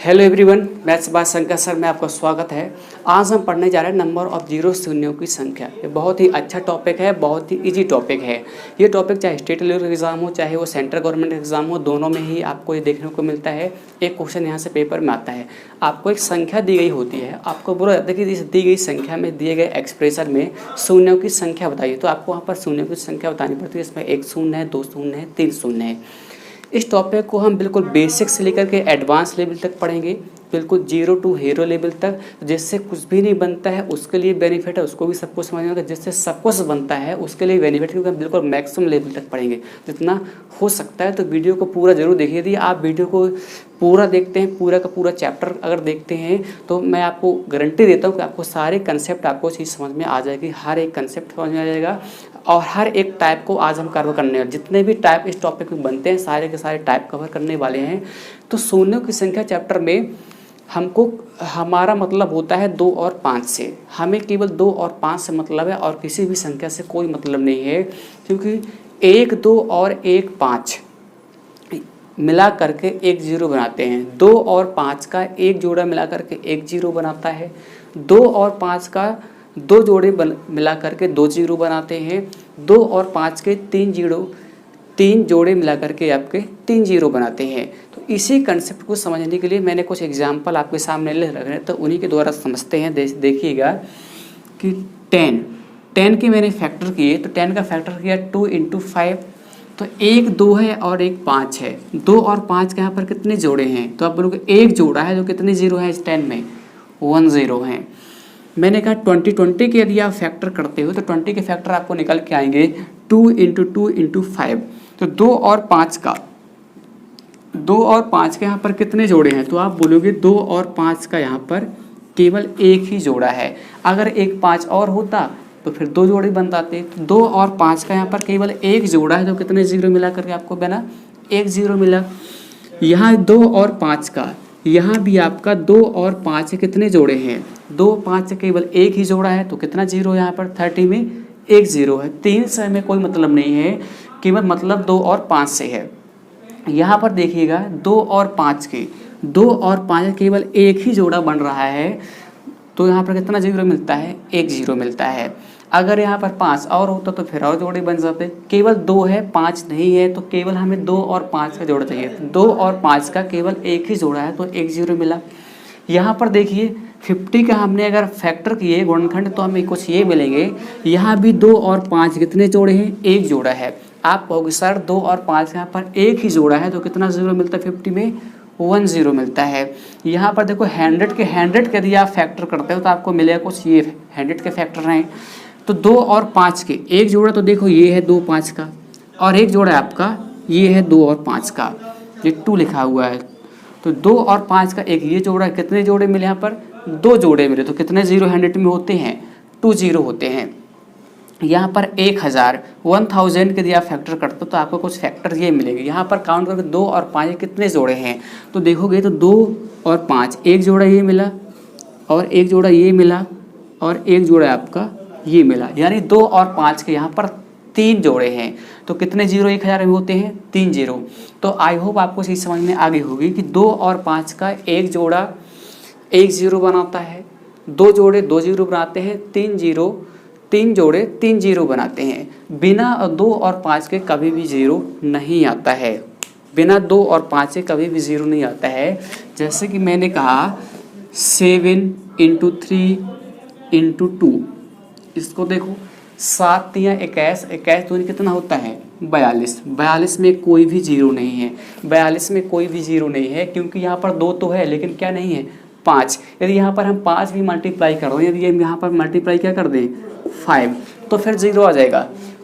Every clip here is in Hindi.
हेलो एवरीवन, मैं सुभाष शंकर सर में आपका स्वागत है। आज हम पढ़ने जा रहे हैं नंबर ऑफ जीरो, शून्यों की संख्या। ये बहुत ही अच्छा टॉपिक है, बहुत ही इजी टॉपिक है। ये टॉपिक चाहे स्टेट लेवल का एग्जाम हो, चाहे वो सेंट्रल गवर्नमेंट एग्जाम हो, दोनों में ही आपको ये देखने को मिलता है। एक क्वेश्चन यहाँ से पेपर में आता है, आपको एक संख्या दी गई होती है, आपको बोला जाता है कि इस दी गई संख्या में दिए गए एक्सप्रेशन में शून्यों की संख्या बताइए। तो आपको वहाँ पर शून्यों की संख्या बतानी पड़ती है। इसमें 1 शून्य है, 2 शून्य है, 3 शून्य है। इस टॉपिक को हम बिल्कुल बेसिक से लेकर के एडवांस लेवल तक पढ़ेंगे, बिल्कुल जीरो टू हीरो लेवल तक। जिससे कुछ भी नहीं बनता है उसके लिए बेनिफिट है, उसको भी सब कुछ समझना होगा। जिससे सब कुछ बनता है उसके लिए बेनिफिट, क्योंकि हम बिल्कुल मैक्सिमम लेवल तक पढ़ेंगे जितना हो सकता है। तो वीडियो को पूरा जरूर देखिए। यदि आप वीडियो को पूरा देखते हैं, पूरा का पूरा चैप्टर अगर देखते हैं, तो मैं आपको गारंटी देता हूँ कि आपको सारे कंसेप्ट आपको चीज़ समझ में आ जाएगी। हर एक कंसेप्ट समझ में आ जाएगा और हर एक टाइप को आज हम कवर करने वाले। जितने भी टाइप इस टॉपिक में बनते हैं सारे के सारे टाइप कवर करने वाले हैं। तो शून्यों की संख्या चैप्टर में हमको हमारा मतलब होता है 2 और 5 से। हमें केवल 2 और 5 से मतलब है और किसी भी संख्या से कोई मतलब नहीं है, क्योंकि 1, 2 और 1, 5 मिला करके एक जीरो बनाते हैं। 2 और 5 का एक जोड़ा मिला करके एक जीरो बनाता है। 2 और 5 का दो जोड़े मिला करके 2 जीरो बनाते हैं। 2 और 5 के 3 जोड़े मिला करके आपके 3 जीरो बनाते हैं। तो इसी कंसेप्ट को समझने के लिए मैंने कुछ एग्जाम्पल आपके सामने ले रखे हैं, तो उन्हीं के द्वारा समझते हैं। देखिएगा कि 10 के मैंने फैक्टर किए, तो 10 का फैक्टर किया 2 × 5, तो 1 2 है और 1 5 है। 2 और 5 के यहाँ पर कितने जोड़े हैं? तो आप बोलोगे एक जोड़ा है, तो कितने जीरो है इस 10 में? 1 0 है। मैंने कहा 20 के यदि आप फैक्टर करते हो तो 20 के फैक्टर आपको निकल के आएंगे 2 × 2 × 5। तो 2 और 5 के यहाँ पर कितने जोड़े हैं? तो आप बोलोगे 2 और 5 का यहाँ पर केवल एक ही जोड़ा है। अगर 1 5 और होता तो फिर 2 जोड़े बन जाते। तो 2 और 5 का यहाँ पर केवल एक जोड़ा है, तो कितने जीरो मिला करके आपको बना? 1 जीरो मिला। यहाँ 2 और 5 का, यहाँ भी आपका 2 और 5 के कितने जोड़े हैं? 2 5 से केवल एक ही जोड़ा है, तो कितना जीरो यहाँ पर? 30 में 1 जीरो है। 3 से हमें कोई मतलब नहीं है, केवल मतलब 2 और 5 से है। यहाँ पर देखिएगा 2 और 5 के केवल एक ही जोड़ा बन रहा है, तो यहाँ पर कितना जीरो मिलता है? 1 जीरो मिलता है। अगर यहाँ पर 5 और होता तो फिर और जोड़े बन जाते। केवल 2 है, 5 नहीं है, तो केवल हमें 2 और 5 का जोड़ा चाहिए। 2 और 5 का केवल एक ही जोड़ा है, तो 1 जीरो मिला। यहाँ पर देखिए 50 का हमने अगर फैक्टर किए गुणनखंड, तो हमें कुछ ये मिलेंगे। यहाँ भी 2 और 5 कितने जोड़े हैं? एक जोड़ा है। आप कहोगे सर 2 और 5 यहाँ पर एक ही जोड़ा है, तो कितना जीरो मिलता है? 50 में 1 जीरो मिलता है। यहाँ पर देखो 100 के यदि आप फैक्टर करते हो तो आपको मिलेगा कुछ ये 100 के फैक्टर हैं। तो 2 और 5 के एक जोड़ा, तो देखो ये है 2 5 का, और एक जोड़ा है आपका ये है 2 और 5 का, ये 2 लिखा हुआ है। तो 2 और 5 का एक ये जोड़ा, कितने जोड़े मिले यहाँ पर? 2 जोड़े मिले। तो कितने जीरो 100 में होते हैं? 2 जीरो होते हैं। यहाँ पर 1000 के यदि आप फैक्टर करते हो तो आपको कुछ फैक्टर ये मिलेंगे। यहाँ पर काउंट करके 2 और 5 कितने जोड़े हैं, तो देखोगे तो 2 और 5 एक जोड़ा ये मिला, और एक जोड़ा ये मिला, और एक जोड़ा आपका ये मिला। यानी 2 और 5 के यहाँ पर 3 जोड़े हैं। तो कितने जीरो 1000 में होते हैं? 3 जीरो। तो आई होप आपको चीज़ समझ में आ गई होगी कि 2 और 5 का एक जोड़ा 1 जीरो बनाता है, 2 जोड़े 2 जीरो बनाते हैं, 3 जोड़े 3 जीरो बनाते हैं। बिना 2 और 5 के कभी भी जीरो नहीं आता है। बिना 2 और 5 के कभी भी जीरो नहीं आता है। जैसे कि मैंने कहा 7 × 3 × 2, इसको देखो 7 × 21, 21 दूनी कितना होता है? 42। 42 में कोई भी जीरो नहीं है। 42 में कोई भी जीरो नहीं है, क्योंकि यहाँ पर 2 तो है लेकिन क्या नहीं है? 5। यदि यहाँ पर हम 5 भी मल्टीप्लाई कर दें, यदि हम यहाँ पर मल्टीप्लाई क्या कर दें? 5, तो फिर जीरो आ जाएगा।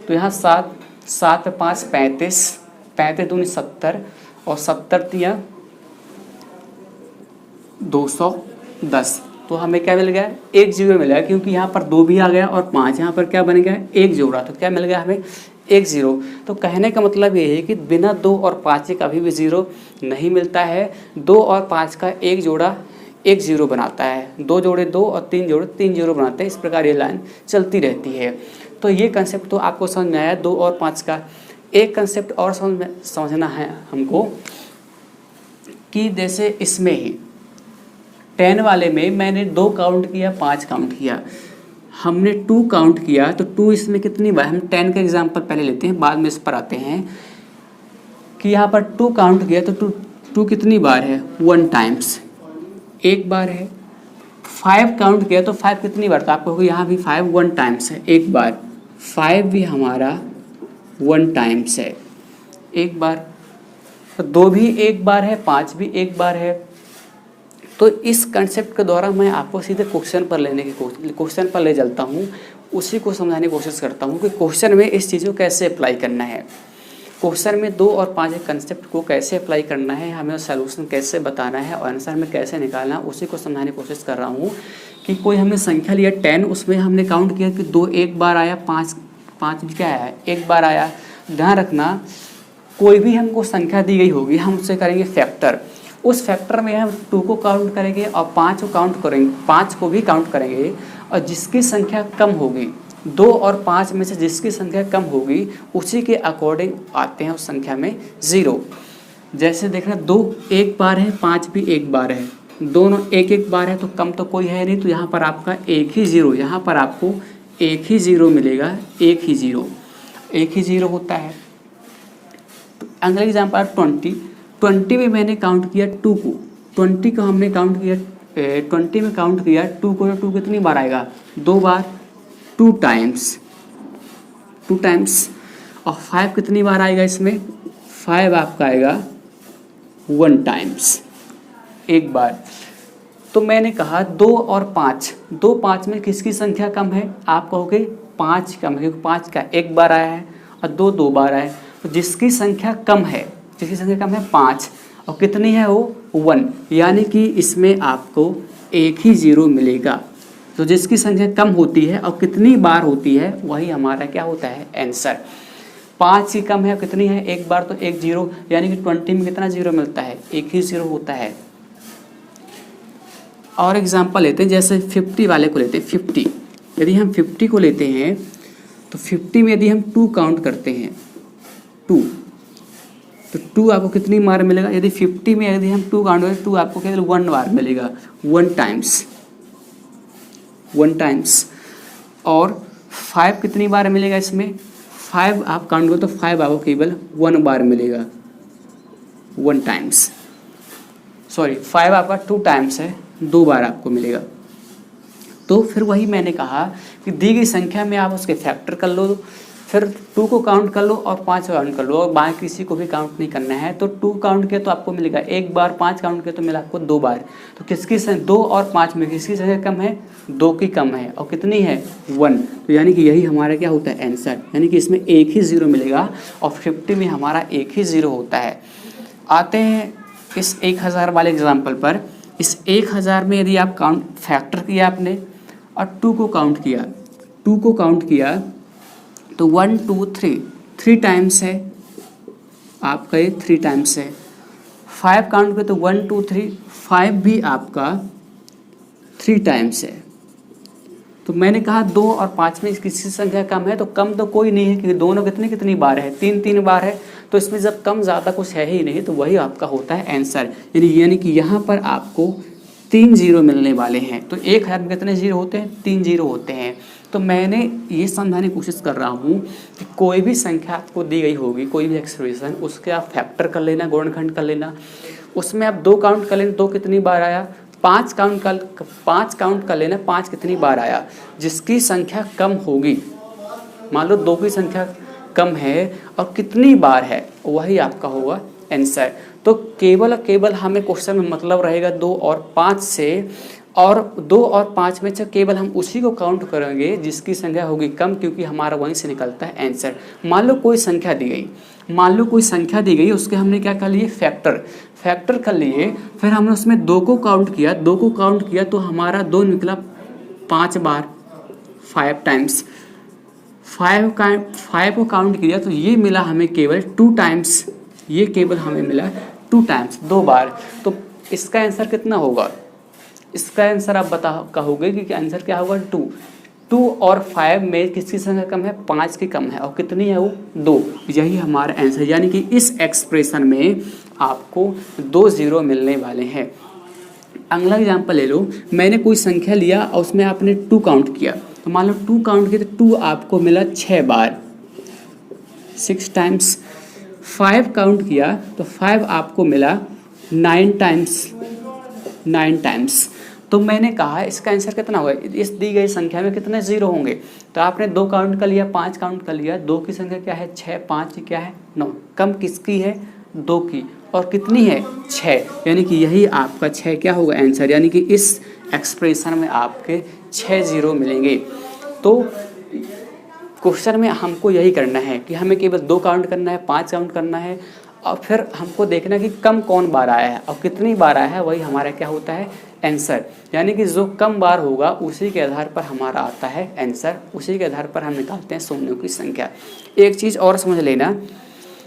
तो यहाँ 7 5 35, 35 दूनी 70, और 70 × 210, तो हमें क्या मिल गया? 1 जीरो मिल गया, क्योंकि यहाँ पर 2 भी आ गया और 5 यहाँ पर क्या बन गया? 1 जोड़ा। तो क्या मिल गया हमें? 1 जीरो। तो कहने का मतलब ये है कि बिना 2 और 5 के कभी भी जीरो नहीं मिलता है। 2 और 5 का एक जोड़ा 1 जीरो बनाता है, 2 जोड़े 2 और 3 जोड़े 3 जीरो बनाते हैं। इस प्रकार ये लाइन चलती रहती है। तो ये कंसेप्ट तो आपको समझ में आया 2 और 5 का। एक कंसेप्ट और समझना है हमको कि जैसे इसमें ही 10 वाले में मैंने 2 काउंट किया, 5 काउंट किया, हमने 2 काउंट किया, तो 2 इसमें कितनी बार, हम 10 का एग्जांपल पहले लेते हैं, बाद में इस पर आते हैं कि यहाँ पर 2 काउंट किया तो 2 कितनी बार है, 1 टाइम्स, एक बार है। 5 काउंट किया तो 5 कितनी बार, तो आपको यहाँ भी 5 1 टाइम्स है, एक बार। 5 भी हमारा 1 टाइम्स है, एक बार। तो 2 भी एक बार है, 5 भी एक बार है। तो इस कंसेप्ट के द्वारा मैं आपको सीधे क्वेश्चन पर ले चलता हूँ, उसी को समझाने की कोशिश करता हूँ कि क्वेश्चन में इस चीज़ को कैसे अप्लाई करना है, क्वेश्चन में 2 और 5 के कंसेप्ट को कैसे अप्लाई करना है, हमें सॉल्यूशन कैसे बताना है और आंसर में कैसे निकालना है, उसी को समझाने की कोशिश कर रहा हूँ। कि कोई हमने संख्या लिया 10, उसमें हमने काउंट किया कि 2 एक बार आया, 5 भी क्या आया, एक बार आया। ध्यान रखना, कोई भी हमको संख्या दी गई होगी, हम उससे करेंगे फैक्टर। उस फैक्टर में हम 2 को काउंट करेंगे और 5 को काउंट करेंगे, 5 को भी काउंट करेंगे, और जिसकी संख्या कम होगी, 2 और 5 में से जिसकी संख्या कम होगी उसी के अकॉर्डिंग आते हैं उस संख्या में 0। जैसे देखना 2 एक बार है, 5 भी एक बार है, दोनों एक एक बार है, तो कम तो कोई है नहीं, तो यहाँ पर आपका एक ही 0, यहाँ पर आपको एक ही 0 मिलेगा, एक ही 0 होता है। तो अगला एग्जाम्पल 20 में मैंने काउंट किया 2 को, 20 को हमने काउंट किया, 20 में काउंट किया 2 को, तो 2 कितनी बार आएगा, 2 बार, 2 टाइम्स। और 5 कितनी बार आएगा इसमें, 5 आपका आएगा 1 टाइम्स, एक बार। तो मैंने कहा 2 और 5, 2 5 में किसकी संख्या कम है, आप कहोगे 5 कम है, क्योंकि 5 का एक बार आया है और 2 बार आया है। तो जिसकी संख्या कम है, 5, और कितनी है वो 1, यानी कि इसमें आपको एक ही 0 मिलेगा। तो जिसकी संख्या कम होती है और कितनी बार होती है, वही हमारा क्या होता है, आंसर। 5 की कम है, कितनी है, एक बार, तो एक 0, यानी कि 20 में कितना 0 मिलता है, एक ही 0 होता है। और एग्जांपल लेते हैं, जैसे 50 वाले को लेते हैं। 50, यदि हम 50 को लेते हैं तो 50 में यदि हम 2 काउंट करते हैं, 2, तो 2 आपको कितनी बार मिलेगा, यदि 50 में यदि हम 2 काउंट करें, 2 आपको केवल 1 बार मिलेगा, 1 टाइम्स। और 5 कितनी बार मिलेगा इसमें, 5 आप काउंट करो तो 5 आपको केवल 1 बार मिलेगा, 1 टाइम्स। 5 आपका 2 टाइम्स है, 2 बार आपको मिलेगा। तो फिर वही मैंने कहा कि दी गई संख्या में आप उसके फैक्टर कर लो, फिर 2 को काउंट कर लो और 5 को काउंट कर लो, और बाकी किसी को भी काउंट नहीं करना है। तो 2 काउंट किया तो आपको मिलेगा एक बार, 5 काउंट किया तो मिला आपको 2 बार। तो किसकी 2 और 5 में किसकी संख्या कम है, 2 की कम है, और कितनी है 1। तो यानी कि यही हमारा क्या होता है, आंसर। यानी कि इसमें एक ही 0 मिलेगा और 50 में हमारा एक ही 0 होता है। आते हैं इस 1000 वाले एग्जाम्पल पर। इस 1000 में यदि आप काउंट फैक्टर किया आपने और 2 को काउंट किया तो 1 2 3 टाइम्स है आपका, ये 3 टाइम्स है। 5 काउंट किया तो 1 2 3, 5 भी आपका 3 टाइम्स है। तो मैंने कहा 2 और 5 में किसी संख्या कम है, तो कम तो कोई नहीं है, क्योंकि दोनों कितनी बार है, 3 बार है। तो इसमें जब कम ज़्यादा कुछ है ही नहीं, तो वही आपका होता है आंसर। यानी कि यहाँ पर आपको 3 0 मिलने वाले हैं। तो 1000 में कितने 0 होते हैं, 3 0 होते हैं। तो मैंने ये समझाने की कोशिश कर रहा हूँ कि कोई भी संख्या आपको दी गई होगी, कोई भी एक्सप्रेशन, उसके आप फैक्टर कर लेना, गुणनखंड कर लेना। उसमें आप 2 काउंट कर लेना, 2 कितनी बार आया, 5 काउंट कर लेना, 5 कितनी बार आया। जिसकी संख्या कम होगी, मान लो 2 की संख्या कम है और कितनी बार है, वही आपका होगा आंसर। तो केवल हमें क्वेश्चन में मतलब रहेगा 2 और 5 से, और 2 और 5 में से केवल हम उसी को काउंट करेंगे जिसकी संख्या होगी कम, क्योंकि हमारा वहीं से निकलता है आंसर। मान लो कोई संख्या दी गई, उसके हमने क्या कर लिए, फैक्टर कर लिए। फिर हमने उसमें 2 को काउंट किया तो हमारा 2 निकला 5 बार, 5 टाइम्स। 5 को काउंट किया तो ये मिला हमें केवल 2 टाइम्स, ये केवल हमें मिला 2 टाइम्स, 2 बार। तो इसका आंसर कितना होगा, इसका आंसर आप कहोगे कि आंसर क्या होगा, 2 और 5 में किसकी संख्या कम है, 5 की कम है, और कितनी है वो 2। यही हमारा आंसर। यानी कि इस एक्सप्रेशन में आपको 2 0 मिलने वाले हैं। अगला एग्जाम्पल ले लो, मैंने कोई संख्या लिया और उसमें आपने 2 काउंट किया, तो मान लो 2 काउंट किया तो 2 आपको मिला 6 बार, 6 टाइम्स। 5 काउंट किया तो 5 आपको मिला 9 टाइम्स, 9 टाइम्स। तो मैंने कहा इसका आंसर कितना होगा, इस दी गई संख्या में कितने जीरो होंगे। तो आपने 2 काउंट कर लिया, 5 काउंट कर लिया, 2 की संख्या क्या है 6, 5 की क्या है 9, कम किसकी है 2 की, और कितनी है 6, यानी कि यही आपका 6 क्या होगा आंसर, यानी कि इस एक्सप्रेशन में आपके 6 जीरो मिलेंगे। तो क्वेश्चन में हमको यही करना है कि हमें केवल 2 काउंट करना है, 5 काउंट करना है, और फिर हमको देखना कि कम कौन बार आया है और कितनी बार आया है, वही हमारा क्या होता है आंसर। यानी कि जो कम बार होगा उसी के आधार पर हमारा आता है आंसर, उसी के आधार पर हम निकालते हैं शून्यों की संख्या। एक चीज़ और समझ लेना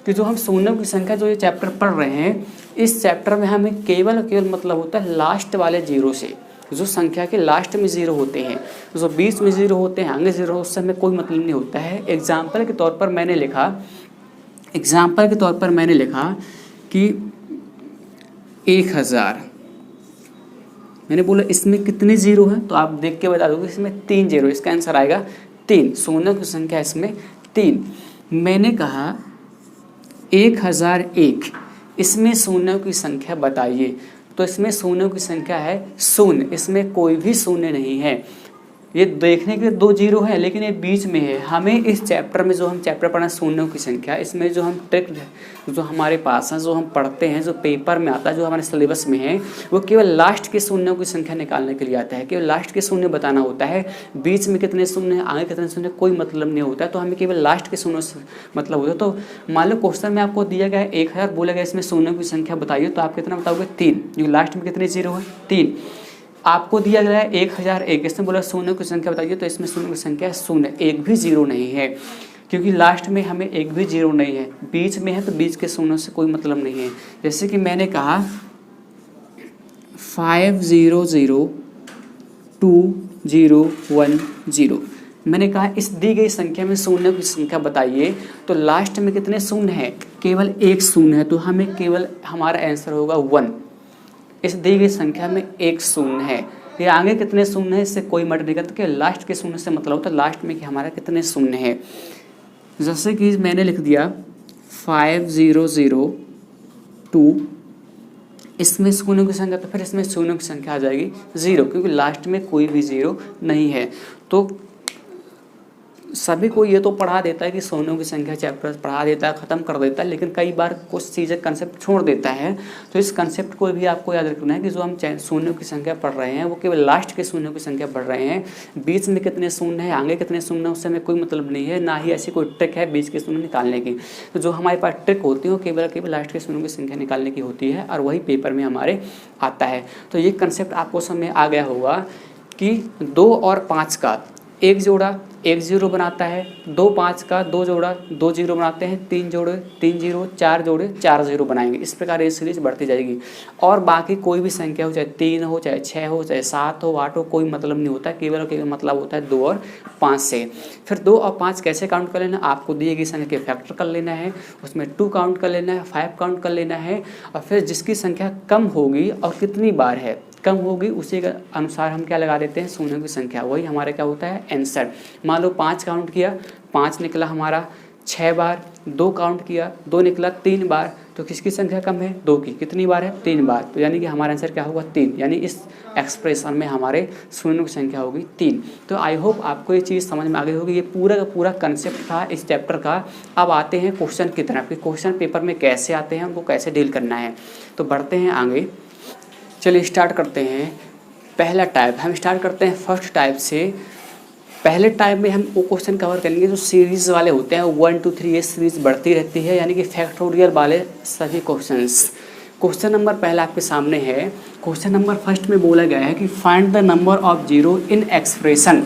कि जो हम शून्यों की संख्या जो ये चैप्टर पढ़ रहे हैं, इस चैप्टर में हमें केवल मतलब होता है लास्ट वाले जीरो से, जो संख्या के लास्ट में जीरो होते हैं, जो बीच में जीरो होते हैं, आगे जीरो, उससे हमें कोई मतलब नहीं होता है। एग्जाम्पल के तौर पर मैंने लिखा कि 1000, मैंने बोला इसमें कितने जीरो हैं, तो आप देख के बता दोगे इसमें 3 जीरो, इसका आंसर आएगा 3, शून्यों की संख्या इसमें 3। मैंने कहा 1001, इसमें शून्यों की संख्या बताइए, तो इसमें शून्यों की संख्या है 0, इसमें कोई भी शून्य नहीं है। ये देखने के 2 जीरो है लेकिन ये बीच में है। हमें इस चैप्टर में जो हम चैप्टर पढ़ा शून्यों की संख्या, इसमें जो हम ट्रिक जो हमारे पास है, जो हम पढ़ते हैं, जो पेपर में आता है, जो हमारे सिलेबस में है, वो केवल लास्ट के शून्यों की संख्या निकालने के लिए आता है। केवल लास्ट के शून्य बताना होता है, बीच में कितने शून्य हैं, आगे कितने शून्य, कोई मतलब नहीं होता है। तो हमें केवल लास्ट के शून्यों से मतलब होता है। तो मान लो क्वेश्चन में आपको दिया गया है 1000, बोला गया इसमें शून्यों की संख्या बताइए, तो आप कितना बताओगे 3, क्योंकि लास्ट में कितने जीरो है 3। आपको दिया गया है 1001, इसमें बोला शून्यों की संख्या बताइए, तो इसमें शून्य की संख्या शून्य, एक भी जीरो नहीं है, क्योंकि लास्ट में हमें एक भी जीरो नहीं है, बीच में है तो बीच के शून्यों से कोई मतलब नहीं है। जैसे कि मैंने कहा 500210, मैंने कहा इस दी गई संख्या में शून्यों की संख्या बताइए, तो लास्ट में कितने शून्य है, केवल एक शून्य है, तो हमें केवल हमारा आंसर होगा 1। इस दी गई संख्या में एक शून्य है, ये आगे कितने शून्य है इससे कोई मैटर नहीं करता, कि लास्ट के शून्य से मतलब होता है लास्ट में कि हमारा कितने शून्य है। जैसे कि मैंने लिख दिया 5002, इसमें शून्य की संख्या, तो फिर इसमें शून्य की संख्या आ जाएगी 0, क्योंकि लास्ट में कोई भी जीरो नहीं है। तो सभी को ये तो पढ़ा देता है कि शून्यों की संख्या चैप्टर पढ़ा देता है, ख़त्म कर देता है, लेकिन कई बार कुछ चीज़ें कंसेप्ट छोड़ देता है। तो इस कंसेप्ट को भी आपको याद रखना है कि जो हम शून्यों की संख्या पढ़ रहे हैं वो केवल लास्ट के शून्यों की संख्या पढ़ रहे हैं, बीच में कितने शून्य है, आगे कितने शून्य है, उससे हमें कोई मतलब नहीं है, ना ही ऐसी कोई ट्रिक है बीच के शून्य निकालने की। तो जो हमारे पास ट्रिक होती है वो केवल लास्ट के शून्यों की संख्या निकालने की होती है, और वही पेपर में हमारे आता है। तो ये कंसेप्ट आपको समझ आ गया होगा कि 2 और 5 का एक जोड़ा 1 जीरो बनाता है, 2 5 का 2 जोड़ा 2 जीरो बनाते हैं, 3 जोड़े 3 जीरो, 4 जोड़े 4 जीरो बनाएंगे। इस प्रकार ये सीरीज बढ़ती जाएगी। और बाकी कोई भी संख्या हो, चाहे 3 हो, चाहे 6 हो, चाहे 7 हो, 8 हो, कोई मतलब नहीं होता, केवल मतलब होता है 2 और 5 से। फिर 2 और 5 कैसे काउंट कर लेना, आपको दिए गई संख्या के फैक्टर कर लेना है, उसमें 2 काउंट कर लेना है, 5 काउंट कर लेना है, और फिर जिसकी संख्या कम होगी और कितनी बार है कम होगी उसी के अनुसार हम क्या लगा देते हैं शून्यों की संख्या, वही हमारा क्या होता है आंसर। मान लो 5 काउंट किया, 5 निकला हमारा 6 बार, 2 काउंट किया, 2 निकला 3 बार, तो किसकी संख्या कम है 2 की, कितनी बार है 3 बार, तो यानी कि हमारा आंसर क्या होगा 3, यानी इस एक्सप्रेशन में हमारे शून्यों की संख्या होगी 3। तो आई होप आपको ये चीज़ समझ में आ गई होगी। ये पूरा का पूरा कंसेप्ट था इस चैप्टर का। अब आते हैं क्वेश्चन की तरफ कि क्वेश्चन पेपर में कैसे आते हैं, उनको कैसे डील करना है। तो बढ़ते हैं आगे, चलिए स्टार्ट करते हैं। पहला टाइप हम स्टार्ट करते हैं फर्स्ट टाइप से। पहले टाइप में हम वो क्वेश्चन कवर करेंगे जो सीरीज़ वाले होते हैं, 1 2 3 ये सीरीज़ बढ़ती रहती है, यानी कि फैक्टोरियल वाले सभी क्वेश्चंस। क्वेश्चन नंबर पहला आपके सामने है। क्वेश्चन नंबर फर्स्ट में बोला गया है कि find the number of zero in expression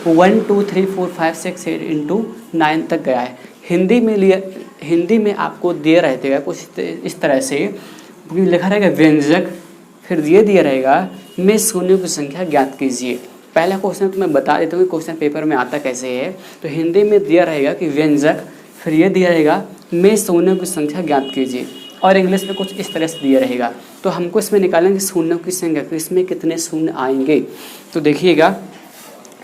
1 2 3 4 5 6 8 into 9 तक गया है। हिंदी में आपको दिया रहेगा कुछ इस तरह से, लिखा रहेगा व्यंजक, फिर ये दिया रहेगा में शून्यों की संख्या ज्ञात कीजिए। पहला क्वेश्चन तो मैं बता देता हूँ कि क्वेश्चन पेपर में आता कैसे है। तो हिंदी में दिया रहेगा कि व्यंजक, फिर ये दिया रहेगा में शून्यों की संख्या ज्ञात कीजिए। और इंग्लिश में कुछ इस तरह से दिया रहेगा। तो हमको इसमें निकालेंगे शून्यों की संख्या, तो इसमें कितने शून्य आएंगे। तो देखिएगा,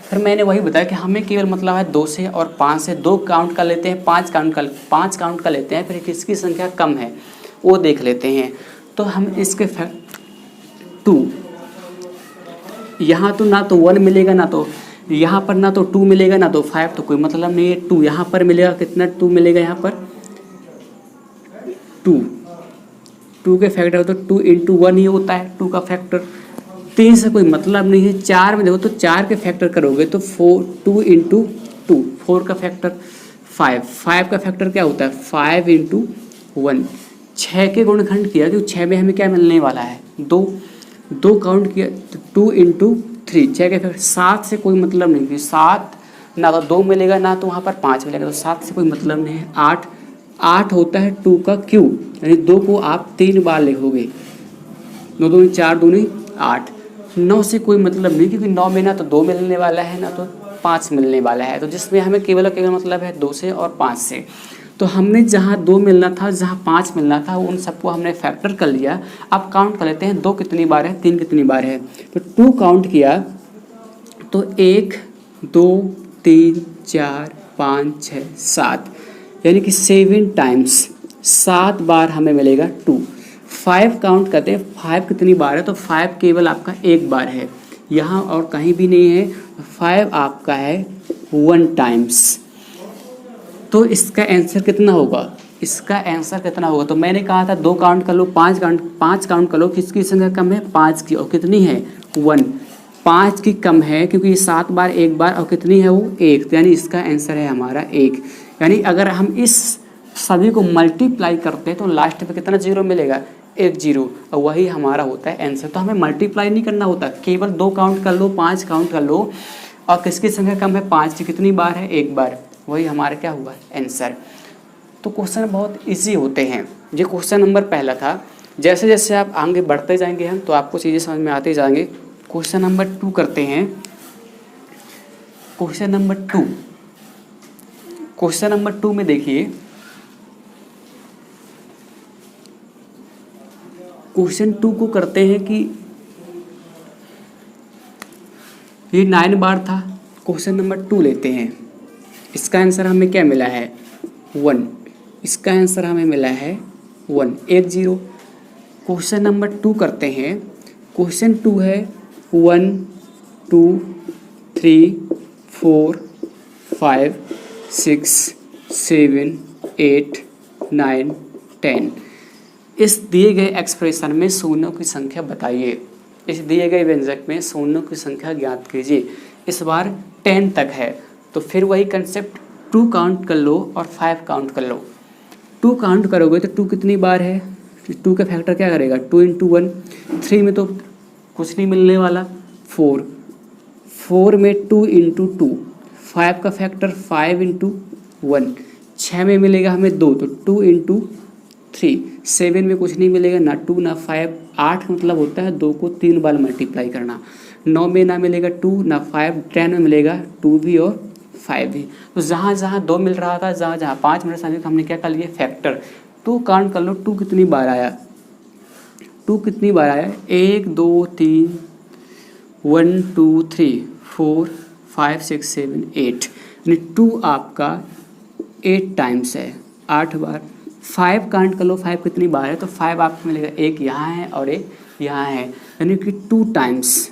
फिर मैंने वही बताया कि हमें केवल मतलब है 2 से और 5 से, 2 काउंट कर लेते हैं, 5 काउंट कर लेते हैं, फिर किसकी संख्या कम है वो देख लेते हैं। तो हम इसके 2, यहाँ तो ना तो 1 मिलेगा, ना तो यहाँ पर ना तो 2 मिलेगा, ना तो 5, तो कोई मतलब नहीं है। 2 यहाँ पर मिलेगा, कितना 2 मिलेगा यहाँ पर 2 के फैक्टर तो 2 × 1 ही होता है 2 का फैक्टर। 3 से कोई मतलब नहीं है। 4 में देखो तो 4 के फैक्टर करोगे तो 2 × 2, 4 का फैक्टर 5 का फैक्टर क्या होता है 5 × 1। 6 के गुणनखंड किया तो 6 में हमें क्या मिलने वाला है 2 काउंट किया तो 2 × 3, 6 के फैक्टर। 7 से कोई मतलब नहीं, 7 ना तो 2 मिलेगा, ना तो वहाँ पर 5 मिलेगा, तो 7 से कोई मतलब नहीं है। 8 होता है 2 का क्यूब, यानी 2 को आप 3 बार लिखोगे, 2 दूनी 4, दूनी 8। 9 से कोई मतलब नहीं, क्योंकि 9 में ना तो 2 मिलने वाला है, ना तो 5 मिलने वाला है, तो जिसमें हमें केवल मतलब है 2 से और 5 से। तो हमने जहाँ 2 मिलना था, जहाँ 5 मिलना था, उन सबको हमने फैक्टर कर लिया। अब काउंट कर लेते हैं 2 कितनी बार है, 3 कितनी बार है। तो 2 काउंट किया तो 1 2 3 4 5 6 7, यानी कि 7 टाइम्स, 7 बार हमें मिलेगा 2। 5 काउंट करते हैं, 5 कितनी बार है, तो 5 केवल आपका एक बार है, यहाँ और कहीं भी नहीं है। 5 आपका है 1 टाइम्स। तो इसका आंसर कितना होगा, इसका आंसर कितना होगा। तो मैंने कहा था 2 काउंट कर लो, 5 काउंट कर लो, किसकी संख्या कम है 5 की, और कितनी है 1, 5 की कम है, क्योंकि ये 7 बार एक बार, और कितनी है वो 1, यानी इसका आंसर है हमारा 1। यानी अगर हम इस सभी को मल्टीप्लाई करते हैं तो लास्ट में कितना 0 मिलेगा, 1 0, और वही हमारा होता है आंसर। तो हमें मल्टीप्लाई नहीं करना होता, केवल 2 काउंट कर लो, 5 काउंट कर लो, और किसकी संख्या कम है 5 की, कितनी बार है 1 बार, वही हमारा क्या हुआ आंसर। तो क्वेश्चन बहुत इजी होते हैं। ये क्वेश्चन नंबर पहला था। जैसे जैसे आप आगे बढ़ते जाएंगे हम, तो आपको चीज़ें समझ में आते जाएंगे। क्वेश्चन नंबर 2 करते हैं। क्वेश्चन नंबर 2 में देखिए, क्वेश्चन 2 को करते हैं कि ये 9 बार था। क्वेश्चन नंबर 2 लेते हैं, इसका आंसर हमें क्या मिला है 1, इसका आंसर हमें मिला है 1 1 0। क्वेश्चन नंबर 2 करते हैं। क्वेश्चन 2 है 1 2 3 4 5 6 7 8 9 10। इस दिए गए एक्सप्रेशन में शून्यों की संख्या बताइए। इस दिए गए व्यंजक में शून्यों की संख्या ज्ञात कीजिए। इस बार 10 तक है, तो फिर वही कंसेप्ट 2 काउंट कर लो और 5 काउंट कर लो। 2 काउंट करोगे तो 2 कितनी बार है, 2 का फैक्टर क्या करेगा 2 × 1। 3 में तो कुछ नहीं मिलने वाला, 4 में 2 × 2, 5 का फैक्टर 5 × 1। 6 में मिलेगा हमें 2, तो 2 × 3। 7 में कुछ नहीं मिलेगा, ना 2 ना 5। 8 मतलब होता है 2 को 3 बार मल्टीप्लाई करना। 9 में ना मिलेगा 2 ना 5। 10 में मिलेगा 2 भी और 5 भी। तो जहाँ जहाँ 2 मिल रहा था, जहाँ जहाँ 5 मिल रहा था, हमने क्या कर लिया फैक्टर। 2 काउंट कर लो, 2 कितनी बार आया, 2 कितनी बार आया 1 2 3 1 2 3 4 5 6 7 8, यानी 2 आपका 8 टाइम्स है, 8 बार। 5 काउंट कर लो, 5 कितनी बार है, तो 5 आपको मिलेगा, एक यहाँ है और एक यहाँ है, यानी कि 2 टाइम्स।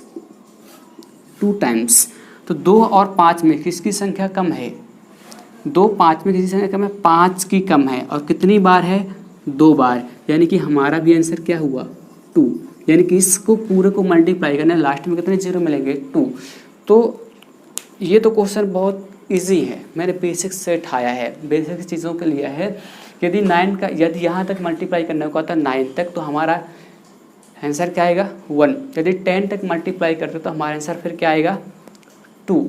तो 2 और 5 में किसकी संख्या कम है, 2 5 में किसकी संख्या कम है, 5 की कम है, और कितनी बार है 2 बार, यानी कि हमारा भी आंसर क्या हुआ 2। यानी कि इसको पूरे को मल्टीप्लाई करना है, लास्ट में कितने 0 मिलेंगे 2। तो ये तो क्वेश्चन बहुत इजी है, मैंने बेसिक्स से उठाया है, बेसिक चीज़ों के लिया है। यदि 9 का, यदि यहाँ तक मल्टीप्लाई करने को आता 9 तक, तो हमारा आंसर क्या आएगा 1। यदि 10 तक मल्टीप्लाई करते तो हमारा आंसर फिर क्या आएगा 2।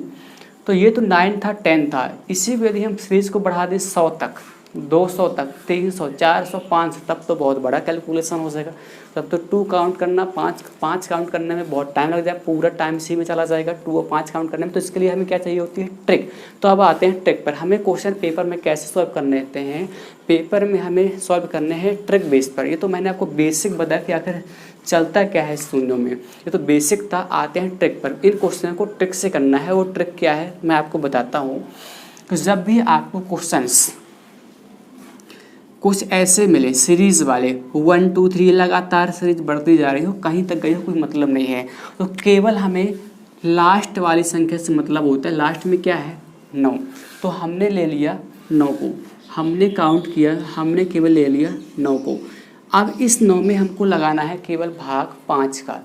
तो ये तो 9 था, 10 था। इसी को यदि हम सीरीज को बढ़ा दें 100 तक, 200 तक, 300, 400, 500, तब तो बहुत बड़ा कैलकुलेशन हो जाएगा। तब तो 2 काउंट करना, 5 काउंट करने में बहुत टाइम लग जाएगा, पूरा टाइम इसी में चला जाएगा 2 और 5 काउंट करने में। तो इसके लिए हमें क्या चाहिए होती है, ट्रिक। तो अब आते हैं ट्रिक पर। हमें क्वेश्चन पेपर में कैसे सॉल्व करने होते हैं, पेपर में हमें सॉल्व करने हैं ट्रिक बेस पर। ये तो मैंने आपको बेसिक बताया कि आखिर चलता क्या है शून्यों में, ये तो बेसिक था। आते हैं ट्रिक पर। इन क्वेश्चन को ट्रिक से करना है। वो ट्रिक क्या है मैं आपको बताता हूँ। जब भी आपको क्वेश्चंस कुछ ऐसे मिले सीरीज वाले 1 2 3 लगातार सीरीज बढ़ती जा रही हो, कहीं तक गई हो, कोई मतलब नहीं है, तो केवल हमें लास्ट वाली संख्या से मतलब होता है। लास्ट में क्या है, 9। तो हमने ले लिया 9 को, हमने काउंट किया, हमने केवल ले लिया 9 को। अब इस 9 में हमको लगाना है केवल भाग 5 का।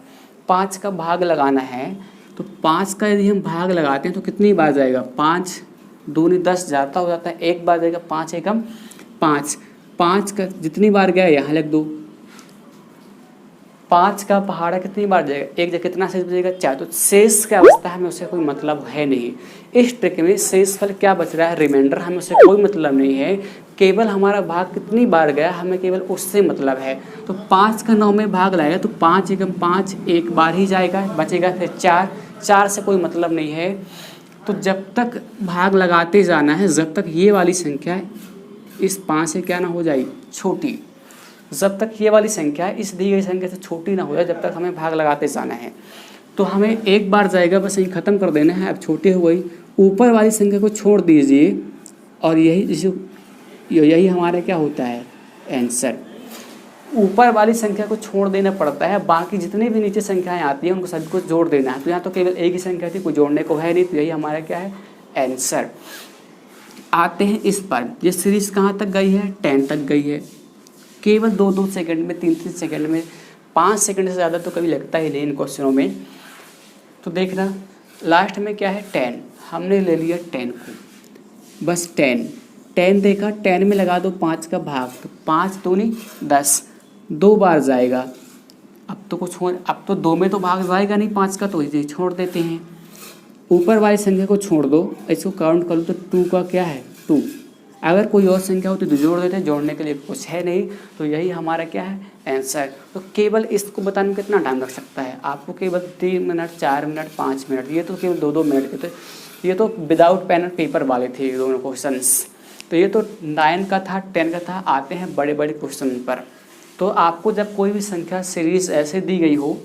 5 का भाग लगाना है। तो 5 का यदि हम भाग लगाते हैं तो कितनी बार जाएगा, 5 दूनी 10 जाता हो जाता है, एक बार जाएगा, 5 एकम 5। 5 का जितनी बार गया यहाँ लिख दो। 5 का पहाड़ा कितनी बार जाएगा, एक जगह कितना शेष बचेगा, 4। तो शेष क्या बचता है हमें उससे कोई मतलब है नहीं। इस ट्रिक में शेष फल क्या बच रहा है, रिमाइंडर, हमें उससे कोई मतलब नहीं है। केवल हमारा भाग कितनी बार गया हमें केवल उससे मतलब है। तो 5 का 9 में भाग लाएगा तो 5 एकम 5 एक बार ही जाएगा, बचेगा फिर 4 से कोई मतलब नहीं है। तो जब तक भाग लगाते जाना है, जब तक ये वाली संख्या इस 5 से क्या ना हो जाए छोटी, जब तक ये वाली संख्या इस दी गई संख्या से छोटी ना हो जाए, जब तक हमें भाग लगाते जाना है। तो हमें एक बार जाएगा, बस यही ख़त्म कर देना है। अब छोटी हो गई, ऊपर वाली संख्या को छोड़ दीजिए और यही हमारा क्या होता है, आंसर। ऊपर वाली संख्या को छोड़ देना पड़ता है, बाकी जितनी भी नीचे संख्याएं आती हैं उनको सभी को जोड़ देना है। तो यहाँ तो केवल एक ही संख्या थी, कोई जोड़ने को है नहीं, तो यही हमारा क्या है, आंसर। आते हैं इस पर। ये सीरीज कहाँ तक गई है, 10 तक गई है। केवल 2-2 सेकंड में, 3-3 सेकंड में, 5 सेकंड से ज़्यादा तो कभी लगता ही नहीं इन क्वेश्चनों में। तो देखना लास्ट में क्या है, 10। हमने ले लिया 10 को, बस 10 देखा, 10 में लगा दो 5 का भाग, तो 5 दूनी 10, 2 बार जाएगा। अब तो 2 में तो भाग जाएगा नहीं 5 का, तो इसे छोड़ देते हैं। ऊपर वाली संख्या को छोड़ दो, इसको काउंट कर लो तो 2 का क्या है, 2। अगर कोई और संख्या होती तो जोड़ देते, जोड़ने के लिए कुछ है नहीं, तो यही हमारा क्या है, आंसर। तो केवल इसको बताने में कितना टाइम लग सकता है आपको, केवल 3 मिनट, 4 मिनट, 5 मिनट, ये तो केवल 2-2 मिनट के थे। ये तो विदाउट पेन एंड पेपर वाले थे ये दोनों क्वेश्चंस। तो ये तो 9 का था, 10 का था। आते हैं बड़े बड़े क्वेश्चन पर। तो आपको जब कोई भी संख्या सीरीज ऐसे दी गई हो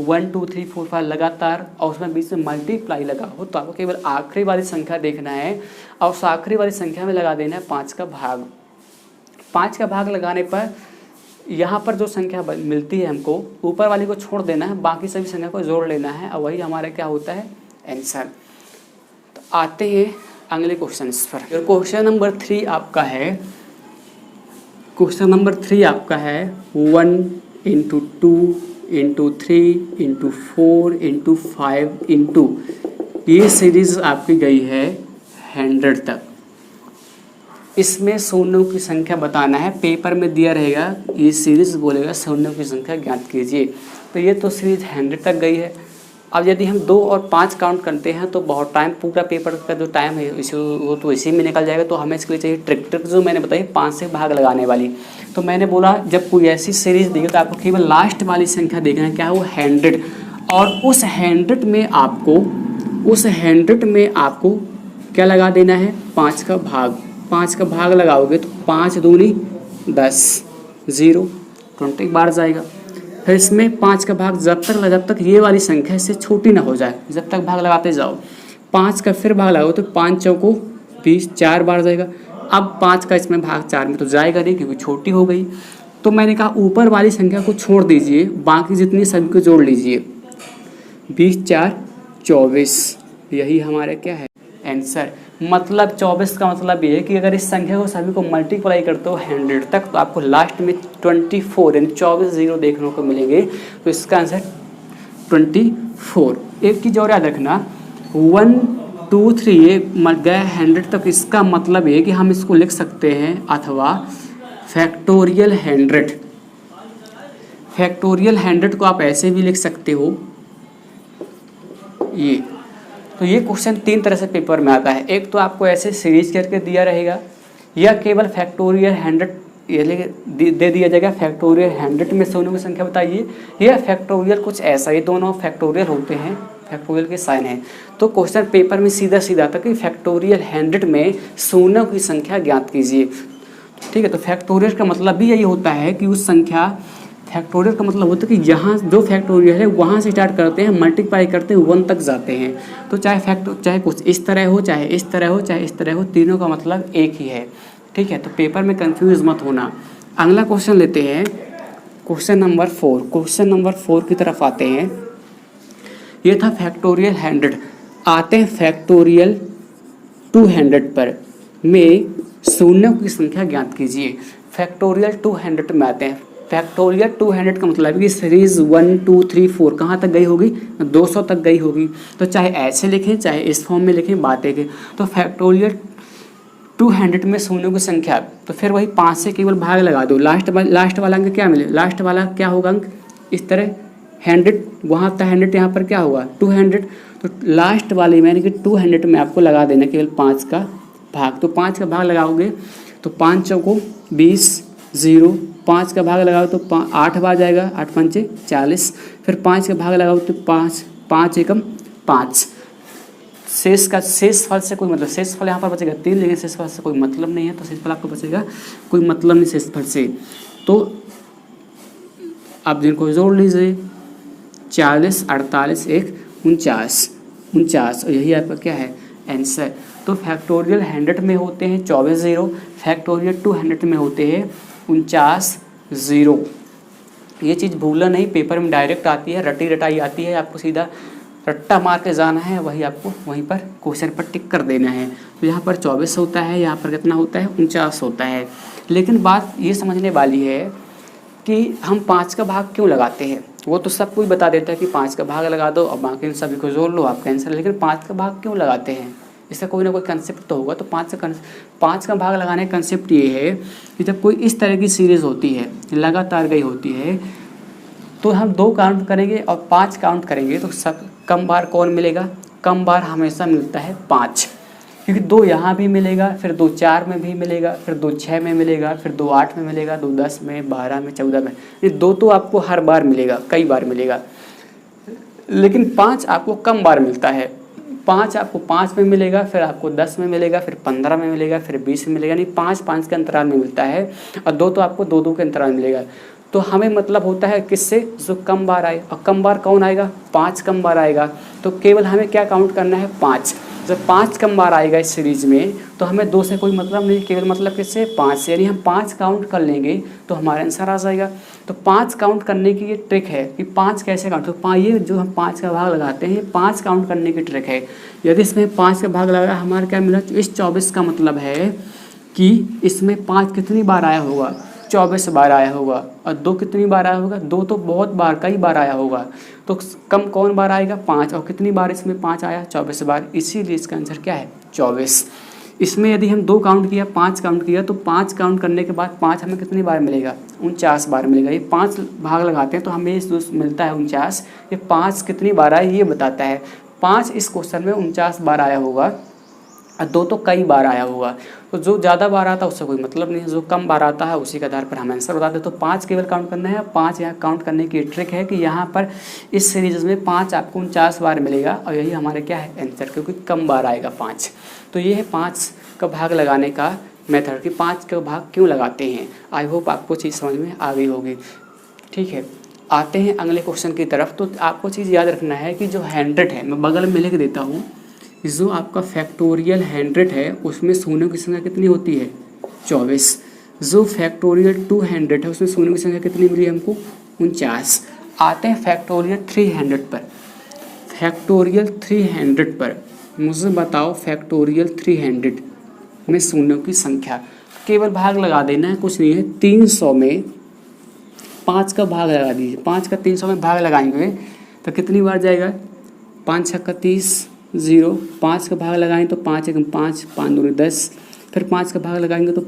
1 2 3 4 5 लगातार, और उसमें बीच में मल्टीप्लाई लगा हो, तो आपको केवल आखिरी वाली संख्या देखना है और उस आखिरी वाली संख्या में लगा देना है 5 का भाग। 5 का भाग लगाने पर यहाँ पर जो संख्या मिलती है हमको, ऊपर वाली को छोड़ देना है, बाकी सभी संख्या को जोड़ लेना है, और वही हमारा क्या होता है, आंसर। तो आते हैं अगले क्वेश्चन पर। क्वेश्चन नंबर 3 आपका है, क्वेश्चन नंबर 3 आपका है 1 × 2 × 3 × 4 × 5 ये सीरीज आपकी गई है 100 तक। इसमें शून्यों की संख्या बताना है, पेपर में दिया रहेगा, ये सीरीज बोलेगा शून्यों की संख्या ज्ञात कीजिए। तो ये तो सीरीज 100 तक गई है। अब यदि हम 2 और 5 काउंट करते हैं तो बहुत टाइम, पूरा पेपर का जो टाइम है वो तो इसी में निकल जाएगा। तो हमें इसके लिए चाहिए ट्रिक जो मैंने बताई 5 से भाग लगाने वाली। तो मैंने बोला जब कोई ऐसी सीरीज देगी तो आपको केवल लास्ट वाली संख्या देखना है, क्या है वो, 100। और उस 100 में आपको क्या लगा देना है, 5 का भाग। 5 का भाग लगाओगे तो 5 दूनी 10, 0, 20 बार जाएगा। फिर इसमें 5 का भाग जब तक ये वाली संख्या इससे छोटी ना हो जाए, जब तक भाग लगाते जाओ। 5 का फिर भाग लगाओ तो 5 चौको 20, 4 बार जाएगा। अब 5 का इसमें भाग 4 में तो जाएगा नहीं क्योंकि छोटी हो गई। तो मैंने कहा ऊपर वाली संख्या को छोड़ दीजिए, बाकी जितनी सभी को जोड़ लीजिए। 20 4 24, यही हमारा क्या है, आंसर। मतलब 24 का मतलब ये है कि अगर इस संख्या को सभी को मल्टीप्लाई करते हो 100 तक तो आपको लास्ट में 24 यानी 24 जीरो देखने को मिलेंगे। तो इसका आंसर 24। एक चीज़ और याद रखना, 1 2 3 ये मर गया 100 तक, इसका मतलब ये कि हम इसको लिख सकते हैं अथवा फैक्टोरियल 100। फैक्टोरियल 100 को आप ऐसे भी लिख सकते हो ये। तो ये क्वेश्चन 3 तरह से पेपर में आता है। एक तो आपको ऐसे सीरीज करके दिया रहेगा, या केवल फैक्टोरियल 100 ये दे दिया जाएगा फैक्टोरियल 100 में से होने की संख्या बताइए, या फैक्टोरियल कुछ ऐसा, ये दोनों फैक्टोरियल होते हैं, फैक्टोरियल के साइन है। तो क्वेश्चन पेपर में सीधा सीधा था कि फैक्टोरियल 100 में शून्यों की संख्या ज्ञात कीजिए। ठीक है, तो फैक्टोरियल का मतलब भी यही होता है कि उस संख्या, फैक्टोरियल का मतलब होता है कि यहाँ जो फैक्टोरियल है वहाँ से स्टार्ट करते हैं, मल्टीप्लाई करते हैं 1 तक जाते हैं। तो चाहे कुछ इस तरह हो, चाहे इस तरह हो, चाहे इस तरह हो, तीनों का मतलब एक ही है। ठीक है, तो पेपर में कंफ्यूज मत होना। अगला क्वेश्चन लेते हैं, क्वेश्चन नंबर 4। क्वेश्चन नंबर 4 की तरफ आते हैं। ये था फैक्टोरियल 100। आते हैं फैक्टोरियल 200 पर, में शून्यों की संख्या ज्ञात कीजिए। फैक्टोरियल 200 में आते हैं। फैक्टोरियल 200 का मतलब है कि सीरीज 1 2 3 4 कहाँ तक गई होगी, 200 तक गई होगी। तो चाहे ऐसे लिखें, चाहे इस फॉर्म में लिखें, बात एक है। तो फैक्टोरियल 200 में शून्यों की संख्या, तो फिर वही 5 से केवल भाग लगा दो। लास्ट वाला अंक क्या मिले, लास्ट वाला क्या होगा अंक, इस तरह 100, वहाँ था 100, यहाँ पर क्या होगा 200। तो लास्ट वाले में यानी कि 200 में आपको लगा देना केवल 5 का भाग। तो 5 का भाग लगाओगे तो 5 चौको 20, 0, 5 का भाग लगाओ तो 8 बार जाएगा, 8 पंचे 40। फिर 5 का भाग लगाओ तो 5 एकम 5। शेष फल से कोई मतलब, शेष फल यहाँ पर बचेगा 3, लेकिन शेष फल से कोई मतलब नहीं है, तो शेष फल आपको बचेगा कोई मतलब नहीं शेष फल से। तो आप जिनको जोड़ लीजिए, 40, 48, 1, 49, और यही आपका क्या है आंसर। तो फैक्टोरियल 100 में होते हैं 24 0, फैक्टोरियल 200 में होते हैं 49 0। ये चीज़ भूलना नहीं, पेपर में डायरेक्ट आती है, रटी रटाई आती है, आपको सीधा रट्टा मार के जाना है, वही आपको वहीं पर क्वेश्चन पर टिक कर देना है। तो यहाँ पर 24 होता है, यहाँ पर कितना होता है 49 होता है। लेकिन बात ये समझने वाली है कि हम 5 का भाग क्यों लगाते हैं। वो तो सब कोई बता देता है कि 5 का भाग लगा दो और बाकी सभी को जोड़ लो, आपका आंसर। लेकिन 5 का भाग क्यों लगाते हैं, इसका कोई ना कोई कंसेप्ट तो होगा। तो 5 का भाग लगाने का कंसेप्ट ये है कि जब कोई इस तरह की सीरीज़ होती है, लगातार गई होती है, तो हम 2 काउंट करेंगे और 5 काउंट करेंगे, तो सब कम बार कौन मिलेगा, कम बार हमेशा मिलता है 5, क्योंकि 2 यहाँ भी मिलेगा, फिर 2 4 में भी मिलेगा, फिर 2 6 में मिलेगा, फिर 2 8 में मिलेगा, 2 10 में, 12 में, 14 में। ये 2 तो आपको हर बार मिलेगा, कई बार मिलेगा, लेकिन 5 आपको कम बार मिलता है। 5 आपको 5 में मिलेगा, फिर आपको 10 में मिलेगा, फिर 15 में मिलेगा, फिर 20 में मिलेगा, यानी 5 के अंतराल में मिलता है। और 2 तो आपको 2 के अंतराल में मिलेगा। तो हमें मतलब होता है किससे, जो कम बार आए, और कम बार कौन आएगा, 5 कम बार आएगा। तो केवल हमें क्या काउंट करना है 5। जब 5 कम बार आएगा इस सीरीज़ में, तो हमें 2 से कोई मतलब नहीं, केवल मतलब किससे 5 से, यानी हम 5 काउंट कर लेंगे तो हमारा आंसर आ जाएगा। तो 5 काउंट करने की ये ट्रिक है कि 5 कैसे काउंट, तो ये जो हम 5 का भाग लगाते हैं, 5 काउंट करने की ट्रिक है। यदि इसमें 5 का भाग लगा, हमारा क्या मिला, इस 24 का मतलब है कि इसमें 5 कितनी बार आया होगा, 24 बार आया होगा। और 2 कितनी बार आया होगा, 2 तो बहुत बार, कई बार आया होगा। तो कम कौन बार आएगा 5, और कितनी बार इसमें 5 आया, 24 बार। इसीलिए इसका आंसर क्या है 24। इसमें यदि हम 2 काउंट किया, 5 काउंट किया, तो 5 काउंट करने के बाद 5 हमें कितनी बार मिलेगा, 49 बार मिलेगा। ये 5 भाग लगाते हैं तो हमें मिलता है 49। ये 5 कितनी बार आया ये बताता है। 5 इस क्वेश्चन में 49 बार आया होगा, और 2 तो कई बार आया होगा। तो जो ज़्यादा बार आता है उससे कोई मतलब नहीं है, जो कम बार आता है उसी के आधार पर हम आंसर बताते हैं। तो 5 केवल काउंट करना है। 5 यहाँ काउंट करने की ट्रिक है कि यहाँ पर इस सीरीज़ में 5 आपको 49 बार मिलेगा, और यही हमारे क्या है आंसर, क्योंकि कम बार आएगा 5। तो ये है 5 का भाग लगाने का मेथड कि 5 का भाग क्यों लगाते हैं। आई होप आपको चीज़ समझ में आ गई होगी। ठीक है, आते हैं अगले क्वेश्चन की तरफ। तो आपको चीज़ याद रखना है कि जो 100 है, मैं बगल में लिख देता हूँ, जो आपका फैक्टोरियल 100 है उसमें शून्यों की संख्या कितनी होती है 24। जो फैक्टोरियल 200 है उसमें शून्यों की संख्या कितनी मिली हमको 49। आते हैं फैक्टोरियल 300 पर। फैक्टोरियल 300 पर मुझे बताओ, फैक्टोरियल 300 में शून्यों की संख्या, केवल भाग लगा देना है, कुछ नहीं है। 300 में 5 का भाग लगा दीजिए। 5 का 300 में भाग लगाएंगे तो कितनी बार जाएगा, 5 6 30, 0, 5 का भाग लगाएंगे तो 5 1 5, 5 2 10, फिर 5 का भाग लगाएंगे तो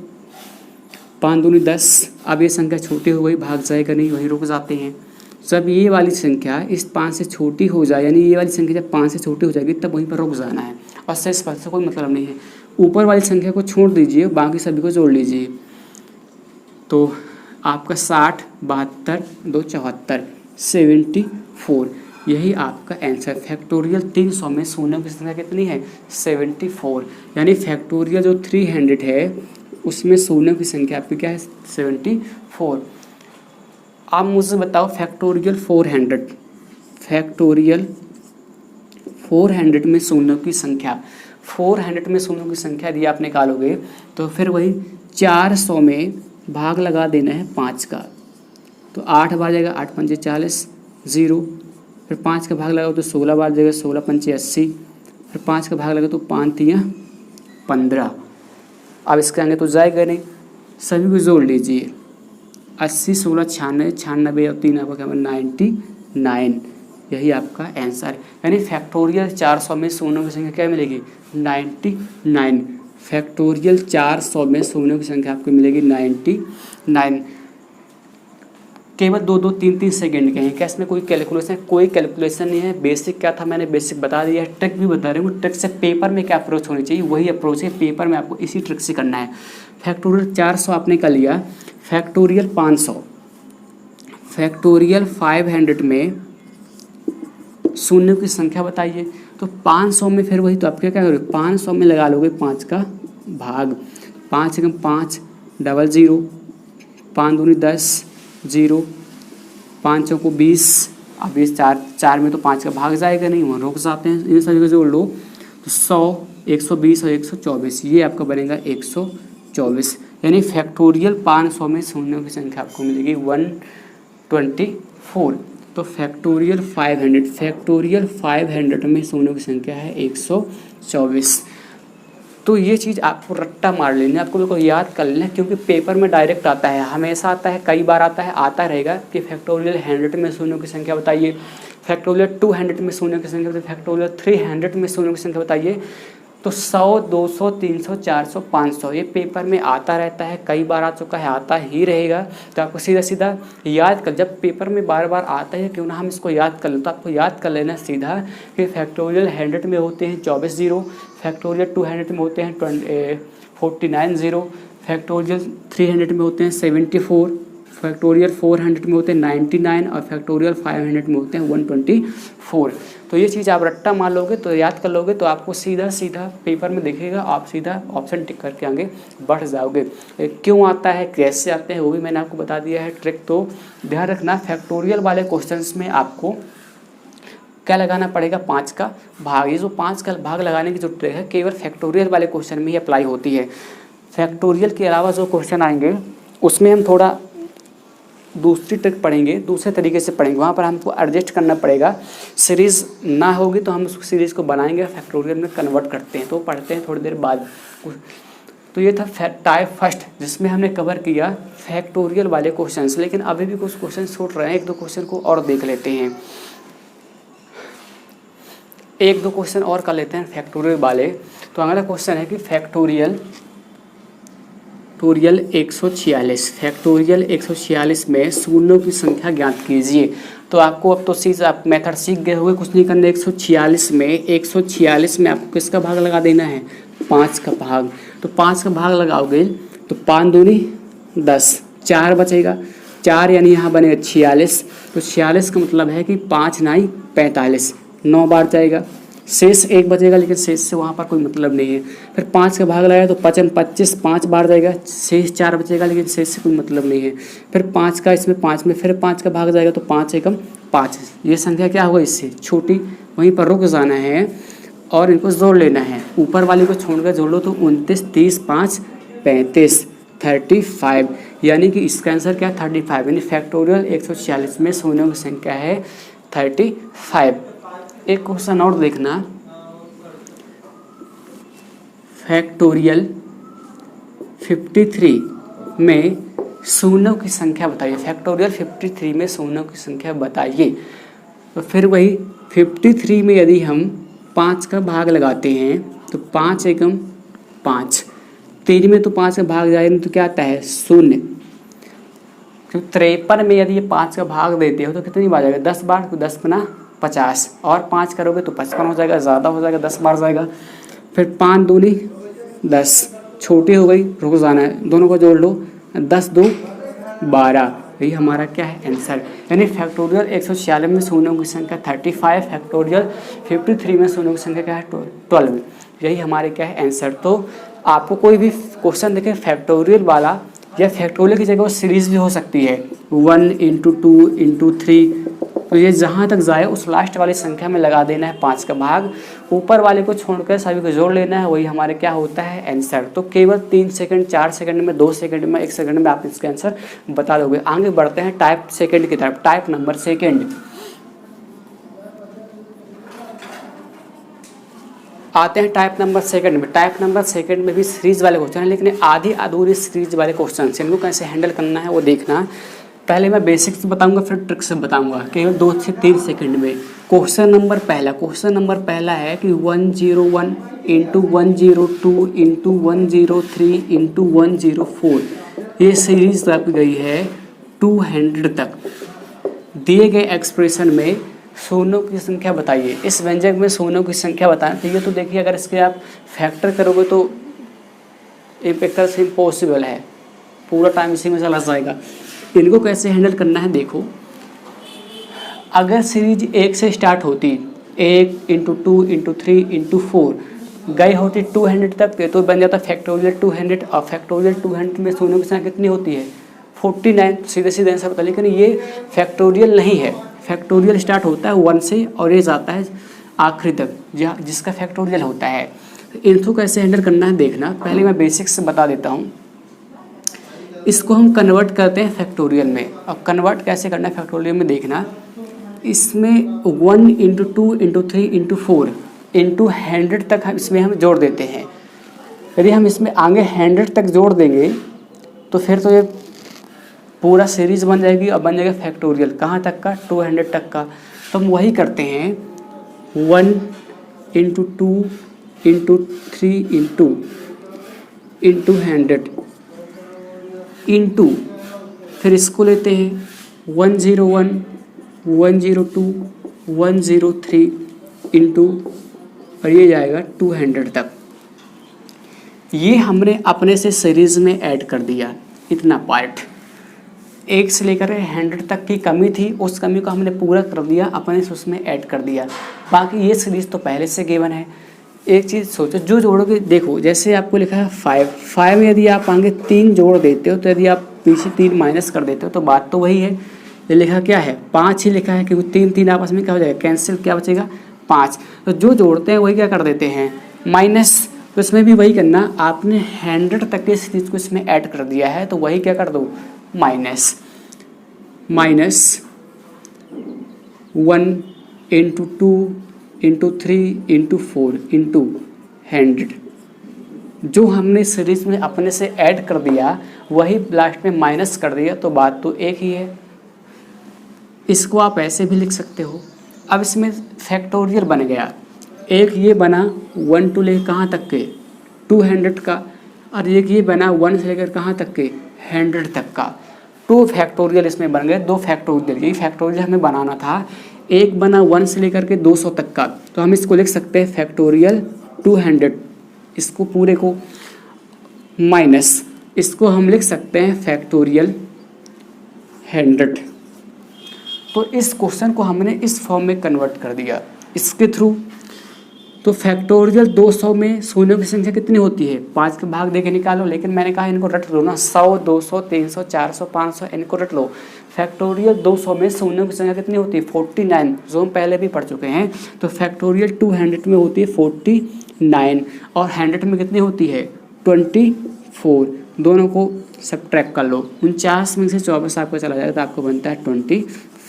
5 2 10। अब ये संख्या छोटी हो गई, भाग जाएगा नहीं, वहीं रुक जाते हैं। जब ये वाली संख्या इस 5 से छोटी हो जाए, यानी ये वाली संख्या जब 5 से छोटी हो जाएगी, तब वहीं पर रुक जाना है, और शेष फल से कोई मतलब नहीं है। ऊपर वाली संख्या को छोड़ दीजिए, बाकी सभी को जोड़ लीजिए। तो आपका 60, 72, 2, 74, 74, यही आपका आंसर। फैक्टोरियल 300 में शून्यों की संख्या कितनी है? 74। यानी फैक्टोरियल जो 300 है उसमें शून्यों की संख्या आपकी क्या है? 74। आप मुझे बताओ फैक्टोरियल 400, फैक्टोरियल 400 में शून्यों की संख्या, 400 में शून्यों की संख्या यदि आप निकालोगे तो फिर वही 400 में भाग लगा देना है 5 का, तो 8 बार जाएगा, 8 पंचे 40, 0, फिर 5 का भाग लगाओ तो 16 बार जाएगा, 16 पंचे 80, फिर 5 का भाग लगा तो 5 तियाँ 15। अब इसके आगे तो जाएगा नहीं, सभी को जोड़ लीजिए। 80, 16, 96, 96 और 3 आपका क्या 99, यही आपका आंसर है। यानी फैक्टोरियल 400 में शून्यों की संख्या क्या मिलेगी? 99। फैक्टोरियल 400 में शून्यों की संख्या आपको मिलेगी 99। केवल 2-2, 3-3 सेकेंड के हैं क्या? इसमें कोई कैलकुलेशन नहीं है। बेसिक क्या था मैंने बेसिक बता दिया है, ट्रिक भी बता रहे हूँ। ट्रिक से पेपर में क्या अप्रोच होनी चाहिए वही अप्रोच है पेपर में, आपको इसी ट्रिक से करना है। फैक्टोरियल 400 आपने कर लिया, फैक्टोरियल 500, फैक्टोरियल 500 में शून्यों की संख्या बताइए। तो 500 में फिर वही, तो आप क्या करोगे? 500 में लगा लोगे 5 का भाग, 5 एकम 5, डबल 0, 5 दूनी 10, 0, 5 चौको 20। अब इस 4 में तो 5 का भाग जाएगा नहीं, वहाँ रुक जाते हैं। इन सभी को जोड़ लो तो 100, 120 और 124, ये आपका बनेगा 124। यानी फैक्टोरियल 500 में शून्यों की संख्या आपको मिलेगी 124। तो फैक्टोरियल 500 में शून्यों की संख्या है 124। तो ये चीज़ आपको रट्टा मार लेना है, आपको बिल्कुल याद कर लेना है, क्योंकि पेपर में डायरेक्ट आता है, हमेशा आता है, कई बार आता रहेगा कि फैक्टोरियल 100 में शून्यों की संख्या बताइए, फैक्टोरियल 200 में शून्यों की संख्या बताइए, फैक्टोरियल 300 में शून्यों की संख्या बताइए। तो 100, 200, 300, 400, 500 ये पेपर में आता रहता है, कई बार आ चुका है, आता ही रहेगा। तो आपको सीधा सीधा याद कर, जब पेपर में बार बार आता है क्यों ना हम इसको याद कर लें, तो आपको याद कर लेना सीधा कि फैक्टोरियल 100 में होते हैं 24 जीरो, फैक्टोरियल 200 में होते हैं 49 जीरो, फैक्टोरियल 300 में होते हैं 74, फैक्टोरियल 400 में होते हैं 99 और फैक्टोरियल 500 में होते हैं 124। तो ये चीज़ आप रट्टा मार लोगे तो याद कर लोगे तो आपको सीधा सीधा पेपर में दिखेगा, आप सीधा ऑप्शन टिक करके आगे बढ़ जाओगे। क्यों आता है, कैसे आते हैं, वो भी मैंने आपको बता दिया है ट्रिक। तो ध्यान रखना फैक्टोरियल वाले क्वेश्चंस में आपको क्या लगाना पड़ेगा? 5 का भाग। ये जो 5 का भाग लगाने की जो ट्रिक है केवल फैक्टोरियल वाले क्वेश्चन में ही अप्लाई होती है। फैक्टोरियल के अलावा जो क्वेश्चन आएंगे उसमें हम थोड़ा दूसरी ट्रिक पढ़ेंगे, दूसरे तरीके से पढ़ेंगे, वहाँ पर हमको एडजस्ट करना पड़ेगा। सीरीज़ ना होगी तो हम उस सीरीज़ को बनाएंगे, फैक्टोरियल में कन्वर्ट करते हैं, तो पढ़ते हैं थोड़ी देर बाद। तो ये था टाइप फर्स्ट जिसमें हमने कवर किया फैक्टोरियल वाले क्वेश्चंस। लेकिन अभी भी कुछ क्वेश्चन छूट रहे हैं, 1-2 क्वेश्चन को और देख लेते हैं, 1-2 क्वेश्चन और कर लेते हैं फैक्टोरियल वाले। तो अगला क्वेश्चन है कि फैक्टोरियल 146, फैक्टोरियल 146 में शून्यों की संख्या ज्ञात कीजिए। तो आपको अब तो चीज़ आप मेथड सीख गए हुए, कुछ नहीं करना। 146 में आपको किसका भाग लगा देना है? 5 का भाग। तो 5 का भाग लगाओगे तो 5 दूनी 10, 4 बचेगा, 4 यानी यहाँ बनेगा 46। तो 46 का मतलब है कि 5 9 45, 9 बार जाएगा, शेष 1 बचेगा, लेकिन शेष से वहाँ पर कोई मतलब नहीं है। फिर 5 का भाग लगाया तो 5 25, 5 बार जाएगा, शेष 4 बचेगा, लेकिन शेष से कोई मतलब नहीं है। फिर 5 का इसमें 5 में फिर 5 का भाग जाएगा तो 5 एकम 5। ये संख्या क्या होगा? इससे छोटी, वहीं पर रुक जाना है और इनको जोड़ लेना है। ऊपर वाली को छोड़कर जोड़ लो तो 29, 30, 5, 35, 35। यानी कि इसका आंसर क्या? 35। यानी फैक्टोरियल 146 में शून्यों की संख्या है 35। एक क्वेश्चन और देखना, फैक्टोरियल 53 में शून्यों की संख्या बताइए। फैक्टोरियल 53 में शून्यों की संख्या बताइए। तो फिर वही 53 में यदि हम 5 का भाग लगाते हैं तो 5 एकम 5, 3 में तो 5 का भाग जाएगा तो क्या आता है? 0। तो 53 में यदि ये 5 का भाग देते हो तो कितनी बार जाएगा? 10 बार। तो 10 गुना 50 और 5 करोगे तो 55 हो जाएगा, ज़्यादा हो जाएगा, 10 बार जाएगा। फिर 5 दूनी 10, छोटी हो गई, रुक जाना है, दोनों को जोड़ लो, 10 2 12, यही हमारा क्या है आंसर। यानी फैक्टोरियल 146 में शून्यों की संख्या 35, फैक्टोरियल 53 में शून्यों की संख्या क्या है 12, यही हमारे क्या है आंसर। तो आपको कोई भी क्वेश्चन देखें फैक्टोरियल वाला या फैक्टोरियल की जगह वो सीरीज भी हो सकती है 1 × 2 × 3, तो ये जहाँ तक जाए उस लास्ट वाली संख्या में लगा देना है 5 का भाग, ऊपर वाले को छोड़कर सभी को जोड़ लेना है, वही हमारे क्या होता है आंसर। तो केवल 3 सेकंड, 4 सेकंड में, 2 सेकंड में, 1 सेकंड में आप इसका आंसर बता दोगे। आगे बढ़ते हैं टाइप सेकंड की तरफ, टाइप नंबर सेकंड। आते हैं टाइप नंबर सेकंड में। टाइप नंबर सेकंड में भी सीरीज वाले क्वेश्चन है, लेकिन आधी अधूरी सीरीज वाले क्वेश्चन, इनको कैसे हैंडल करना है वो देखना। पहले मैं बेसिक्स बताऊंगा, फिर ट्रिक्स बताऊंगा, केवल 2 से 3 सेकंड में। क्वेश्चन नंबर पहला है कि 101 × 102 × 103 × 104, ये सीरीज रख गई है 200 तक। दिए गए एक्सप्रेशन में शून्यों की संख्या बताइए। इस व्यंजक में शून्यों की संख्या बताना चाहिए। तो देखिए अगर इसके आप फैक्टर करोगे तो एक तरह से इम्पॉसिबल है, पूरा टाइम इसी में चला जाएगा। इनको कैसे हैंडल करना है देखो। अगर सीरीज 1 से स्टार्ट होती, 1 × 2 × 3 × 4 गई होती 200 तक, तो बन जाता फैक्टोरियल 200, और फैक्टोरियल 200 में शून्यों की संख्या कितनी होती है 49, सीधे सीधे आंसर बता। लेकिन ये फैक्टोरियल नहीं है, फैक्टोरियल स्टार्ट होता है 1 से और ये जाता है आखिरी तक, जिसका फैक्टोरियल होता है। इनको कैसे हैंडल करना है देखना। पहले मैं बेसिक्स से बता देता हूँ। इसको हम कन्वर्ट करते हैं फैक्टोरियल में, और कन्वर्ट कैसे करना है फैक्टोरियल में देखना। इसमें 1 × 2 × 3 × 4 × 100 तक हम इसमें हम जोड़ देते हैं। यदि हम इसमें आगे 100 तक जोड़ देंगे तो फिर तो ये पूरा सीरीज बन जाएगी और बन जाएगा फैक्टोरियल कहाँ तक का 200 तक का। तो हम वही करते हैं 1 × 2 × 3 × 100 इंटू, फिर इसको लेते हैं 101 102 103 इंटू, और ये जाएगा 200 तक। ये हमने अपने से सीरीज में ऐड कर दिया इतना पार्ट। 1 से लेकर 100 तक की कमी थी, उस कमी को हमने पूरा कर दिया, अपने से उसमें ऐड कर दिया। बाकी ये सीरीज तो पहले से गिवन है। एक चीज़ सोचो, जो जोड़ोगे देखो, जैसे आपको लिखा है 5 में यदि आप आगे 3 जोड़ देते हो, तो यदि आप पीछे 3 माइनस कर देते हो तो बात तो वही है। ये लिखा क्या है 5 ही लिखा है, क्योंकि 3 3 आपस में क्या हो जाएगा कैंसिल, क्या बचेगा 5। तो जो जोड़ते हैं वही क्या कर देते हैं माइनस। तो इसमें भी वही करना, आपने 100 तक के सीरीज को इसमें ऐड कर दिया है, तो वही क्या कर दो माइनस 1 × 2 × 3 × 4 × 100। जो हमने सीरीज में अपने से ऐड कर दिया वही लास्ट में माइनस कर दिया, तो बात तो एक ही है। इसको आप ऐसे भी लिख सकते हो। अब इसमें फैक्टोरियल बन गया, एक ये बना 1 to लेकर कहाँ तक के 200 का, और एक ये बना 1 से लेकर कहाँ तक के 100 तक का। 2 फैक्टोरियल इसमें बन गए, 2 फैक्टोरियल। यही फैक्टोरियल हमें बनाना था। एक बना 1 से लेकर के 200 तक का, तो हम इसको लिख सकते हैं फैक्टोरियल 200, इसको पूरे को माइनस, इसको हम लिख सकते हैं फैक्टोरियल 100। तो इस क्वेश्चन को हमने इस फॉर्म में कन्वर्ट कर दिया इसके थ्रू। तो फैक्टोरियल 200 में शून्यों की संख्या कितनी होती है 5 के भाग देके निकालो, लेकिन मैंने कहा इनको रट लो ना, 100 200 300 400 500 इनको रट लो। फैक्टोरियल 200 में शून्यों की संख्या कितनी होती है 49, जो हम पहले भी पढ़ चुके हैं। तो फैक्टोरियल 200 में होती है 49, और 100 में कितनी होती है 24। दोनों को सब्ट्रैक्ट कर लो, 49 में से 24 आपको चला जाएगा, तो आपको बनता है 25,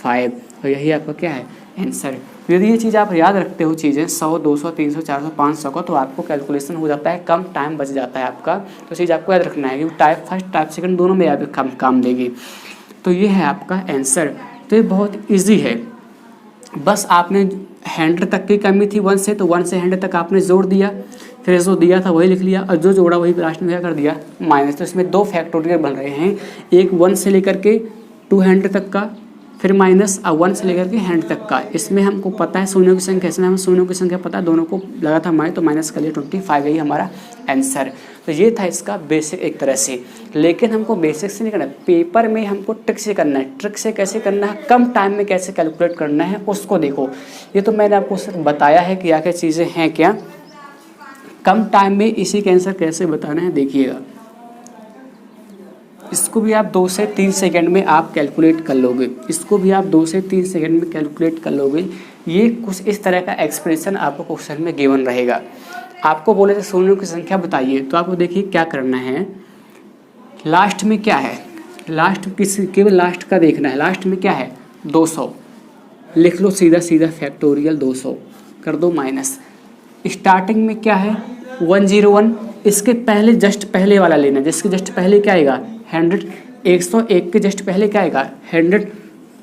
और यही आपका क्या है आंसर। यदि ये चीज़ आप याद रखते हो चीज़ें 100 200 300 400 500 का, तो आपको कैलकुलेशन हो जाता है, कम टाइम बच जाता है आपका। तो चीज़ आपको याद रखना है कि टाइप फर्स्ट टाइप सेकंड दोनों में आप काम देगी। तो ये है आपका आंसर। तो ये बहुत ईजी है, बस आपने 100 तक की कमी थी 1 से, तो 1 से 100 तक आपने जोड़ दिया, फिर जो दिया था वही लिख लिया, और जो जोड़ा वही लास्ट में क्या कर दिया माइनस। तो इसमें 2 फैक्टोरियल बन रहे हैं, एक 1 से लेकर के 200 तक का, फिर -1 से लेकर के 100 तक का। इसमें हमको पता है शून्यों की संख्या, इसमें हमें शून्यों की संख्या पता है, दोनों को लगा था हमारे, तो माइनस कर लिए 25, यही हमारा आंसर। तो ये था इसका बेसिक एक तरह से। लेकिन हमको बेसिक से नहीं करना, पेपर में हमको ट्रिक से करना है। ट्रिक से कैसे करना है, कम टाइम में कैसे कैलकुलेट करना है उसको देखो। ये तो मैंने आपको सिर्फ बताया है कि क्या चीज़ें हैं, क्या कम टाइम में इसी के आंसर कैसे बताना है देखिएगा। इसको भी आप 2 से 3 सेकंड में आप कैलकुलेट कर लोगे, इसको भी आप 2 से 3 सेकंड में कैलकुलेट कर लोगे। ये कुछ इस तरह का एक्सप्रेशन आपको क्वेश्चन में गिवन रहेगा। आपको बोले थे शून्यों की संख्या बताइए, तो आपको देखिए क्या करना है, लास्ट में क्या है, लास्ट किस केवल लास्ट का देखना है। लास्ट में क्या है 200, लिख लो सीधा सीधा फैक्टोरियल 200 कर दो माइनस। स्टार्टिंग में क्या है 101, इसके पहले जस्ट पहले वाला लेना, जिसके जस्ट पहले क्या आएगा 100, 101 के जस्ट पहले क्या आएगा 100,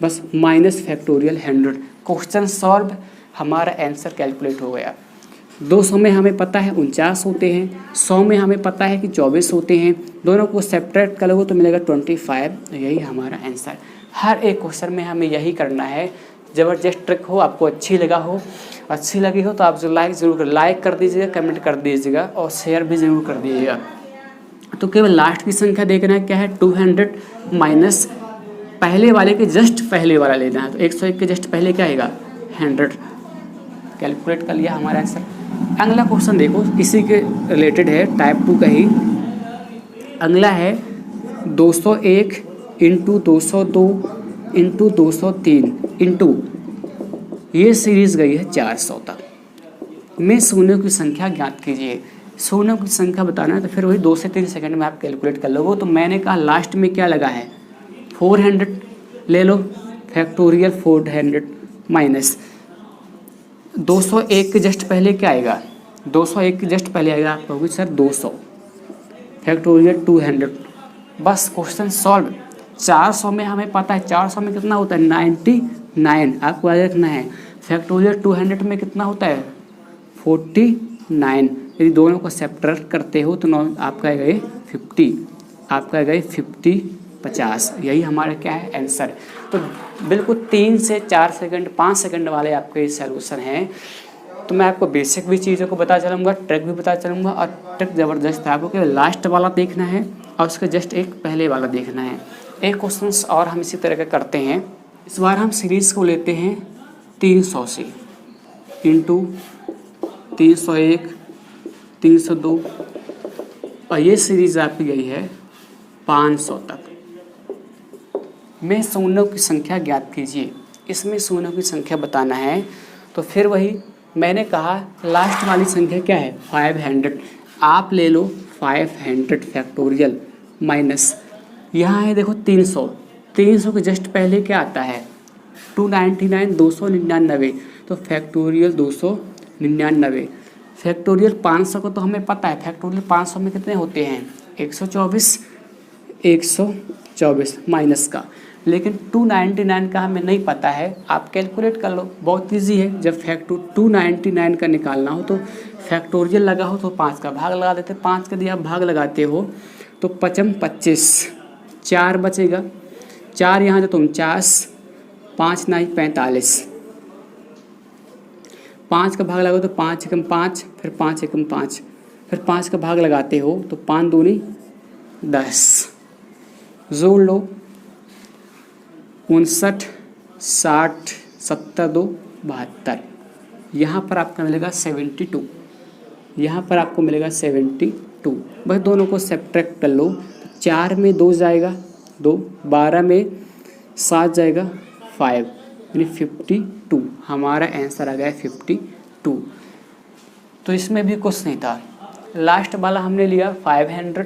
बस माइनस फैक्टोरियल 100। क्वेश्चन सॉल्व, हमारा आंसर कैलकुलेट हो गया। 200 में हमें पता है 49 होते हैं, 100 में हमें पता है कि 24 होते हैं, दोनों को सेपरेट करोगे तो मिलेगा 25। यही हमारा आंसर। हर एक क्वेश्चन में हमें यही करना है। ज़बरदस्त ट्रिक हो, आपको अच्छी लगी हो तो आप जो लाइक कर दीजिएगा, कमेंट कर दीजिएगा और शेयर भी ज़रूर कर दीजिएगा। तो केवल लास्ट की संख्या देखना है, क्या है 200 माइनस पहले वाले के जस्ट पहले वाला लेना है। तो 101 के जस्ट पहले क्या आएगा 100, कैलकुलेट कर लिया हमारा आंसर। अगला क्वेश्चन देखो, इसी के रिलेटेड है, टाइप 2 का ही। अगला है 201 इंटू 202 इंटू 203 इंटू, ये सीरीज गई है 400 तक में शून्यों की संख्या ज्ञात कीजिए। शून्यों की संख्या बताना है तो फिर वही 2 से 3 सेकंड में आप कैलकुलेट कर लोगे। तो मैंने कहा लास्ट में क्या लगा है 400, ले लो फैक्टोरियल 400 माइनस 201 के जस्ट पहले क्या आएगा, 201 के जस्ट पहले आएगा, आप कहोगे सर 200 फैक्टोरियल 200। बस क्वेश्चन सॉल्व। 400 में हमें पता है 400 में कितना होता है 99, आपको याद रखना है। फैक्टोरियल 200 में कितना होता है 49। यदि दोनों को सेपरेट करते हो तो आपका आएगा 50, आपका आएगा 50 50। यही हमारा क्या है आंसर। तो बिल्कुल 3 से 4 सेकंड 5 सेकंड वाले आपके सॉल्यूशन हैं। तो मैं आपको बेसिक भी चीज़ों को बता चलूँगा, ट्रिक भी बता चलूँगा, और ट्रिक ज़बरदस्त है। आपको केवल लास्ट वाला देखना है और उसका जस्ट एक पहले वाला देखना है। एक क्वेश्चन और हम इसी तरह का करते हैं। इस बार हम सीरीज़ को लेते हैं 300 से इंटू 301 302, और ये सीरीज़ आपकी गई है 500 तक में शून्यों की संख्या ज्ञात कीजिए। इसमें शून्यों की संख्या बताना है। तो फिर वही मैंने कहा लास्ट वाली संख्या क्या है 500, आप ले लो 500 फैक्टोरियल माइनस, यहाँ है देखो 300 के जस्ट पहले क्या आता है 299 299, तो फैक्टोरियल 299। फैक्टोरियल 500 को तो हमें पता है, फैक्टोरियल 500 में कितने होते हैं 124 माइनस का। लेकिन 299 का हमें नहीं पता है, आप कैलकुलेट कर लो, बहुत इजी है। जब 299 का निकालना हो तो फैक्टोरियल लगा हो तो 5 का भाग लगा देते, 5 का यदि आप भाग लगाते हो तो 5 25, 4 बचेगा, 4 यहाँ तो 49, 5 9 45, 5 का भाग लगाओ तो 5 एकम 5, फिर 5 एकम 5, फिर 5 का भाग लगाते हो तो 5 दूनी 10, जोड़ लो 59 60 70 2 72, यहाँ पर आपका मिलेगा 72, यहाँ पर आपको मिलेगा 72। बस दोनों को सब्ट्रैक्ट कर लो, 4 में 2 जाएगा 2, 12 में 7 जाएगा 5, यानी 52। हमारा आंसर आ गया 52। तो इसमें भी कुछ नहीं था, लास्ट वाला हमने लिया 500,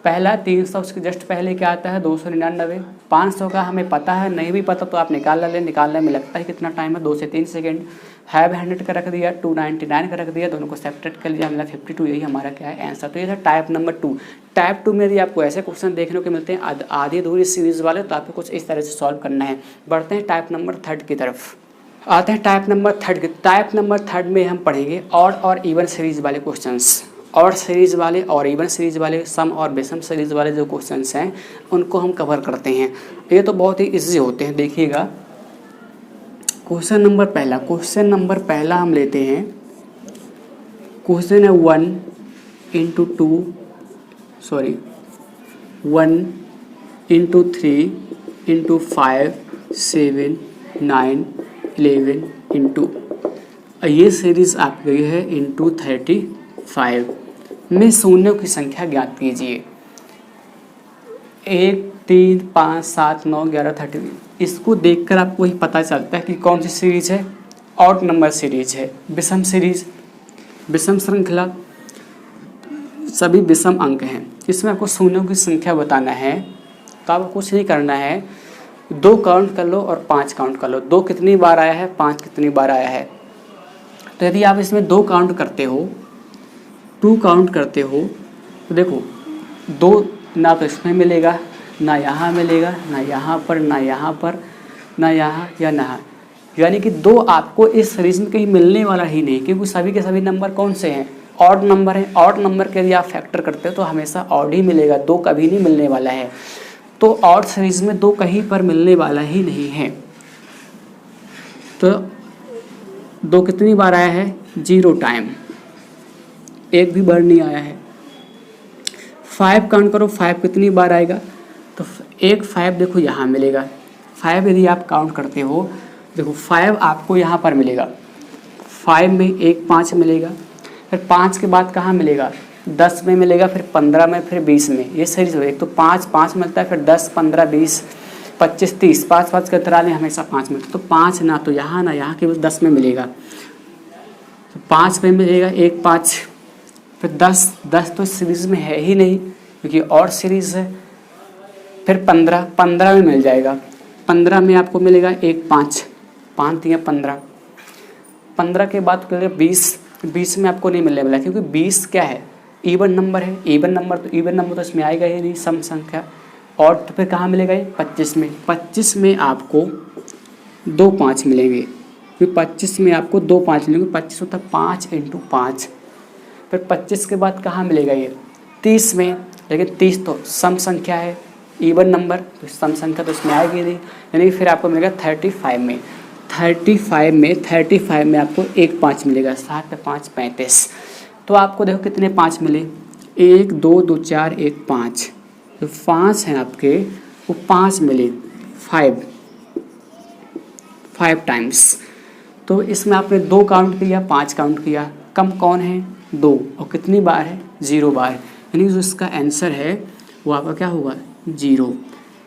पहला 300 उसके जस्ट पहले क्या आता है 299। 500 का हमें पता है, नहीं भी पता तो आप निकाल लें, निकालने में लगता है कितना टाइम है 2 से 3 सेकंड। 500 का रख दिया, 299 का रख दिया, दोनों को सेपरेट कर लिया, मिला 52। यही हमारा क्या है आंसर। तो ये था टाइप नंबर 2। टाइप 2 में यदि आपको ऐसे क्वेश्चन देखने को मिलते हैं आधी अधूरी सीरीज वाले, तो आपको कुछ इस तरह से सॉल्व करना है। बढ़ते हैं टाइप नंबर 3 की तरफ, आते हैं टाइप नंबर 3 की। टाइप नंबर 3 में हम पढ़ेंगे ऑड और इवन सीरीज वाले क्वेश्चंस। ऑड सीरीज वाले और इवन सीरीज वाले, सम और विषम सीरीज वाले जो क्वेश्चंस हैं उनको हम कवर करते हैं। ये तो बहुत ही इजी होते हैं। देखिएगा क्वेश्चन नंबर पहला हम लेते हैं। क्वेश्चन है 1 into 3 into 5 7 9 11 into, ये सीरीज आप गई है इंटू 35 में शून्यों की संख्या ज्ञात कीजिए। 1 3 5 7 9 11 30। इसको देखकर आपको ही पता चलता है कि कौन सी सीरीज है, ऑड नंबर सीरीज है, विषम सीरीज, विषम श्रृंखला, सभी विषम अंक हैं। इसमें आपको शून्यों की संख्या बताना है, तो आपको कुछ नहीं करना है, 2 काउंट कर लो और 5 काउंट कर लो। 2 कितनी बार आया है, 5 कितनी बार आया है। तो यदि आप इसमें 2 काउंट करते हो, 2 काउंट करते हो, तो देखो 2 ना तो इसमें मिलेगा, ना यहाँ मिलेगा, ना यहाँ पर, ना यहाँ पर, ना यहाँ या ना, यानी कि 2 आपको इस सीरीज में कहीं मिलने वाला ही नहीं, क्योंकि सभी के सभी नंबर कौन से हैं, ऑड नंबर हैं। ऑड नंबर के यदि आप फैक्टर करते हो तो हमेशा ऑड ही मिलेगा, 2 कभी नहीं मिलने वाला है। तो ऑड सीरीज में 2 कहीं पर मिलने वाला ही नहीं है। तो 2 कितनी बार आया है, 0 टाइम, 1 भी बार नहीं आया है। 5 काउंट करो, 5 कितनी बार आएगा, तो 1 5 देखो यहाँ मिलेगा। 5 यदि आप काउंट करते हो, देखो 5 आपको यहाँ पर मिलेगा, 5 में 1 5 मिलेगा, फिर 5 के बाद कहाँ मिलेगा, 10 में मिलेगा, फिर 15 में, फिर 20 में। ये सीरीज हो, एक तो 5 5 मिलता है, फिर 10 15 20 25 30, 5 5 के तरह में हमेशा 5 मिलता है। तो 5 ना तो यहाँ ना यहाँ, केवल 10 में मिलेगा। तो 5 में मिलेगा 1 5, फिर 10 तो सीरीज में है ही नहीं क्योंकि और सीरीज है। फिर 15 में मिल जाएगा, 15 में आपको मिलेगा 1 5 5 दिया 15 के बाद 20 में आपको नहीं मिलने वाला, क्योंकि 20 क्या है, इवन नंबर है। इवन नंबर तो इसमें आएगा ही नहीं, सम संख्या। और तो फिर कहाँ मिलेगा ये, 25 में आपको 2 5 मिलेंगे, फिर 25 में आपको 2 5 मिलेंगे। 25 होता है 5 × 5। फिर 25 के बाद कहाँ मिलेगा ये, 30 में, लेकिन 30 तो सम संख्या है, इवन नंबर, तो सम संख्या तो इसमें आएगी नहीं, यानी फिर आपको मिलेगा 35 में। 35 में आपको 1 5 मिलेगा, 7 पे 5 35। तो आपको देखो कितने 5 मिले, 1 2 2 4 1 5, तो 5 हैं आपके, वो 5 मिले, 5 टाइम्स। तो इसमें आपने 2 काउंट किया, 5 काउंट किया, कम कौन है, 2, और कितनी बार है, 0 बार, यानी जो इसका आंसर है वो आपका क्या होगा, 0।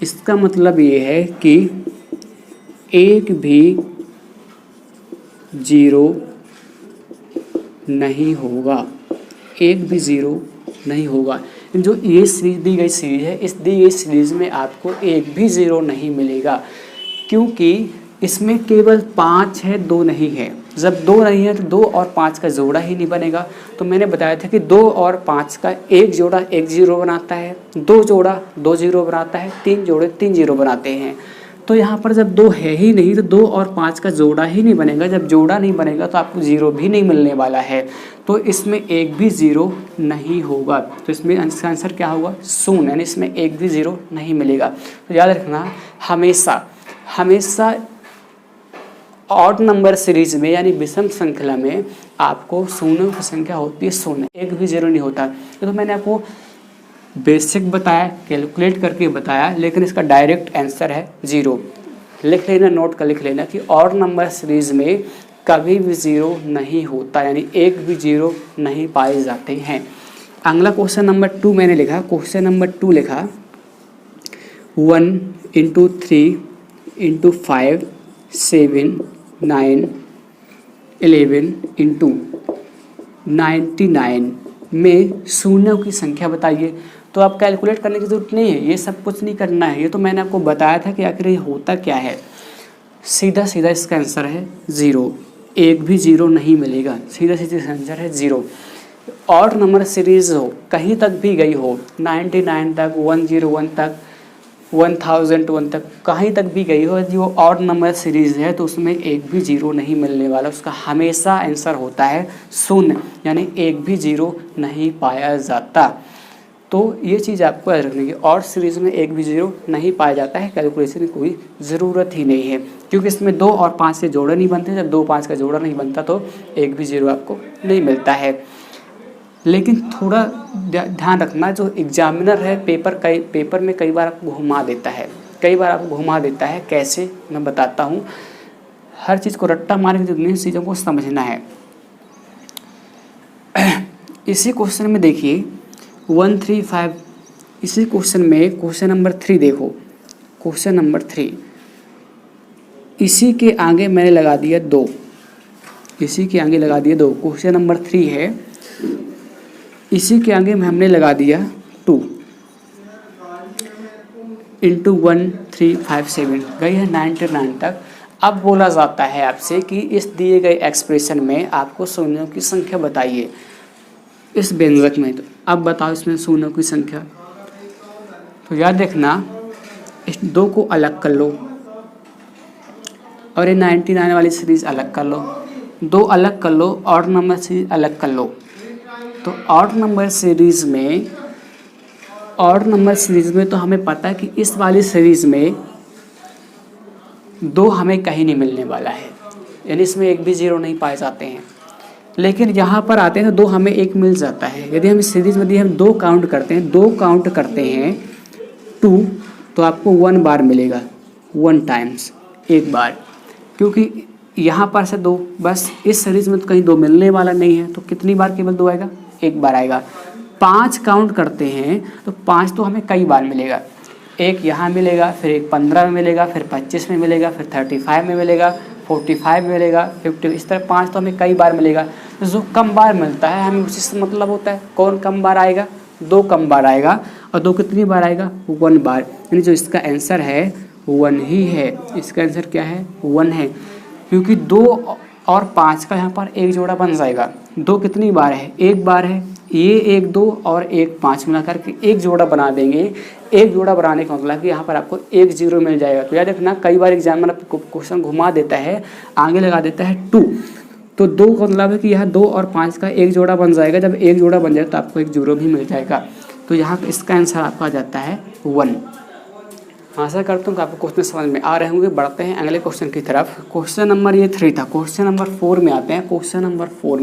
इसका मतलब ये है कि 1 भी 0 नहीं होगा, 1 भी 0 नहीं होगा। जो ये सीरीज दी गई सीरीज है, इस दी गई सीरीज में आपको 1 भी 0 नहीं मिलेगा, क्योंकि इसमें केवल 5 है, 2 नहीं है। जब 2 नहीं है तो 2 और 5 का जोड़ा ही नहीं बनेगा। तो मैंने बताया था कि 2 और 5 का एक जोड़ा 1 0 बनाता है, 2 जोड़ा 2 0 बनाता है, 3 जोड़े 3 0 बनाते हैं। तो यहाँ पर जब 2 है ही नहीं तो 2 और 5 का जोड़ा ही नहीं बनेगा। जब जोड़ा नहीं बनेगा तो आपको 0 भी नहीं मिलने वाला है, तो इसमें 1 भी 0 नहीं होगा। तो इसमें आंसर क्या होगा, शून्य, यानी इसमें 1 भी 0 नहीं मिलेगा। तो याद रखना, हमेशा ऑड नंबर सीरीज में यानी विषम श्रृंखला में आपको शून्यों की संख्या होती है शून्य, 1 भी 0 नहीं होता। तो मैंने आपको बेसिक बताया, कैलकुलेट करके बताया, लेकिन इसका डायरेक्ट आंसर है 0। लिख लेना, नोट कर लिख लेना कि ऑड नंबर सीरीज में कभी भी 0 नहीं होता, यानी 1 भी 0 नहीं पाए जाते हैं। अगला क्वेश्चन नंबर 2 मैंने लिखा, क्वेश्चन नंबर 2 लिखा 1 × 3 × 5 7 9 11 × 99 में शून्यों की संख्या बताइए। तो आप कैलकुलेट करने की जरूरत नहीं है, ये सब कुछ नहीं करना है, ये तो मैंने आपको बताया था कि आखिर ये होता क्या है। सीधा इसका आंसर है 0, 1 भी 0 नहीं मिलेगा, सीधा आंसर है 0। ऑड नंबर सीरीज हो, कहीं तक भी गई हो, 99 तक, 101 तक, 1001 तक कहीं तक भी गई हो, जो ऑड नंबर सीरीज़ है तो उसमें एक भी जीरो नहीं मिलने वाला, उसका हमेशा आंसर होता है शून्य, यानी एक भी जीरो नहीं पाया जाता। तो ये चीज़ आपको याद रखनी है, ऑड सीरीज़ में एक भी जीरो नहीं पाया जाता है, कैलकुलेशन की कोई ज़रूरत ही नहीं है, क्योंकि इसमें 2 और 5 से जोड़े नहीं बनते। जब 2 5 का जोड़ा नहीं बनता तो एक भी जीरो आपको नहीं मिलता है। लेकिन थोड़ा ध्यान रखना, जो एग्जामिनर है पेपर में कई बार आपको घुमा देता है, कैसे मैं बताता हूँ। हर चीज़ को रट्टा मारने की जरूरत, चीज़ों को समझना है। इसी क्वेश्चन में देखिए 135, इसी क्वेश्चन में क्वेश्चन नंबर 3 देखो, क्वेश्चन नंबर 3 इसी के आगे मैंने लगा दिया 2, क्वेश्चन नंबर 3 है, इसी के आगे हमने लगा दिया 2 इंटू 1357, गई है 99 तक। अब बोला जाता है आपसे कि इस दिए गए एक्सप्रेशन में आपको शून्यों की संख्या बताइए इस व्यंजक में। तो अब बताओ इसमें शून्यों की संख्या। तो याद रखना, इस 2 को अलग कर लो और ये 99 वाली सीरीज़ अलग कर लो, 2 अलग कर लो, ऑड नंबर सीरीज अलग कर लो। तो ऑड नंबर सीरीज़ में तो हमें पता है कि इस वाली सीरीज़ में 2 हमें कहीं नहीं मिलने वाला है, यानी इसमें एक भी जीरो नहीं पाए जाते हैं। लेकिन यहाँ पर आते हैं तो 2 हमें एक मिल जाता है। यदि हम इस सीरीज़ में हम 2 काउंट करते हैं 2 तो आपको 1 बार मिलेगा, 1 टाइम्स, एक बार, क्योंकि यहाँ पर से 2, बस इस सीरीज़ में तो कहीं 2 मिलने वाला नहीं है, तो कितनी बार केवल 2 आएगा, एक बार आएगा। 5 काउंट करते हैं तो 5 तो हमें कई बार मिलेगा, एक यहाँ मिलेगा, फिर एक 15 में मिलेगा, फिर 25 में मिलेगा, फिर 35 में मिलेगा, 45 में मिलेगा, 50, इस तरह 5 तो हमें कई बार मिलेगा। तो जो कम बार मिलता है हमें उसी से मतलब होता है। कौन कम बार आएगा, 2 कम बार आएगा, और 2 कितनी बार आएगा, 1 बार, यानी जो इसका आंसर है 1 ही है। इसका आंसर क्या है, 1 है, क्योंकि 2 और 5 का यहाँ पर एक जोड़ा बन जाएगा। 2 कितनी बार है, एक बार है, ये 1 2 और 1 5 मिला करके एक जोड़ा बना देंगे। एक जोड़ा बनाने का मतलब कि यहाँ पर आपको एक जीरो मिल जाएगा। तो याद रखना, कई बार एग्जामिनर क्वेश्चन घुमा देता है, आगे लगा देता है 2, तो 2 का मतलब है कि यहाँ 2 और 5 का एक जोड़ा बन जाएगा। जब एक जोड़ा बन जाएगा तो आपको एक जीरो भी मिल जाएगा। तो यहाँ इसका आंसर आपका आ जाता है 1। आशा करता हूँ कि आपको क्वेश्चन समझ में आ रहे होंगे। बढ़ते हैं अगले क्वेश्चन की तरफ। क्वेश्चन नंबर ये 3 था। क्वेश्चन नंबर 4 में आते हैं। क्वेश्चन नंबर 4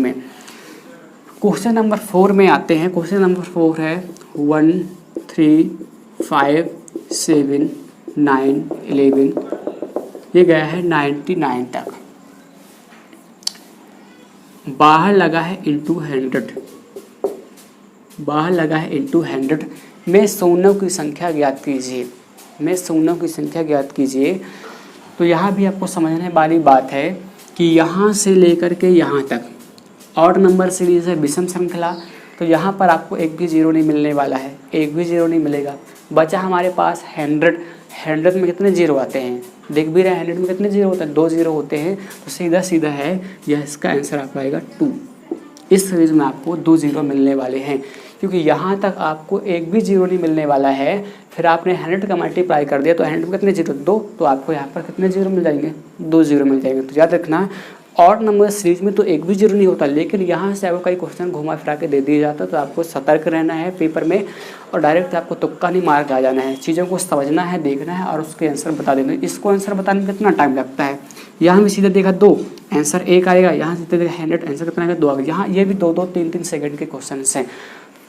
में आते हैं। क्वेश्चन नंबर 4 है 1 3 5 7 9 11, ये गया है 99 तक। बाहर लगा है इंटू 100 में शून्यों की संख्या ज्ञात कीजिए। तो यहाँ भी आपको समझने वाली बात है कि यहाँ से लेकर के यहाँ तक ऑड नंबर सीरीज़ है, विषम श्रृंखला, तो यहाँ पर आपको एक भी जीरो नहीं मिलने वाला है, एक भी जीरो नहीं मिलेगा। बचा हमारे पास 100 में कितने जीरो आते हैं, देख भी रहे हैं 100 में कितने जीरो होते हैं, 2 जीरो होते हैं। तो सीधा है यह इसका आंसर आपका आएगा 2। इस सीरीज़ में आपको 2 जीरो मिलने वाले हैं, क्योंकि यहाँ तक आपको एक भी जीरो नहीं मिलने वाला है। फिर आपने 100 का मल्टीप्लाई कर दिया तो 100 में कितने जीरो, 2, तो आपको यहाँ पर कितने जीरो मिल जाएंगे, 2 जीरो मिल जाएंगे। तो याद रखना, ऑड नंबर सीरीज में तो एक भी जीरो नहीं होता, लेकिन यहाँ से आपको कई क्वेश्चन घुमा फिरा के दे दिया जाता है। तो आपको सतर्क रहना है पेपर में, और डायरेक्ट आपको तुक्का नहीं मार के आ जाना है। चीज़ों को समझना है, देखना है और उसके आंसर बता देना है। इसको आंसर बताने में कितना टाइम लगता है, यहाँ भी सीधा देखा 2 आंसर 1 आएगा, यहाँ सीधे देखा 100 आंसर कितना आएगा 2 आएगा। यहाँ ये भी 2-2 3-3 सेकंड के क्वेश्चन हैं।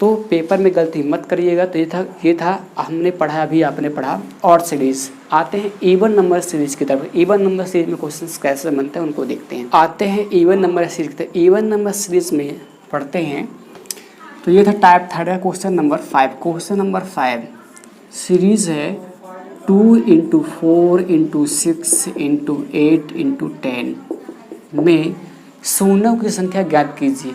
तो पेपर में गलती मत करिएगा। तो ये था हमने पढ़ा, अभी आपने पढ़ा ऑड सीरीज। आते हैं इवन नंबर सीरीज की तरफ। इवन नंबर सीरीज में क्वेश्चंस कैसे बनते हैं उनको देखते हैं। आते हैं इवन नंबर सीरीज की तरफ। इवन नंबर सीरीज में पढ़ते हैं। तो ये था टाइप 3 का question number 5। Question number 5 series है 2 × 4 × 6 × 8 × 10 में शून्यों की संख्या ज्ञात कीजिए।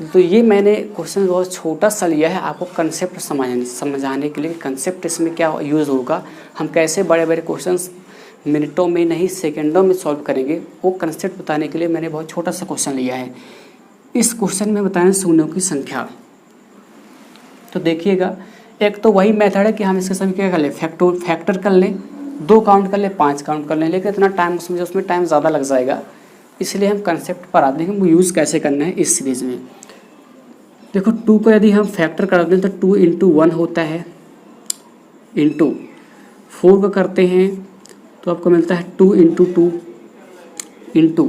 तो ये मैंने क्वेश्चन बहुत छोटा सा लिया है आपको कंसेप्ट समझाने के लिए, कंसेप्ट इसमें क्या यूज़ होगा, हम कैसे बड़े बड़े क्वेश्चंस मिनटों में नहीं सेकंडों में सॉल्व करेंगे, वो कंसेप्ट बताने के लिए मैंने बहुत छोटा सा क्वेश्चन लिया है। इस क्वेश्चन में बताएं शून्यों की संख्या। तो देखिएगा, एक तो वही मेथड है कि हम इसके सभी क्या कर लें, फैक्टर कर लें, 2 काउंट कर लें, 5 काउंट कर लें, लेकिन इतना टाइम उसमें टाइम ज़्यादा लग जाएगा। इसलिए हम कंसेप्ट पर आते हैं कि वो यूज़ कैसे करना है इस सीरीज़ में। देखो 2 को यदि हम फैक्टर करते हैं तो 2 इंटू 1 होता है, इंटू 4 को करते हैं तो आपको मिलता है 2 इंटू 2, इंटू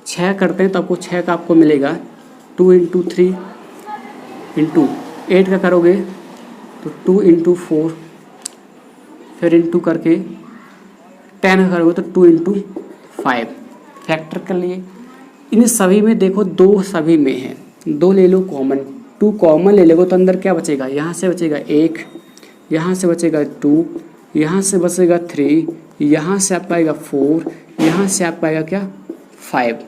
6 करते हैं तो आपको 6 का आपको मिलेगा 2 इंटू 3, इंटू 8 का करोगे तो 2 इंटू 4, फिर इंटू करके 10 का करोगे तो 2 इंटू 5, फैक्टर कर लिए। इन सभी में देखो 2 सभी में है, 2 ले लो कॉमन, 2 कॉमन ले लोगे तो अंदर क्या बचेगा, यहाँ से बचेगा 1, यहाँ से बचेगा 2, यहाँ से बचेगा 3, यहाँ से आपका आएगा 4, यहाँ से आपका आएगा क्या 5।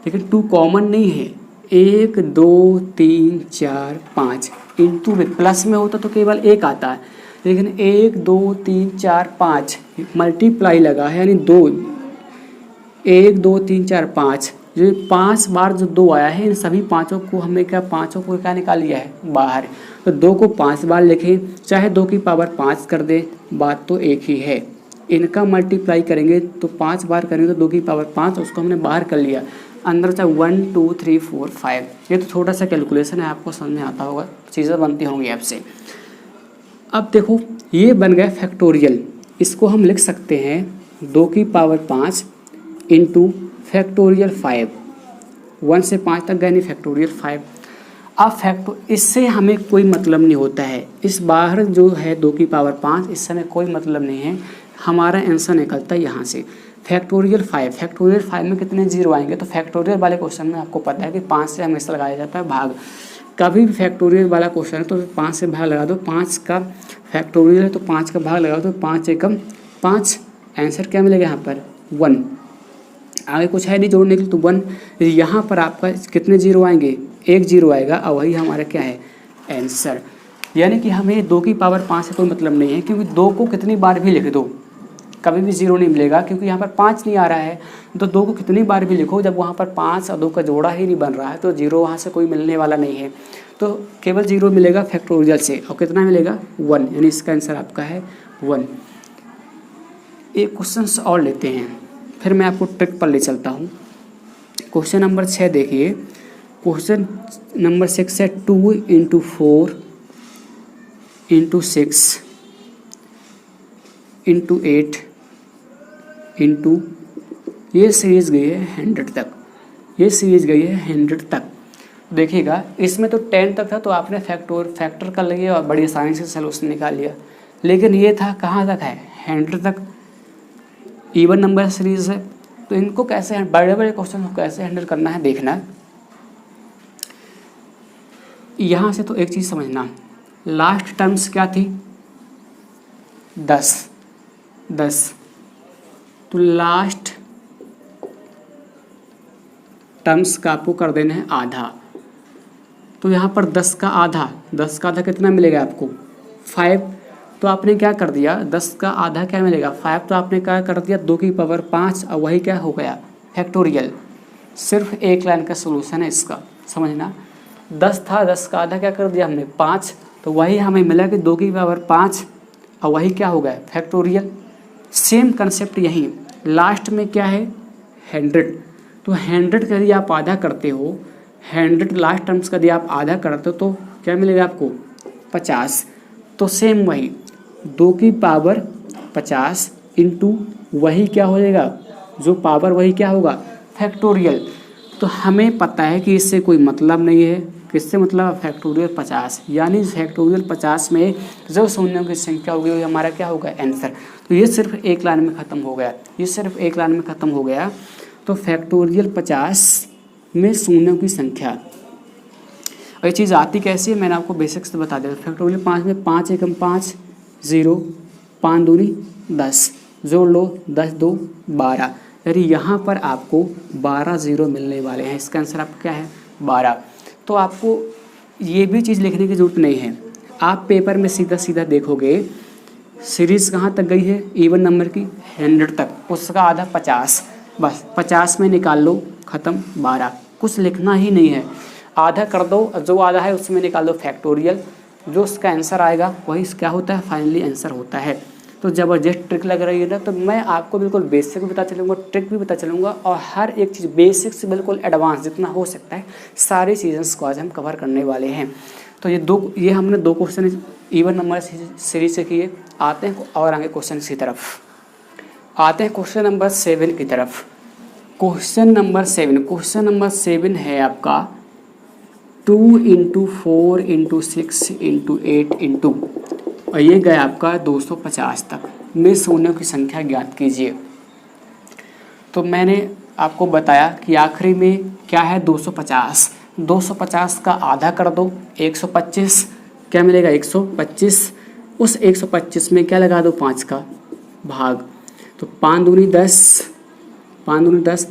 लेकिन 2 कॉमन नहीं है, 1 2 3 4 5 इंटू में प्लस में होता तो केवल 1 आता है, लेकिन 1 2 3 4 5 मल्टीप्लाई लगा है, यानी 2 1 2 3 4 5, जो 5 बार जो 2 आया है इन सभी पाँचों को हमने क्या, पाँचों को क्या निकाल लिया है बाहर। तो 2 को 5 बार लिखें, चाहे 2 की पावर 5 कर दें, बात तो एक ही है। इनका मल्टीप्लाई करेंगे तो 5 बार करेंगे तो 2 की पावर 5, उसको हमने बाहर कर लिया, अंदर चाहे 1 2 3 4 5। ये तो छोटा सा कैलकुलेशन है, आपको समझ में आता होगा, चीज़ें बनती होंगी आपसे। अब देखो ये बन गया फैक्टोरियल, इसको हम लिख सकते हैं 2 की पावर 5 इंटू फैक्टोरियल 5, 1 से 5 तक गए नहीं, फैक्टोरियल 5। अब इससे हमें कोई मतलब नहीं होता है, इस बाहर जो है 2 की पावर 5, इससे हमें कोई मतलब नहीं है, हमारा आंसर निकलता है यहाँ से फैक्टोरियल 5। फैक्टोरियल 5 में कितने जीरो आएंगे, तो फैक्टोरियल वाले क्वेश्चन में आपको पता है कि 5 से हमेशा लगाया जाता है भाग। कभी भी फैक्टोरियल वाला क्वेश्चन है तो 5 से भाग लगा दो, 5 का फैक्टोरियल है तो 5 का भाग लगा दो, 5 एकम 5, आंसर क्या मिलेगा यहाँ पर 1। आगे कुछ है नहीं जोड़ने के लिए, तो 1। यहाँ पर आपका कितने जीरो आएंगे, 1 जीरो आएगा, और वही हमारा क्या है आंसर। यानी कि हमें 2 की पावर 5 से कोई मतलब नहीं है, क्योंकि 2 को कितनी बार भी लिख दो कभी भी जीरो नहीं मिलेगा, क्योंकि यहाँ पर 5 नहीं आ रहा है। तो 2 को कितनी बार भी लिखो, जब वहाँ पर 5 और 2 का जोड़ा ही नहीं बन रहा है तो जीरो वहाँ से कोई मिलने वाला नहीं है, तो केवल जीरो मिलेगा फैक्टोरियल से। और कितना मिलेगा 1, यानी इसका आंसर आपका है 1। एक क्वेश्चन और लेते हैं, फिर मैं आपको ट्रिक पर ले चलता हूँ। क्वेश्चन नंबर 6 देखिए, क्वेश्चन नंबर 6 है 2 इंटू 4 इंटू 6 इंटू 8 इंटू, ये सीरीज गई है 100 तक, ये सीरीज गई है 100 तक। देखिएगा इसमें तो 10 तक था तो आपने फैक्टर कर लिए और बड़ी आसानी से सलूशन निकाल लिया, लेकिन ये था कहाँ तक है 100 तक, इवन नंबर सीरीज है। तो इनको कैसे, बड़े बड़े क्वेश्चन को कैसे हैंडल करना है देखना। यहाँ से तो एक चीज़ समझना, लास्ट टर्म्स क्या थी 10, तो लास्ट टर्म्स का आपको कर देना है आधा। तो यहाँ पर 10 का आधा कितना मिलेगा आपको 5। तो आपने क्या कर दिया, 10 का आधा क्या मिलेगा 5, तो आपने क्या कर दिया 2 की पावर 5, और वही क्या हो गया फैक्टोरियल। सिर्फ एक लाइन का सोल्यूशन है इसका, समझना। 10 था, 10 का आधा क्या कर दिया हमने 5, तो वही हमें मिला कि 2 की पावर 5 और वही क्या हो गया फैक्टोरियल। सेम कंसेप्ट यही, लास्ट में क्या है 100, तो 100 का यदि आप आधा करते हो, 100 लास्ट टर्म्स का यदि आप आधा करते हो तो क्या मिलेगा आपको 50। तो सेम वही 2 की पावर 50 इंटू वही क्या हो जाएगा, जो पावर वही क्या होगा फैक्टोरियल। तो हमें पता है कि इससे कोई मतलब नहीं है, किससे मतलब फैक्टोरियल 50, यानी फैक्टोरियल 50 में जो शून्यों की संख्या होगी वो हमारा क्या होगा आंसर। तो ये सिर्फ एक लाइन में ख़त्म हो गया, ये सिर्फ एक लाइन में ख़त्म हो गया। तो फैक्टोरियल 50 में शून्यों की संख्या, और ये चीज़ आती कैसी है मैंने आपको बेसिक्स से बता दिया। फैक्टोरियल 5 में 5 एकम 5, 0, 5 दूनी 10, जोड़ लो 10 2 12, यानी यहाँ पर आपको 12 जीरो मिलने वाले हैं। इसका आंसर आपका क्या है 12। तो आपको ये भी चीज़ लिखने की ज़रूरत नहीं है, आप पेपर में सीधा सीधा देखोगे सीरीज़ कहाँ तक गई है इवन नंबर की 100 तक, उसका आधा 50, बस 50 में निकाल लो ख़त्म 12, कुछ लिखना ही नहीं है। आधा कर दो, जो आधा है उसमें निकाल दो फैक्टोरियल, जो उसका आंसर आएगा वही क्या होता है, फाइनली आंसर होता है। तो ज़बरदस्त ट्रिक लग रही है ना, तो मैं आपको बिल्कुल बेसिक भी बता चलूँगा, ट्रिक भी बता चलूँगा, और हर एक चीज़ बेसिक से बिल्कुल एडवांस जितना हो सकता है सारी चीज़ों को आज हम कवर करने वाले हैं। तो ये हमने 2 क्वेश्चन इवन नंबर सीरीज से किए। आते हैं और आगे क्वेश्चन की तरफ, आते हैं क्वेश्चन नंबर 7 की तरफ। क्वेश्चन नंबर 7 है आपका 2 × 4 × 6 × 8 और ये गया आपका 250 तक में शून्यों की संख्या ज्ञात कीजिए। तो मैंने आपको बताया कि आखिरी में क्या है 250 का आधा कर दो 125, क्या मिलेगा 125। उस 125 में क्या लगा दो 5 का भाग, तो 5 दूनी 10,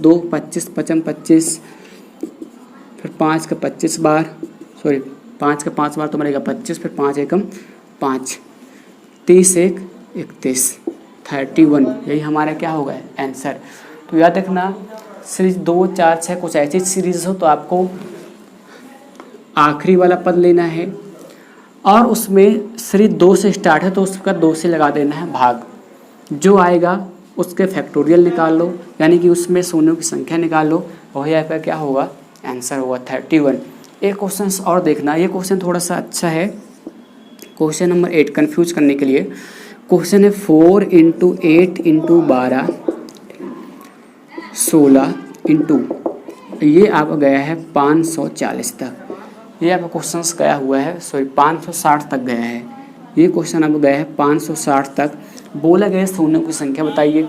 2 25 55 25, फिर 5 का 25 बार, सॉरी 5 का 5 बार तो मिलेगा 25, फिर 5 एकम 5, 30 1 31 31, यही हमारा क्या होगा आंसर। तो याद रखना सीरीज 2 4 6 कुछ ऐसी सीरीज हो तो आपको आखिरी वाला पद लेना है, और उसमें सीरीज 2 से स्टार्ट है तो उसका 2 से लगा देना है भाग, जो आएगा उसके फैक्टोरियल निकाल लो, यानी कि उसमें शून्यों की संख्या निकाल लो, वही आपका क्या होगा आंसर होगा 31। एक क्वेश्चन और देखना, ये क्वेश्चन थोड़ा सा अच्छा है, क्वेश्चन नंबर 8 कंफ्यूज करने के लिए। क्वेश्चन है 4 × 8 × 12 16 × ये आपका गया है 540 तक, ये आपका क्वेश्चन गया हुआ है, सॉरी 560 तक गया है, ये क्वेश्चन आपका गया है 560 तक। बोला गया शून्यों की संख्या बताइए।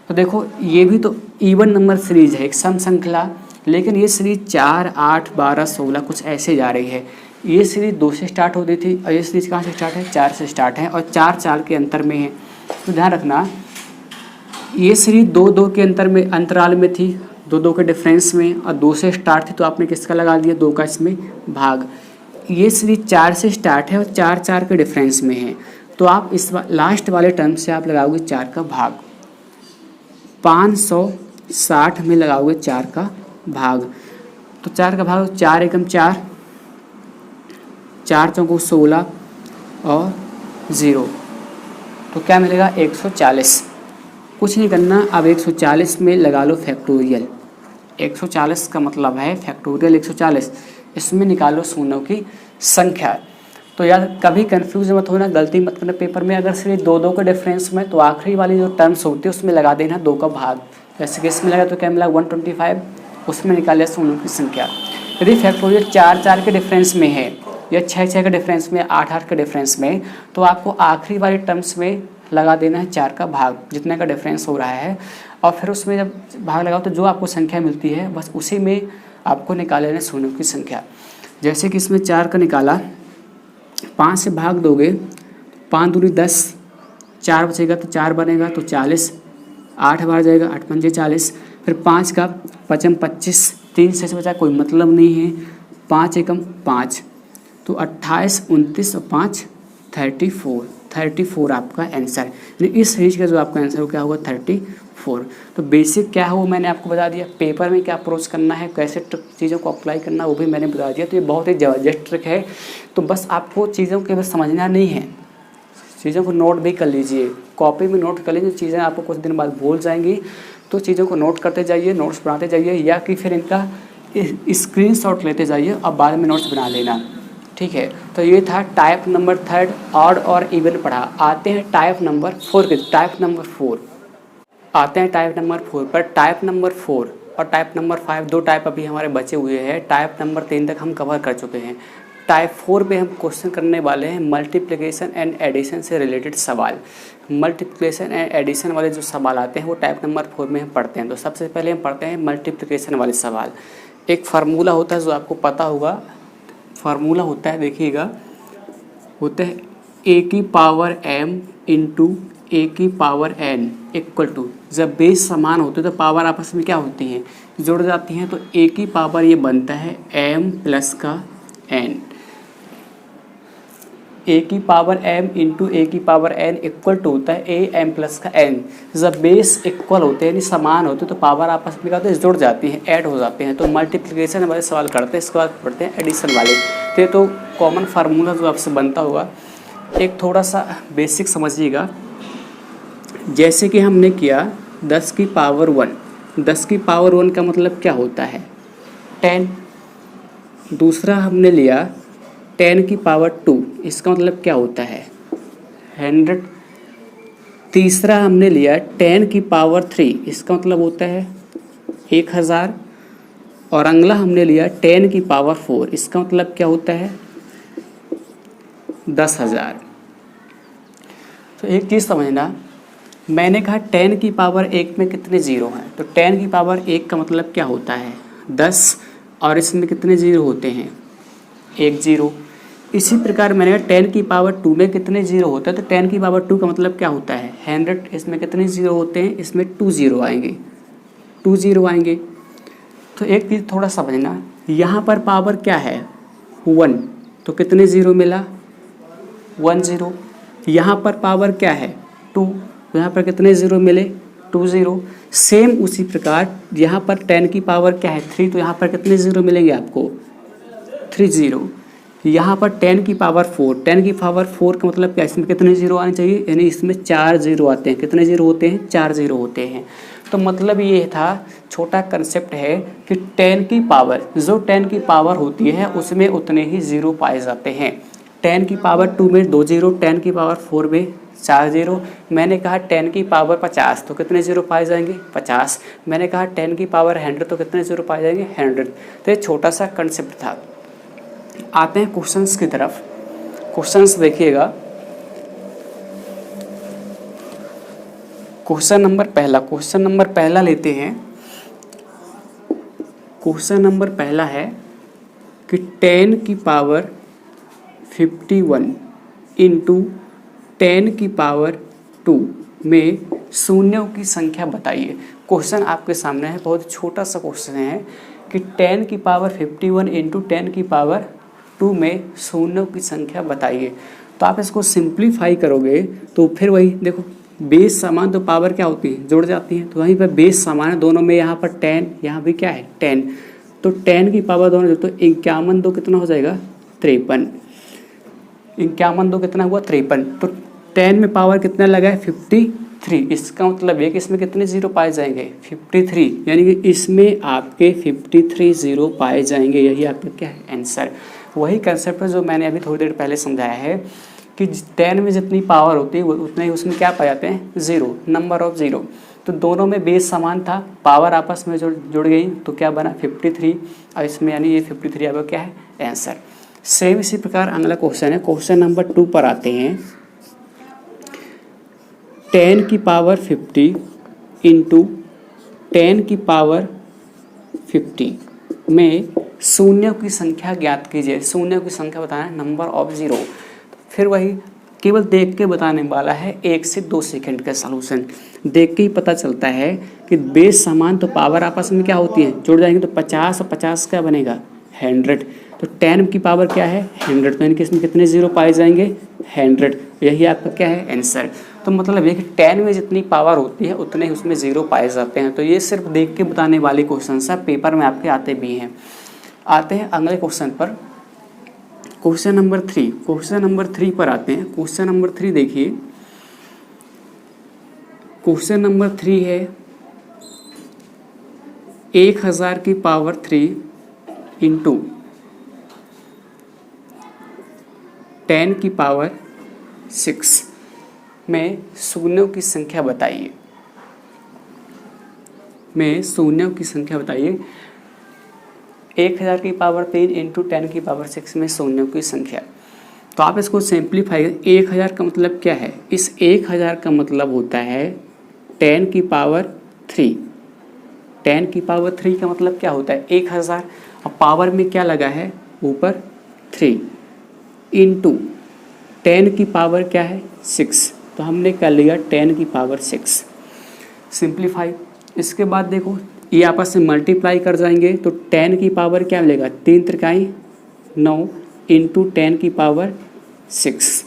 तो देखो ये भी तो इवन नंबर सीरीज है, एक सम श्रृंखला, लेकिन ये सीरीज 4 8 12 16 कुछ ऐसे जा रही है। ये सीरीज 2 से स्टार्ट होती थी और ये सीरीज कहाँ से स्टार्ट है 4 से स्टार्ट है, और 4 4 के अंतर में है। तो ध्यान रखना ये सीरीज 2 2 के अंतराल में थी, 2 2 के डिफरेंस में, और 2 से स्टार्ट थी तो आपने किसका लगा दिया 2 का इसमें भाग। ये सीरीज 4 से स्टार्ट है और 4 4 के डिफरेंस में है, तो आप इस लास्ट वाले टर्म से आप लगाओगे 4 का भाग, 560 में लगाओगे 4 का भाग। तो 4 का भाग 4 एकम 4, 4 चौको 16 और 0, तो क्या मिलेगा 140। कुछ नहीं करना, अब 140 में लगा लो फैक्टोरियल, 140 का मतलब है फैक्टोरियल 140, इसमें निकालो शून्यों की संख्या। तो यार कभी कंफ्यूज मत होना, गलती मत करना पेपर में, अगर सिर्फ 2 2 के डिफरेंस में तो आखिरी वाली जो टर्म्स होती है उसमें लगा देना 2 का भाग। जैसे कि इसमें लगा तो क्या मिला 125, उसमें निकाले शून्यों की संख्या। यदि फैक्टोरियल 4 4 के डिफरेंस में है या 6 6 के डिफरेंस में, 8 8 के डिफरेंस में, तो आपको आखिरी वाली टर्म्स में लगा देना है 4 का भाग, जितने का डिफरेंस हो रहा है, और फिर उसमें जब भाग लगाओ तो जो आपको संख्या मिलती है बस उसी में आपको निकाल लेना शून्यों की संख्या। जैसे कि इसमें 4 का निकाला, 5 से भाग दोगे, 5 दूनी 10, 4 बचेगा तो 4 बनेगा तो 40, 8 बार जाएगा 8 पंजे 40, फिर 5 का 5 25, 3 से बचा कोई मतलब नहीं है, 5 एकम 5, तो 28 29 और 5 34 आपका आंसर। इस सीरीज का जो आपका आंसर हो क्या होगा 34। तो बेसिक क्या है वो मैंने आपको बता दिया, पेपर में क्या अप्रोच करना है, कैसे चीज़ों को अप्लाई करना वो भी मैंने बता दिया। तो ये बहुत ही ज़बरदस्त ट्रिक है, तो बस आपको चीज़ों के बस समझना नहीं है, चीज़ों को नोट भी कर लीजिए, कॉपी में नोट कर लीजिए, चीज़ें आपको कुछ दिन बाद भूल जाएंगी, तो चीज़ों को नोट करते जाइए, नोट्स बनाते जाइए, या कि फिर इनका स्क्रीनशॉट लेते जाइए और बाद में नोट्स बना लेना, ठीक है। तो ये था टाइप नंबर 3 ऑड और इवन पढ़ा। आते हैं टाइप नंबर 4 के, टाइप नंबर 4 आते हैं टाइप नंबर 4 पर। टाइप नंबर 4 और टाइप नंबर 5 दो टाइप अभी हमारे बचे हुए हैं, टाइप नंबर 3 तक हम कवर कर चुके हैं। टाइप 4 पे हम क्वेश्चन करने वाले हैं मल्टीप्लिकेशन एंड एडिशन से रिलेटेड सवाल। मल्टीप्लिकेशन एंड एडिशन वाले जो सवाल आते हैं वो टाइप नंबर 4 में हम पढ़ते हैं। तो सबसे पहले हम पढ़ते हैं मल्टीप्लिकेशन वाले सवाल। एक फार्मूला होता है जो आपको पता होगा, फार्मूला होता है देखिएगा, होता है a की पावर m इंटू a की पावर n इक्वल टू, जब बेस समान होते हैं तो पावर आपस में क्या होती हैं जुड़ जाती हैं, तो a की पावर ये बनता है m प्लस का n। ए की पावर m इंटू ए की पावर n इक्वल टू होता है ए एम प्लस का n। जब बेस इक्वल होते हैं यानी समान होते हैं तो पावर आपस में क्या होता है, जुड़ जाती हैं, ऐड हो जाते हैं। तो मल्टीप्लिकेशन वाले सवाल करते हैं, इसके बाद पढ़ते हैं एडिशन वाले। तो ये तो कॉमन फार्मूला जो आपसे बनता होगा। एक थोड़ा सा बेसिक समझिएगा, जैसे कि हमने किया 10 की पावर 1, 10 की पावर 1 का मतलब क्या होता है 10। दूसरा हमने लिया 10 की पावर 2, इसका मतलब क्या होता है 100। तीसरा हमने लिया 10 की पावर 3, इसका मतलब होता है 1000। और अगला हमने लिया 10 की पावर 4, इसका मतलब क्या होता है 10,000। तो एक चीज़ समझना, मैंने कहा 10 की पावर 1 में कितने ज़ीरो हैं, तो 10 की पावर 1 का मतलब क्या होता है 10, और इसमें कितने ज़ीरो होते हैं 1 ज़ीरो। इसी प्रकार मैंने कहा 10 की पावर 2 में कितने ज़ीरो होते हैं, तो 10 की पावर 2 का मतलब क्या होता है 100। इसमें कितने ज़ीरो होते हैं, इसमें 2 ज़ीरो आएंगे, 2 ज़ीरो आएंगे। तो एक चीज़ थोड़ा समझना, यहाँ पर पावर क्या है 1, तो कितने ज़ीरो मिला 1 ज़ीरो। यहाँ पर पावर क्या है 2, तो यहाँ पर कितने ज़ीरो मिले 2 ज़ीरो। सेम उसी प्रकार यहाँ पर 10 की पावर क्या है 3, तो यहाँ पर कितने ज़ीरो मिलेंगे आपको 3 ज़ीरो। यहाँ पर 10 की पावर 4, 10 की पावर 4 का मतलब क्या, इसमें कितने ज़ीरो आने चाहिए, यानी इसमें 4 ज़ीरो आते हैं। कितने ज़ीरो होते हैं 4 ज़ीरो होते हैं। तो मतलब ये था, छोटा कंसेप्ट है कि 10 की पावर, जो 10 की पावर होती है उसमें उतने ही ज़ीरो पाए जाते हैं। 10 की पावर 2 में 2 ज़ीरो, 10 की पावर 4 में 4 ज़ीरो। मैंने कहा 10 की पावर 50, तो कितने ज़ीरो पाए जाएंगे 50। मैंने कहा 10 की पावर 100, तो कितने ज़ीरो पाए जाएंगे 100। तो ये छोटा सा कंसेप्ट था। आते हैं क्वेश्चंस की तरफ। क्वेश्चंस देखिएगा। क्वेश्चन नंबर पहला लेते हैं। क्वेश्चन नंबर पहला है कि 10 की पावर 51 इंटू 10 की पावर 2 में शून्यों की संख्या बताइए। क्वेश्चन आपके सामने है, बहुत छोटा सा क्वेश्चन है कि 10 की पावर 51 इंटू 10 की पावर 2 में शून्यों की संख्या बताइए। तो आप इसको सिंप्लीफाई करोगे तो फिर वही देखो, बेस समान तो पावर क्या होती है जुड़ जाती है, तो वहीं पर बेस समान है दोनों में। यहाँ पर 10, यहाँ भी क्या है 10, तो 10 की पावर दोनों, तो 51 दो कितना हो जाएगा 53। 51 दो कितना हुआ 53। तो 10 में पावर कितना लगा है 53। इसका मतलब है कि इसमें कितने ज़ीरो पाए जाएंगे 53, यानी कि इसमें आपके 53 ज़ीरो पाए जाएंगे। यही आपका क्या है आंसर। वही कंसेप्ट है जो मैंने अभी थोड़ी देर पहले समझाया है कि 10 में जितनी पावर होती है उतने ही उसमें क्या पाए जाते हैं ज़ीरो, नंबर ऑफ ज़ीरो। तो दोनों में बेस समान था, पावर आपस में जुड़ गई तो क्या बना 53, और इसमें यानी ये 53 आपका क्या है आंसर। सेम इसी प्रकार अगला क्वेश्चन है। क्वेश्चन नंबर 2 पर आते हैं। 10 की पावर 50 इंटू 10 की पावर 50 में शून्यों की संख्या ज्ञात कीजिए। शून्यों की संख्या बताना नंबर ऑफ ज़ीरो। फिर वही केवल देख के बताने वाला है, 1 से 2 सेकंड का सॉल्यूशन। देख के ही पता चलता है कि बेस समान तो पावर आपस में क्या होती है जुड़ जाएंगे, तो 50 और 50 क्या बनेगा 100। तो 10 की पावर क्या है 100, तो यानी कि इसमें कितने ज़ीरो पाए जाएंगे 100। यही आपका क्या है आंसर। तो मतलब ये कि 10 में जितनी पावर होती है उतने ही उसमें ज़ीरो पाए जाते हैं। तो ये सिर्फ देख के बताने वाले क्वेश्चन है, पेपर में आपके आते भी हैं। आते हैं अगले क्वेश्चन पर, क्वेश्चन नंबर 3। क्वेश्चन नंबर 3 पर आते हैं। क्वेश्चन नंबर 3 देखिए। क्वेश्चन नंबर 3 है 1000 की पावर 3 इंटू 10 की पावर 6 में शून्यों की संख्या बताइए। में शून्यों की संख्या बताइए। 1000 की पावर 3 इंटू 10 की पावर 6 में शून्यों की संख्या। तो आप इसको सिंप्लीफाई, 1000 का मतलब क्या है, इस 1000 का मतलब होता है 10 की पावर 3। 10 की पावर 3 का मतलब क्या होता है 1000, और पावर में क्या लगा है ऊपर 3 इंटू 10 की पावर क्या है 6। तो हमने कर लिया 10 की पावर 6 सिंप्लीफाई। इसके बाद देखो ये आपस में मल्टीप्लाई कर जाएंगे, तो 10 की पावर क्या मिलेगा 3 त्रिकाई 9 इंटू 10 की पावर 6।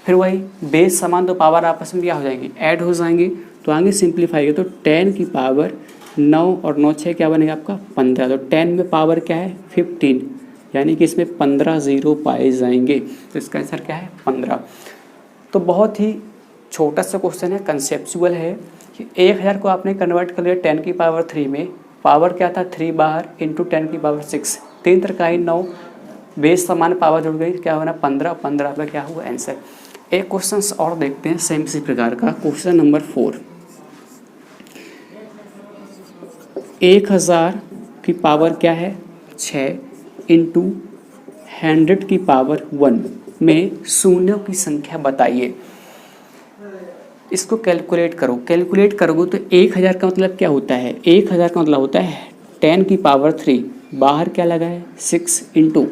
फिर वही बेस समान तो पावर आपस में क्या हो जाएंगी, ऐड हो जाएंगी। तो आगे सिंप्लीफाई तो 10 की पावर 9 और 9 6 क्या बनेगा आपका 15। तो 10 में पावर क्या है 15, यानी कि इसमें 15 जीरो पाए जाएंगे। तो इसका आंसर क्या है 15। तो बहुत ही छोटा सा क्वेश्चन है, कंसेप्चुअल है कि 1000 को आपने कन्वर्ट कर लिया 10 की पावर 3 में, पावर क्या था 3 बाहर इंटू 10 की पावर 6, 3 3 9, बेस समान पावर जुड़ गई, क्या होना 15, 15 का क्या हुआ आंसर। एक क्वेश्चन और देखते हैं सेम इसी प्रकार का, क्वेश्चन नंबर 4। 1000 की पावर क्या है 6 इंटू 100 की पावर 1 में शून्यों की संख्या बताइए। इसको कैलकुलेट करो, कैलकुलेट करोगे तो 1000 का मतलब क्या होता है, 1000 का मतलब होता है 10 की पावर 3, बाहर क्या लगा है 6 इंटू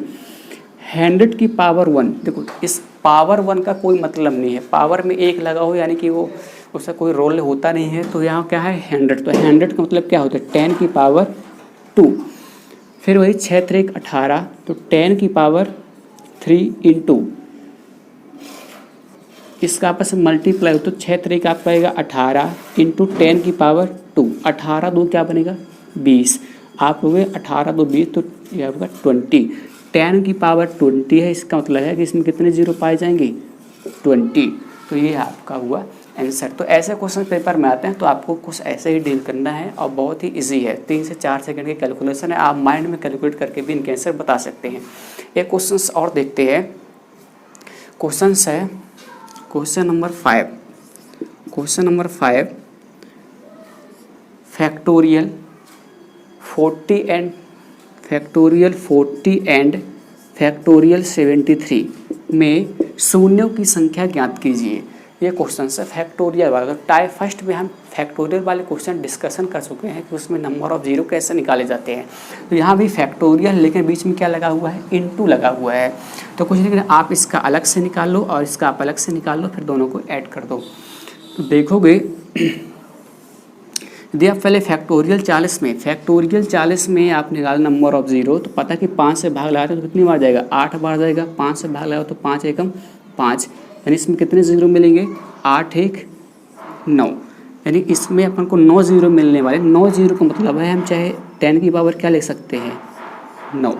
100 की पावर 1। देखो इस पावर 1 का कोई मतलब नहीं है, पावर में 1 लगा हो यानी कि वो उसका कोई रोल होता नहीं है। तो यहाँ क्या है 100, तो 100 का मतलब क्या होता है 10 की पावर 2। फिर वही 6 3 18, तो 10 की पावर 3 इंटू इसका आपस में मल्टीप्लाई हो तो 6 3 का आपका आएगा 18 इंटू 10 की पावर 2, 18 2 क्या बनेगा 20। आप हो गए 18 2 20, तो यह होगा 20। 10 की पावर 20 है, इसका मतलब है कि इसमें कितने जीरो पाए जाएंगे 20। तो ये आपका हुआ आंसर। तो ऐसे क्वेश्चन पेपर में आते हैं तो आपको कुछ ऐसे ही डील करना है और बहुत ही इजी है, 3 से 4 सेकंड की कैलकुलेशन है, आप माइंड में कैलकुलेट करके भी इनके आंसर बता सकते हैं। एक क्वेश्चन और देखते हैं, क्वेश्चन है question number 5। Question number 5, factorial 40 and factorial 73 में शून्यों की संख्या ज्ञात कीजिए। ये क्वेश्चन है फैक्टोरियल वाला। तो टाइप फर्स्ट में हम फैक्टोरियल वाले क्वेश्चन डिस्कशन कर चुके हैं कि उसमें नंबर ऑफ जीरो कैसे निकाले जाते हैं। तो यहाँ भी फैक्टोरियल, लेकिन बीच में क्या लगा हुआ है इनटू लगा हुआ है। तो कुछ नहीं, आप इसका अलग से निकाल लो और इसका आप अलग से निकाल लो, फिर दोनों को ऐड कर दो। तो देखोगे यदि आप पहले फैक्टोरियल 40 में आप निकाल नंबर ऑफ जीरो, तो पता कि 5 से भाग लगाते तो कितनी बार जाएगा 8 बार जाएगा। 5 से भाग लगाओ तो 5 एकम 5, यानी इसमें कितने जीरो मिलेंगे 8 1 9, यानी इसमें अपन को 9 जीरो मिलने वाले। 9 जीरो का मतलब है हम चाहे 10 की पावर क्या ले सकते हैं 9।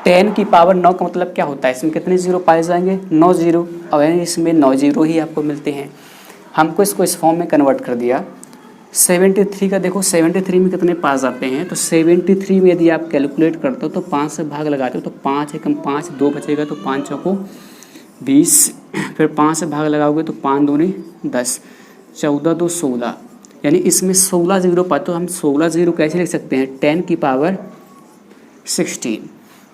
10 की पावर 9 का मतलब क्या होता है, इसमें कितने जीरो पाए जाएंगे 9 जीरो, और यानी इसमें 9 जीरो ही आपको मिलते हैं। हमको इसको इस फॉर्म में कन्वर्ट कर दिया। 73 का देखो 73 में कितने पास आते हैं, तो 73 में यदि आप कैलकुलेट करते हो तो 5 से भाग लगाते हो तो 5 एकम 5, 2 बचेगा तो 5 चौको 20, फिर 5 से भाग लगाओगे तो 5 दूनी 10, 14 2 16, यानी इसमें 16 जीरो पाते। तो हम 16 जीरो कैसे लिख सकते हैं 10 की पावर 16।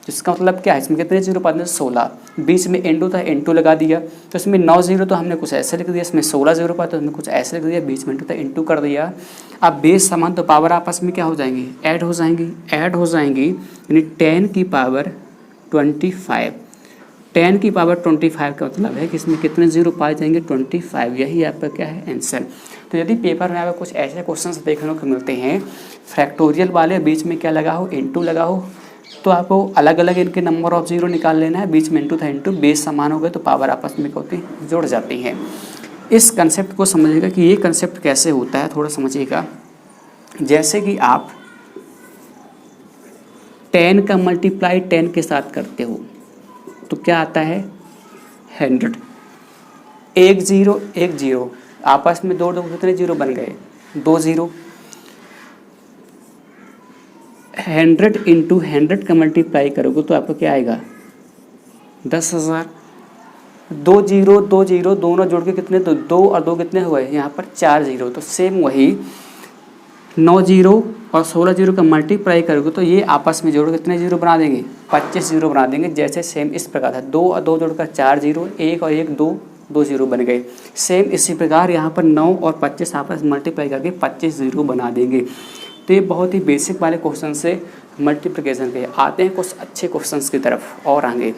इसका मतलब क्या है, इसमें कितने जीरो पाते हैं 16, बीच में इंटू था इंटू लगा दिया। तो इसमें 9 जीरो तो हमने कुछ ऐसे लिख दिया, इसमें 16 जीरो पाते तो हमने कुछ ऐसे लिख दिया, बीच में इंटू था इंटू कर दिया। अब बेस समान तो पावर आपस में क्या हो जाएंगी ऐड हो जाएंगी, यानी 10 की पावर 25। 10 की पावर 25 का मतलब है कि इसमें कितने जीरो पाए जाएंगे 25, यही आपका क्या है आंसर। तो यदि पेपर में आपको कुछ ऐसे क्वेश्चन देखने को मिलते हैं फैक्टोरियल वाले, बीच में क्या लगा हो इंटू लगा हो, तो आपको अलग अलग इनके नंबर ऑफ जीरो निकाल लेना है। बीच में इंटू था इंटू, बेस समान हो गए तो पावर आपस में होती जुड़ जाती है। इस कंसेप्ट को समझिएगा कि ये कंसेप्ट कैसे होता है, थोड़ा समझिएगा। जैसे कि आप 10 का मल्टीप्लाई 10 के साथ करते हो तो क्या आता है 100। 1 0 आपस में दो कितने जीरो बन गए 2 जीरो। 100 इंटू 100 का मल्टीप्लाई करोगे तो आपको क्या आएगा 10,000। 2 जीरो दोनों जोड़ के कितने, तो 2 और 2 कितने हुए यहाँ पर 4 जीरो। तो सेम वही 9 जीरो और 16 जीरो का मल्टीप्लाई करोगे तो ये आपस में जोड़ कितने जीरो बना देंगे 25 जीरो बना देंगे। जैसे सेम इस प्रकार था 2 और 2 जोड़कर 4 जीरो, 1 और 1 2 जीरो बन गए। सेम इसी प्रकार यहाँ पर 9 और 25 आपस में मल्टीप्लाई करके 25 जीरो बना देंगे। तो ये बहुत ही बेसिक वाले क्वेश्चन से मल्टीप्लिकेशन के। आते हैं कुछ अच्छे क्वेश्चंस की तरफ और आगे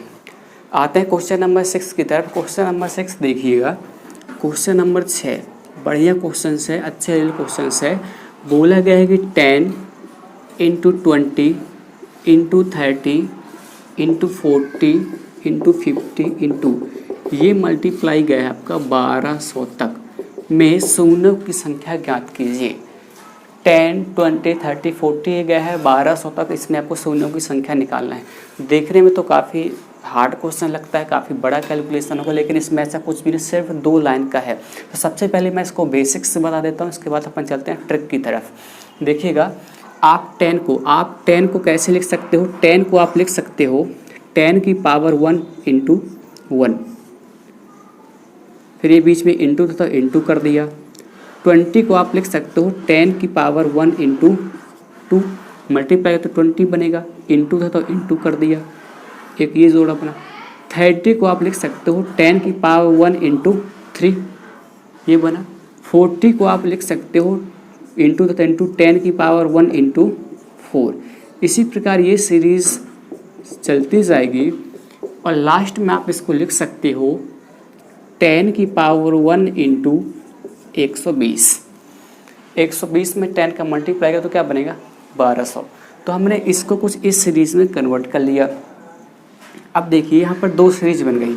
आते हैं क्वेश्चन नंबर 6 की तरफ। क्वेश्चन नंबर 6 देखिएगा, क्वेश्चन नंबर 6 बढ़िया क्वेश्चन है, अच्छे क्वेश्चन है। बोला गया है कि 10 into 20 into 30 into 40 into 50 into ये मल्टीप्लाई गया है आपका 1200 तक में शून्यों की संख्या ज्ञात कीजिए। 10, 20, 30, 40 ये गया है 1200 तक, इसमें आपको शून्यों की संख्या निकालना है। देखने में तो काफ़ी हार्ड क्वेश्चन लगता है, काफ़ी बड़ा कैलकुलेशन होगा, लेकिन इसमें ऐसा कुछ भी नहीं, सिर्फ 2 लाइन का है। तो सबसे पहले मैं इसको बेसिक्स से बता देता हूँ, इसके बाद अपन चलते हैं ट्रिक की तरफ। देखिएगा, आप 10 को कैसे लिख सकते हो? 10 को आप लिख सकते हो 10 की पावर 1 इंटू 1, फिर ये बीच में इंटू था तो इंटू कर दिया। 20 को आप लिख सकते हो 10 की पावर 1 इंटू 2, मल्टीप्लाई तो 20 बनेगा, इंटू था तो इंटू कर दिया, एक ये जोड़ा अपना। 30 को आप लिख सकते हो 10 की पावर 1 इंटू 3, ये बना। 40 को आप लिख सकते हो इंटू था तो इंटू 10 की पावर 1 इंटू 4। इसी प्रकार ये सीरीज़ चलती जाएगी और लास्ट में आप इसको लिख सकते हो 10 की पावर 1 इंटू 120। 120 में 10 का मल्टीप्लाई करेगा तो क्या बनेगा? 1200। तो हमने इसको कुछ इस सीरीज़ में कन्वर्ट कर लिया। अब देखिए यहाँ पर 2 सीरीज बन गई।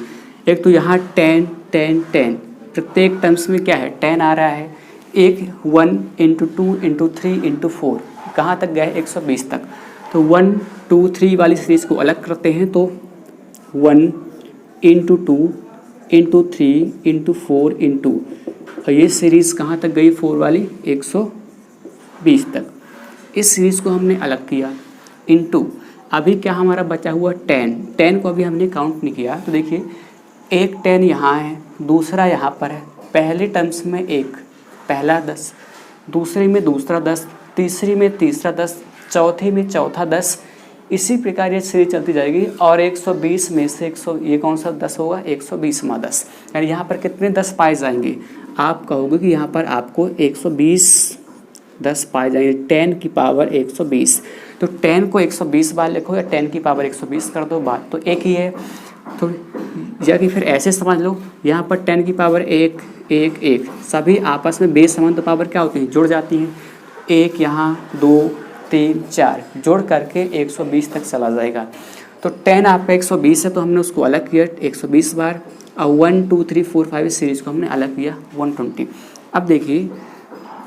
एक तो यहाँ 10, 10, 10, प्रत्येक टर्म्स में क्या है? 10 आ रहा है। एक 1 इंटू 2 इंटू 3 इंटू 4, कहाँ तक गया है? 120 तक। तो 1, 2, 3 वाली सीरीज़ को अलग करते हैं, तो 1 इंटू 2 इंटू 3 इंटू 4 इंटू, और ये सीरीज़ कहाँ तक गई? 4 वाली 120 तक। इस सीरीज़ को हमने अलग किया इंटू, अभी क्या हमारा बचा हुआ 10 को अभी हमने काउंट नहीं किया। तो देखिए, एक 10 यहाँ है, दूसरा यहाँ पर है। पहले टर्म्स में एक, पहला 10, दूसरे में दूसरा 10, तीसरी में तीसरा 10, चौथी में चौथा 10। इसी प्रकार ये सीरीज चलती जाएगी और 120 में से 100, ये कौन सा 10 होगा? 120वां 10। यानी यहाँ पर कितने 10 पाए जाएंगे? आप कहोगे कि यहाँ पर आपको 120 10 पाए जाएंगे, 10 की पावर 120। तो 10 को 120 बार लिखो या 10 की पावर 120 कर दो, बात तो एक ही है। तो या कि फिर ऐसे समझ लो, यहाँ पर 10 की पावर 1, 1, 1, सभी आपस में बेसमान तो पावर क्या होती है? जुड़ जाती हैं। 1 यहाँ, 2, 3, 4 जोड़ करके 120 तक चला जाएगा। तो 10 आपका 120 है, तो हमने उसको अलग किया 120 बार, और 1, 2, 3, 4, 5 सीरीज़ को हमने अलग किया 120। अब देखिए,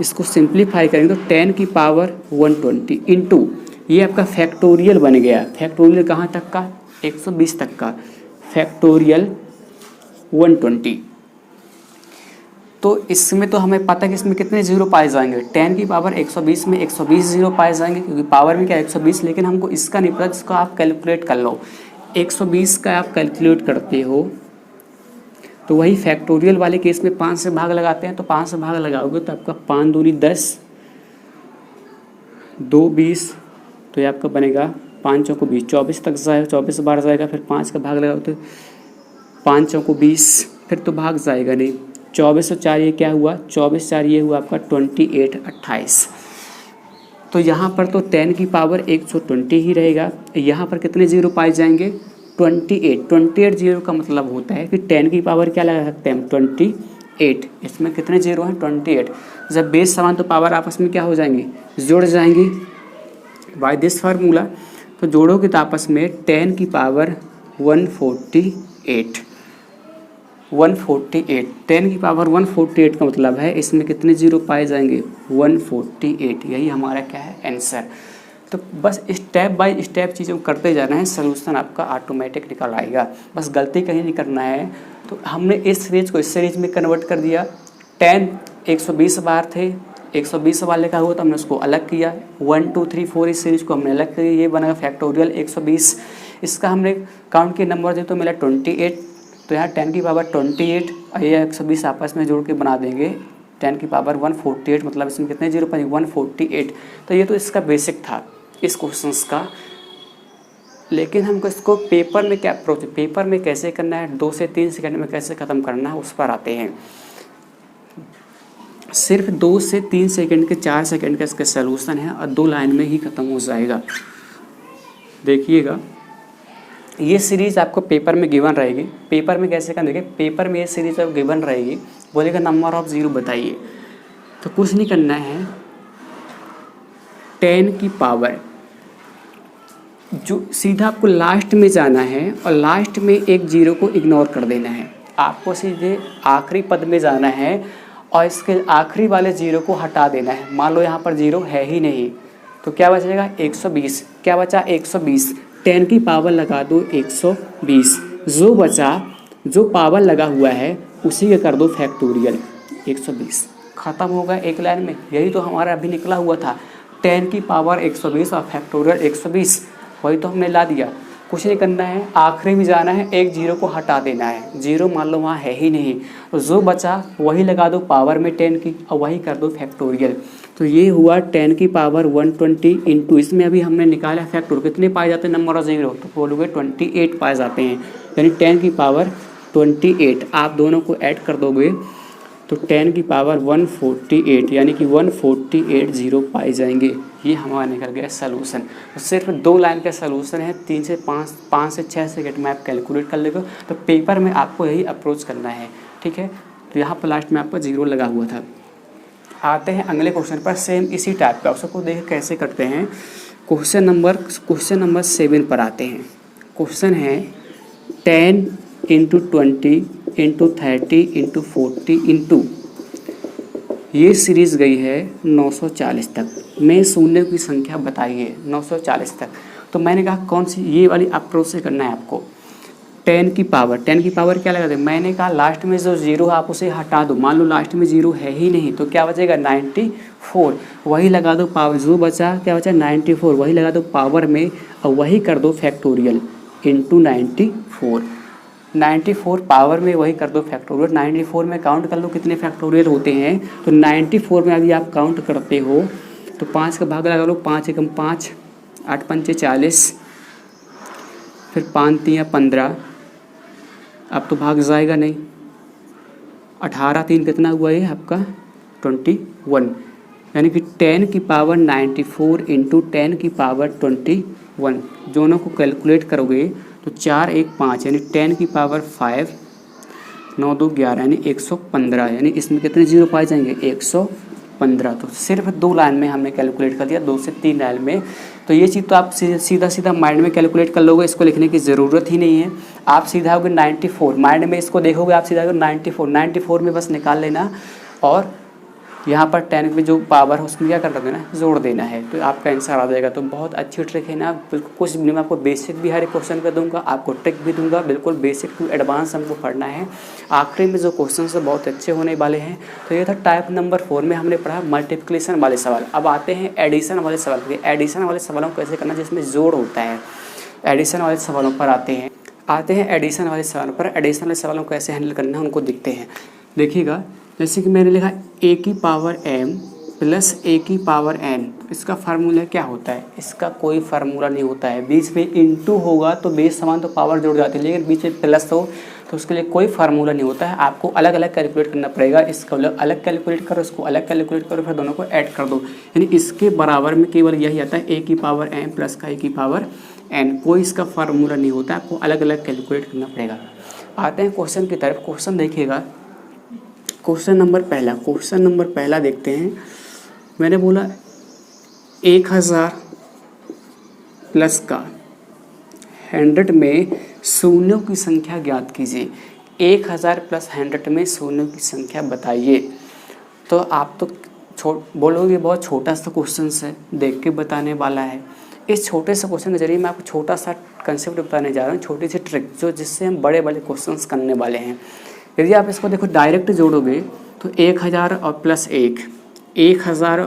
इसको सिंप्लीफाई करेंगे तो 10 की पावर 120 इंटू, ये आपका फैक्टोरियल बन गया। फैक्टोरियल कहाँ तक का? 120 तक का, फैक्टोरियल 120। तो इसमें तो हमें पता है कि इसमें कितने जीरो पाए जाएंगे। 10 की पावर 120 में 120 जीरो पाए जाएंगे, क्योंकि पावर में क्या 120, लेकिन हमको इसका नहीं पता, जिसको आप कैलकुलेट कर लो। 120 का आप कैलकुलेट करते हो तो वही फैक्टोरियल वाले केस में 5 से भाग लगाते हैं, तो 5 से भाग लगाओगे तो आपका 5 दूनी 10, 2 20, तो ये आपका बनेगा 5 चौको 20, 24 तक जाएगा, 24 बार जाएगा। फिर 5 का भाग लगाओ तो 5 चौको 20, फिर तो भाग जाएगा नहीं। 24 और 4 ये क्या हुआ? 24, 4 ये हुआ आपका 28, 28। तो यहाँ पर तो 10 की पावर 120 ही रहेगा। यहाँ पर कितने जीरो पाए जाएंगे? 28 जीरो का मतलब होता है कि 10 की पावर क्या लगा सकते हैं हम? 28। इसमें कितने जीरो हैं? 28। जब बेस समान तो पावर आपस में क्या हो जाएंगी? जुड़ जाएंगी बाय दिस फार्मूला। तो जोड़ोगे तो आपस में 10 की पावर 148, 148, 10 की पावर 148 का मतलब है इसमें कितने जीरो पाए जाएंगे? 148। यही हमारा क्या है? आंसर। तो बस स्टेप बाय स्टेप चीज़ों को करते जाना है, सोल्यूशन आपका ऑटोमेटिक निकल आएगा। बस गलती कहीं नहीं करना है। तो हमने इस सीरीज को इस सीरीज में कन्वर्ट कर दिया। 10 120 बार थे, 120 वाले का हुआ तो हमने उसको अलग किया। 1, 2, 3, 4 इस सीरीज को हमने अलग किया, ये बना फैक्टोरियल 120। इसका हमने काउंट के नंबर दे तो मिला 28। तो यहाँ 10 की पावर 28 और ये 120 आपस में जोड़ के बना देंगे 10 की पावर 148, मतलब इसमें कितने जीरो पाएंगे? 148। तो ये तो इसका बेसिक था इस क्वेश्चंस का। लेकिन हमको इसको पेपर में क्या अप्रोच, पेपर में कैसे करना है, 2 से 3 सेकंड में कैसे ख़त्म करना है, उस पर आते हैं। सिर्फ 2 से 3 सेकंड के 4 सेकंड का इसका सलूशन है और 2 लाइन में ही ख़त्म हो जाएगा। देखिएगा, ये सीरीज़ आपको पेपर में गिवन रहेगी। पेपर में कैसे करना, देखिए पेपर में ये सीरीज़ आपको गिवन रहेगी, बोलेगा नंबर ऑफ ज़ीरो बताइए। तो कुछ नहीं करना है, 10 की पावर जो सीधा आपको लास्ट में जाना है और लास्ट में एक जीरो को इग्नोर कर देना है। आपको सीधे आखिरी पद में जाना है और इसके आखिरी वाले जीरो को हटा देना है। मान लो यहाँ पर जीरो है ही नहीं तो क्या बचेगा 120। क्या बचा 120, 10 की पावर लगा दो 120, जो बचा जो पावर लगा हुआ है उसी के कर दो फैक्टोरियल 120, ख़त्म होगा एक लाइन में। यही तो हमारा अभी निकला हुआ था, 10 की पावर 120 और फैक्टोरियल 120, वही तो हमने ला दिया। कुछ नहीं करना है, आखिरी में जाना है, एक जीरो को हटा देना है। जीरो मान लो वहाँ है ही नहीं तो जो बचा वही लगा दो पावर में 10 की और वही कर दो फैक्टोरियल। तो ये हुआ 10 की पावर 120 इंटू, इसमें अभी हमने निकाला फैक्टोरियल कितने पाए जाते हैं नंबर ऑफ जीरो, तो बोलोगे 28 पाए जाते हैं, यानी 10 की पावर 28। आप दोनों को ऐड कर दोगे तो 10 की पावर 148 यानी कि 148 जीरो पाए जाएंगे। ये हमारा निकल गया सलूशन। तो सिर्फ 2 लाइन का सलूशन है, 3 से 5 से 6 सेकंड में आप कैलकुलेट कर लेगा। तो पेपर में आपको यही अप्रोच करना है, ठीक है। तो यहाँ पर लास्ट में आपका जीरो लगा हुआ था। आते हैं अगले क्वेश्चन पर, सेम इसी टाइप का, उसको देख कैसे करते हैं। क्वेश्चन नंबर 7 पर आते हैं। क्वेश्चन है 10 इंटू 20 इंटू 30 इंटू 40 इंटू, ये सीरीज़ गई है 940 तक में शून्य की संख्या बताइए 940 तक। तो मैंने कहा कौन सी, ये वाली अप्रोच से करना है आपको। 10 की पावर क्या लगा दे, मैंने कहा लास्ट में जो जीरो आप उसे हटा दो। मान लो लास्ट में जीरो है ही नहीं तो क्या बचेगा 94, वही लगा दो पावर, जो बचा क्या बचा 94, वही लगा दो पावर में और वही कर दो फैक्टोरियल इंटू 94 पावर में वही कर दो फैक्टोरियल। 94 में काउंट कर लो कितने फैक्टोरियल होते हैं। तो 94 में अभी आप काउंट करते हो तो 5 का भाग लगा लो, 5 एकम 5, 8 पंचे 40, फिर 5 3 15, अब तो भाग जाएगा नहीं, 18 3 कितना हुआ ये आपका 21, यानी कि 10 की पावर 94 इंटू 10 की पावर 21, दोनों को कैलकुलेट करोगे तो 4 1 5 यानी 10 की पावर 5, 9 2 11 यानी 115, यानी इसमें कितने जीरो पाए जाएंगे 115। तो सिर्फ 2 लाइन में हमने कैलकुलेट कर दिया, 2 से 3 लाइन में। तो ये चीज़ तो आप सीधा माइंड में कैलकुलेट कर लोगे, इसको लिखने की ज़रूरत ही नहीं है। आप सीधा होगे 94, माइंड में इसको देखोगे आप सीधा होगे 94 में बस निकाल लेना और यहाँ पर 10 में जो पावर है उसमें क्या कर देना है, जोड़ देना है, तो आपका आंसर आ जाएगा। तो बहुत अच्छी ट्रिक है ना, बिल्कुल कुछ भी मैं आपको बेसिक भी हर एक क्वेश्चन का दूंगा, आपको ट्रिक भी दूंगा, बिल्कुल बेसिक टू एडवांस हमको पढ़ना है। आखिरी में जो क्वेश्चन है बहुत अच्छे होने वाले हैं। तो ये था टाइप नंबर 4 में हमने पढ़ा मल्टीप्लिकेशन वाले सवाल। अब आते हैं एडिशन वाले सवाल। एडिशन वाले सवालों को कैसे करना जिसमें जोड़ होता है, एडिशन वाले सवालों पर आते हैं एडिशन वाले सवालों पर। एडिशन वाले सवालों को कैसे हैंडल करना है उनको देखते हैं। देखिएगा जैसे कि मैंने लिखा a की पावर m प्लस a की पावर n, इसका फार्मूला क्या होता है, इसका कोई फार्मूला नहीं होता है। बीच में इंटू होगा तो बेस समान तो पावर जुड़ जाती है, लेकिन बीच में प्लस हो तो उसके लिए कोई फार्मूला नहीं होता है। आपको अलग अलग कैलकुलेट करना पड़ेगा, इसको अलग कैलकुलेट करो, इसको अलग कैलकुलेट करो, फिर दोनों को ऐड कर दो। यानी इसके बराबर में केवल यही आता है a की पावर m प्लस का a की पावर n, कोई इसका फार्मूला नहीं होता, आपको अलग अलग कैलकुलेट करना पड़ेगा। आते हैं क्वेश्चन की तरफ। क्वेश्चन देखिएगा, क्वेश्चन नंबर पहला देखते हैं। मैंने बोला 1000 प्लस का 100 में शून्यों की संख्या ज्ञात कीजिए। 1000 प्लस 100 में शून्यों की संख्या बताइए। तो आप तो बोलोगे बहुत छोटा सा क्वेश्चन है, देख के बताने वाला है। इस छोटे से क्वेश्चन के जरिए मैं आपको छोटा सा कंसेप्ट बताने जा रहा हूँ, छोटी सी ट्रिक जिससे हम बड़े बड़े क्वेश्चंस करने वाले हैं। यदि आप इसको देखो डायरेक्ट जोड़ोगे तो 1000 और प्लस 1, 1000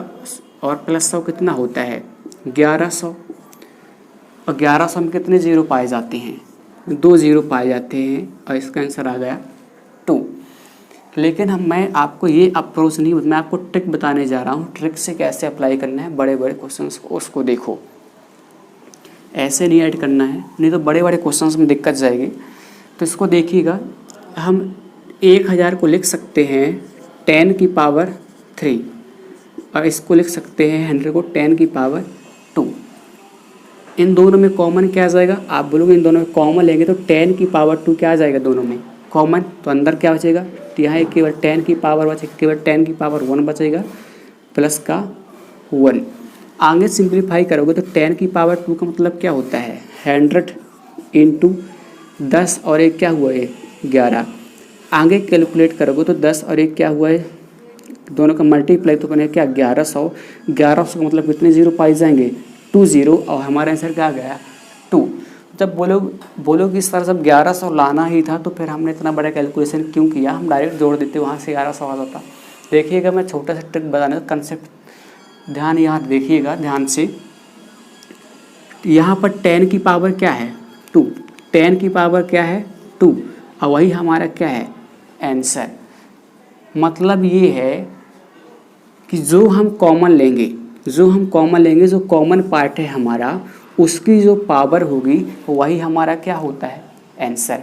और प्लस 100 कितना होता है 1100, और 1100 में कितने जीरो पाए जाते हैं, 2 जीरो पाए जाते हैं, और इसका आंसर आ गया 2। लेकिन मैं आपको ये अप्रोच नहीं, मैं आपको ट्रिक बताने जा रहा हूँ। ट्रिक से कैसे अप्लाई करना है बड़े बड़े क्वेश्चंस को, उसको देखो। ऐसे नहीं ऐड करना है, नहीं तो बड़े बड़े क्वेश्चंस में दिक्कत जाएगी। तो इसको देखिएगा, हम 1000 को लिख सकते हैं 10 की पावर 3, और इसको लिख सकते हैं 100 को 10 की पावर 2। इन दोनों में कॉमन क्या आ जाएगा, आप बोलोगे इन दोनों में कॉमन लेंगे तो 10 की पावर 2 क्या आ जाएगा दोनों में कॉमन, तो अंदर क्या बचेगा, तो यहाँ केवल 10 की पावर बचेगा, केवल 10 की पावर 1 बचेगा प्लस का 1। आगे सिंप्लीफाई करोगे तो 10 की पावर 2 का मतलब क्या होता है 100 इंटू 10 और एक क्या हुआ है 11, आगे कैलकुलेट करोगे तो 10 और 1 क्या हुआ है, दोनों का मल्टीप्लाई तो बने क्या 1100। 1100 का मतलब कितने जीरो पाई जाएंगे, 2 जीरो, और हमारा आंसर क्या आ गया 2। जब बोलो कि इस तरह से 1100 लाना ही था तो फिर हमने इतना बड़ा कैलकुलेशन क्यों किया, हम डायरेक्ट जोड़ देते वहाँ से 1100 आ जाता। देखिएगा मैं छोटा सा ट्रिक बताने का कंसेप्ट ध्यान यहाँ देखिएगा ध्यान से। यहाँ पर 10 की पावर क्या है 2, 10 की पावर क्या है 2, और वही हमारा क्या है आंसर। मतलब ये है कि जो हम कॉमन लेंगे, जो कॉमन पार्ट है हमारा, उसकी जो पावर होगी वही हमारा क्या होता है आंसर।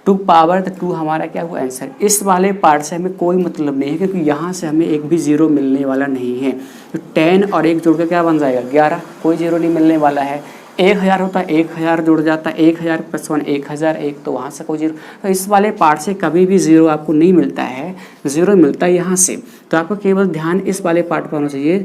2 पावर तो 2 हमारा क्या हुआ आंसर। इस वाले पार्ट से हमें कोई मतलब नहीं है क्योंकि यहाँ से हमें एक भी जीरो मिलने वाला नहीं है। तो 10 और 1 जोड़ के क्या बन जाएगा 11, कोई जीरो नहीं मिलने वाला है। 1000 होता है 1000 जुड़ जाता है, 1000 + 1 1001, तो वहाँ से कोई जीरो। तो इस वाले पार्ट से कभी भी जीरो आपको नहीं मिलता है, जीरो मिलता है यहाँ से। तो आपको केवल ध्यान इस वाले पार्ट पर होना चाहिए।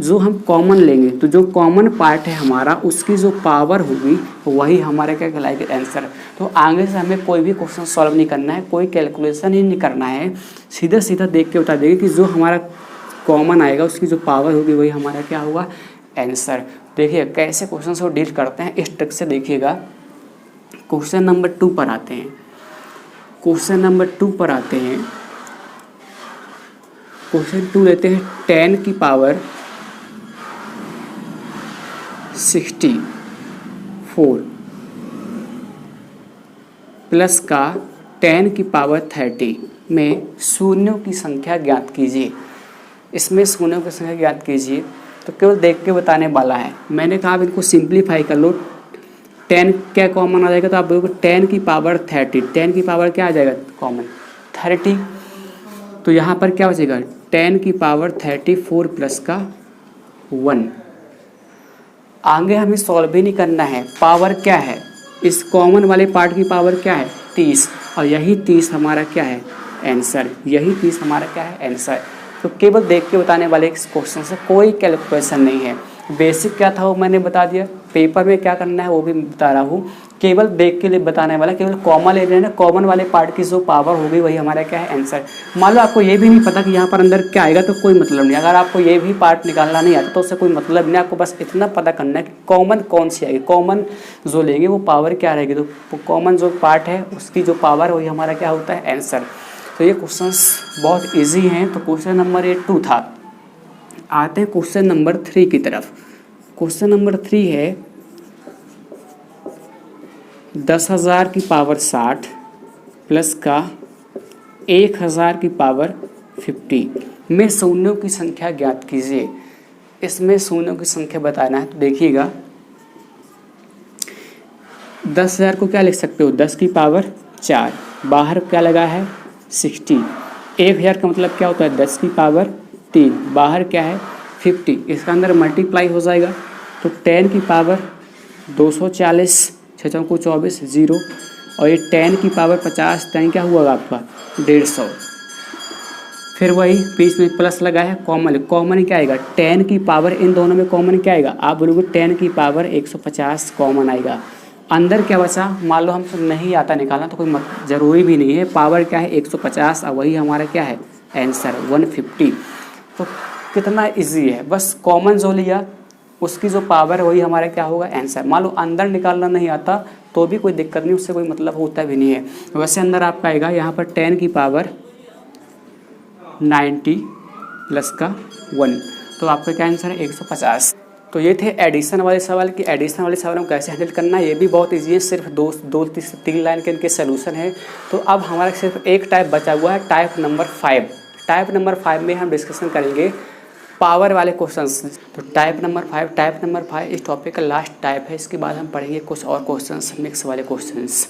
जो हम कॉमन लेंगे तो जो कॉमन पार्ट है हमारा उसकी जो पावर होगी वही हमारा क्या कहलाएगा आंसर। तो आगे से हमें कोई भी क्वेश्चन सॉल्व नहीं करना है, कोई कैलकुलेशन ही नहीं करना है, सीधा सीधा देख के बता देंगे कि जो हमारा कॉमन आएगा उसकी जो पावर होगी वही हमारा क्या होगा आंसर। देखिए कैसे क्वेश्चन को डील करते हैं इस ट्रिक से देखिएगा। क्वेश्चन नंबर 2 पर आते हैं। क्वेश्चन क्वेश्चन 2 लेते हैं 10 की पावर 64 प्लस का 10 की पावर 30 में शून्यों की संख्या ज्ञात कीजिए। इसमें शून्यों की संख्या ज्ञात कीजिए तो केवल देख के बताने वाला है। मैंने कहा आप इनको सिंप्लीफाई कर लो। 10 क्या कॉमन आ जाएगा तो आप बोलोगे 10 की पावर 30, 10 की पावर क्या आ जाएगा कॉमन 30, तो यहाँ पर क्या बचेगा 10 की पावर 34 प्लस का 1। आगे हमें सॉल्व भी नहीं करना है, पावर क्या है इस कॉमन वाले पार्ट की पावर क्या है 30, और यही 30 हमारा क्या है आंसर, यही 30 हमारा क्या है आंसर। तो केवल देख के बताने वाले इस क्वेश्चन से कोई कैलकुलेशन नहीं है। बेसिक क्या था वो मैंने बता दिया, पेपर में क्या करना है वो भी बता रहा हूँ। केवल देख के लिए बताने वाला, केवल कॉमन ले लेना, कॉमन वाले पार्ट की जो पावर होगी वही हमारा क्या है आंसर। मान लो आपको ये भी नहीं पता कि यहाँ पर अंदर क्या आएगा तो कोई मतलब नहीं। अगर आपको ये भी पार्ट निकालना नहीं आता तो उससे कोई मतलब नहीं, आपको बस इतना पता करना है कि कॉमन कौन सी आएगी, कॉमन जो लेंगे वो पावर क्या रहेगी। तो कॉमन जो पार्ट है उसकी जो पावर वही हमारा क्या होता है आंसर। तो ये क्वेश्चंस बहुत इजी हैं। तो क्वेश्चन नंबर 2 था। आते हैं क्वेश्चन नंबर 3 की तरफ। क्वेश्चन नंबर 3 है 10,000 की पावर 60 प्लस का 1,000 की पावर 50 में शून्यों की संख्या ज्ञात कीजिए। इसमें शून्यों की संख्या बताना है। तो देखिएगा 10,000 को क्या लिख सकते हो 10 की पावर 4, बाहर क्या लगा है 60। 1,000 का मतलब क्या होता है 10 की पावर 3, बाहर क्या है 50, इसका अंदर मल्टीप्लाई हो जाएगा तो 10 की पावर 240, 6 को 24 0, और ये 10 की पावर 50, 10 क्या हुआ आपका 150। फिर वही बीच में प्लस लगा है, कॉमन क्या आएगा 10 की पावर, इन दोनों में कॉमन क्या आएगा आप बोलोगे 10 की पावर 150 कॉमन आएगा। अंदर क्या बचा, मान लो हमसे नहीं आता निकालना तो कोई ज़रूरी भी नहीं है, पावर क्या है 150 और वही हमारा क्या है आंसर 150। तो कितना इजी है, बस कॉमन जो लिया उसकी जो पावर है वही हमारा क्या होगा आंसर। मान लो अंदर निकालना नहीं आता तो भी कोई दिक्कत नहीं, उससे कोई मतलब होता भी नहीं है। वैसे अंदर आपका आएगा यहाँ पर 10 की पावर 90 प्लस का 1, तो आपका क्या आंसर है 150। तो ये थे एडिशन वाले सवाल कि एडिशन वाले सवालों को कैसे हैंडल करना है, ये भी बहुत ईजी है, सिर्फ 2-3 लाइन के इनके सोल्यूशन है। तो अब हमारा सिर्फ एक टाइप बचा हुआ है, टाइप नंबर 5। टाइप नंबर 5 में हम डिस्कशन करेंगे पावर वाले क्वेश्चंस। तो टाइप नंबर 5 इस टॉपिक का लास्ट टाइप है। इसके बाद हम पढ़ेंगे कुछ और क्वेश्चंस, मिक्स वाले क्वेश्चंस,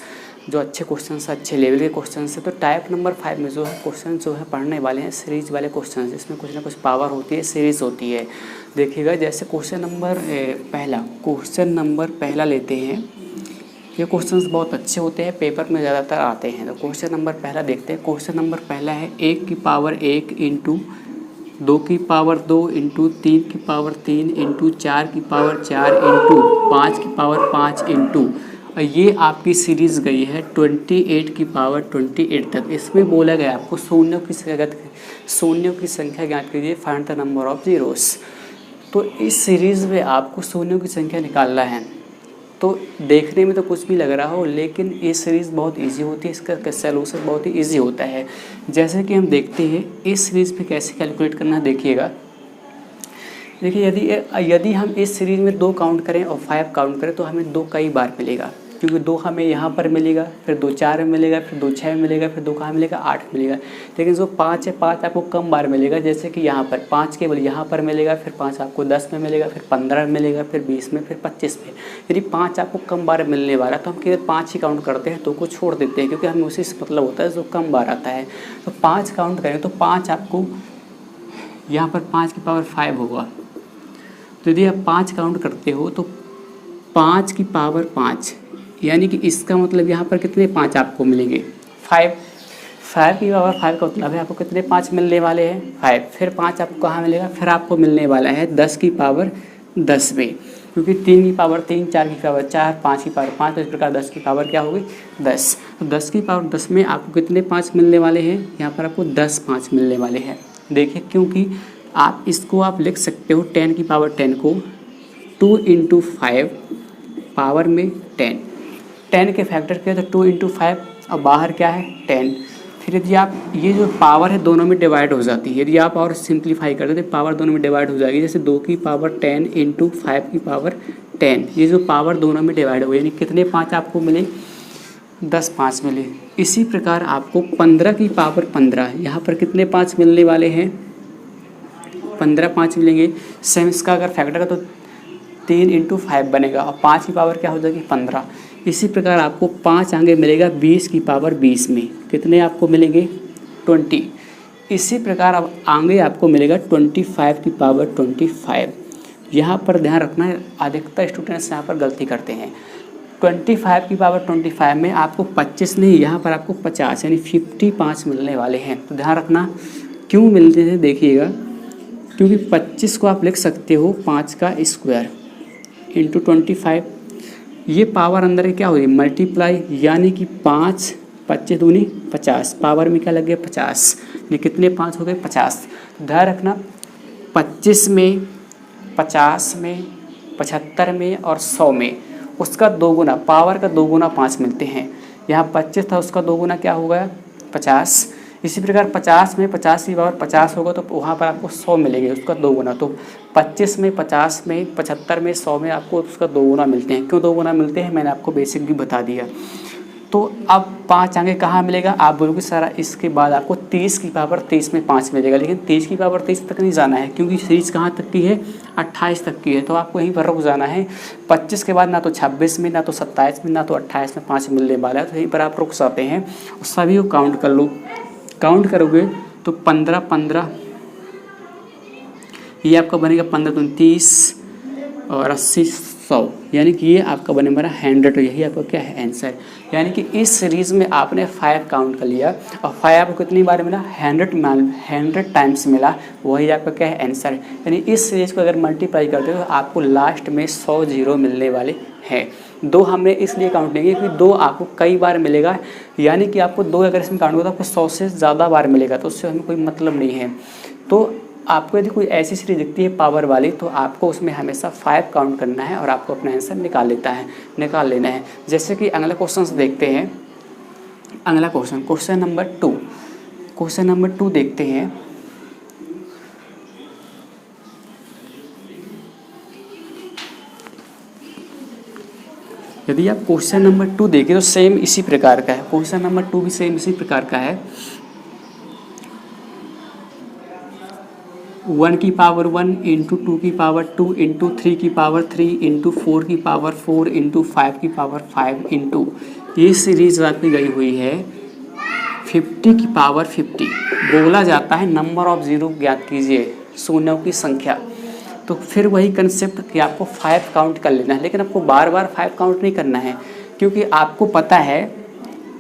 जो अच्छे क्वेश्चंस, अच्छे लेवल के क्वेश्चंस है। तो टाइप नंबर 5 में जो है क्वेश्चन जो है पढ़ने वाले हैं सीरीज वाले क्वेश्चन, जिसमें कुछ ना कुछ पावर होती है, सीरीज होती है। देखिएगा जैसे क्वेश्चन नंबर पहला लेते हैं। ये क्वेश्चंस बहुत अच्छे होते हैं, पेपर में ज़्यादातर आते हैं। तो क्वेश्चन नंबर पहला देखते हैं। क्वेश्चन नंबर पहला है 1 की पावर 1 इंटू 2 की पावर 2 इंटू 3 की पावर 3 इंटू 4 की पावर 4 इंटू 5 की पावर 5 इंटू और ये आपकी सीरीज़ गई है 28 की पावर 28 तक। इसमें बोला गया आपको शून्यों की संख्या ज्ञात कीजिए, find the number of zeros. तो इस सीरीज़ में आपको शून्यों की संख्या निकालना है। तो देखने में तो कुछ भी लग रहा हो, लेकिन ये सीरीज़ बहुत इजी होती है, इसका सलूशन बहुत ही इजी होता है। जैसे कि हम देखते हैं इस सीरीज़ में कैसे कैलकुलेट करना है, देखिएगा। देखिए यदि हम इस सीरीज़ में 2 काउंट करें और 5 काउंट करें तो हमें 2 कई बार मिलेगा, क्योंकि 2 हमें यहाँ पर मिलेगा, फिर 2 4 में मिलेगा, फिर 2 6 में मिलेगा, फिर 2 कहाँ मिलेगा 8 मिलेगा। लेकिन जो 5 है 5 आपको कम बार मिलेगा, जैसे कि यहाँ पर 5 केवल यहाँ पर मिलेगा, फिर 5 आपको 10 में मिलेगा, फिर 15 में मिलेगा, फिर 20 में, फिर 25 में। यदि 5 आपको कम बार मिलने वाला तो हम केवल 5 ही काउंट करते हैं, 2 को छोड़ देते हैं, क्योंकि हमें उसी से मतलब होता है जो कम बार आता है। तो 5 काउंट करें तो 5 आपको यहाँ पर 5 की पावर 5 होगा। तो यदि आप 5 काउंट करते हो तो 5 की पावर 5, यानी कि इसका मतलब यहाँ पर कितने 5 आपको मिलेंगे 5 की पावर 5 का मतलब है आपको कितने 5 मिलने वाले हैं 5। फिर 5 आपको कहाँ मिलेगा, फिर आपको मिलने वाला है 10 की पावर 10 में, क्योंकि 3 की पावर 3, 4 की पावर 4, 5 की पावर 5, तो इस प्रकार 10 की पावर क्या होगी 10। तो 10 की पावर 10 में आपको कितने 5 मिलने वाले हैं, यहाँ पर आपको 10 5 मिलने वाले हैं। देखिए, क्योंकि आप इसको आप लिख सकते हो 10 की पावर 10 को 2 × 5 पावर में 10 के फैक्टर किया तो 2 × 5 और बाहर क्या है 10। फिर यदि आप ये जो पावर है दोनों में डिवाइड हो जाती है, यदि आप और सिंप्लीफाई करते तो पावर दोनों में डिवाइड हो जाएगी। जैसे 2 की पावर 10 × 5 की पावर 10, ये जो पावर दोनों में डिवाइड हो, यानी कितने 5 आपको मिले 10 5 मिले। इसी प्रकार आपको 15 की पावर 15, यहाँ पर कितने 5 मिलने वाले हैं 15 5 मिलेंगे। सेम इसका अगर फैक्टर का तो 3 × 5 बनेगा और 5 की पावर क्या हो जाएगी 15। इसी प्रकार आपको 5 आगे मिलेगा 20 की पावर 20 में, कितने आपको मिलेंगे 20। इसी प्रकार अब आगे आपको मिलेगा 25 की पावर 25। यहाँ पर ध्यान रखना है, अधिकतर स्टूडेंट्स यहाँ पर गलती करते हैं। 25 की पावर 25 में आपको 25 नहीं, यहाँ पर आपको 50 यानी 55 मिलने वाले हैं। तो ध्यान रखना क्यों मिलते हैं, देखिएगा, क्योंकि 25 को आप लिख सकते हो 5 का स्क्वायर × 25। ये पावर अंदर क्या हो रही है मल्टीप्लाई, यानी कि 5 25 दूनी 50, पावर में क्या लग गया 50, ये कितने 5 हो गए 50। ध्यान रखना 25 में 50 में 75 में और 100 में उसका 2 गुना, पावर का 2 गुना 5 मिलते हैं। यहाँ 25 था, उसका 2 गुना क्या हो गया 50। इसी प्रकार 50 में 50 की पावर 50 होगा तो वहाँ पर आपको 100 मिलेंगे, उसका 2 गुना। तो 25 में 50 में 75 में 100 में आपको उसका 2 गुना मिलते हैं। क्यों 2 गुना मिलते हैं, मैंने आपको बेसिक भी बता दिया। तो अब 5 आगे कहाँ मिलेगा, आप बोलोगे सारा इसके बाद आपको 30 की पावर 30 में 5 मिलेगा, लेकिन 30 की पावर 30 तक नहीं जाना है, क्योंकि सीरीज कहाँ तक की है 28 तक की है। तो आपको यहीं पर रुक जाना है। 25 के बाद ना तो 26 में, ना तो 27 में, ना तो 28 में 5 मिलने वाला है, तो यहीं पर आप रुक जाते हैं। सभी को काउंट कर लो, काउंट करोगे तो 15 15 ये आपका बनेगा 15 दूनी 30 और 80 100, यानी कि ये आपका बने वाला 100। यही आपका क्या है आंसर। यानी कि इस सीरीज़ में आपने 5 काउंट कर लिया और 5 आपको कितनी बार मिला 100 टाइम्स मिला, वही आपका क्या है आंसर। यानी इस सीरीज़ को अगर मल्टीप्लाई करते हो तो आपको लास्ट में 100 जीरो मिलने वाले हैं। 2 हमने इसलिए काउंट नहीं किया क्योंकि 2 आपको कई बार मिलेगा, यानी कि आपको 2 अगर इसमें काउंट होगा तो आपको 100 से ज़्यादा बार मिलेगा, तो उससे हमें कोई मतलब नहीं है। तो आपको यदि कोई ऐसी सीरीज दिखती है पावर वाली तो आपको उसमें हमेशा 5 काउंट करना है और आपको अपना आंसर निकाल लेना है। जैसे कि अगला क्वेश्चन देखते हैं। अगला क्वेश्चन नंबर 2 देखते हैं। यदि आप क्वेश्चन नंबर 2 देखें तो सेम इसी प्रकार का है। क्वेश्चन नंबर 2 भी सेम इसी प्रकार का है। 1 की पावर 1 × 2 की पावर 2 × 3 की पावर 3 × 4 की पावर 4 × 5 की पावर 5 × ये सीरीज आपकी गई हुई है 50 की पावर 50। बोला जाता है नंबर ऑफ जीरो ज्ञात कीजिए, शून्यों की संख्या। तो फिर वही कंसेप्ट कि आपको 5 काउंट कर लेना है, लेकिन आपको बार बार 5 काउंट नहीं करना है, क्योंकि आपको पता है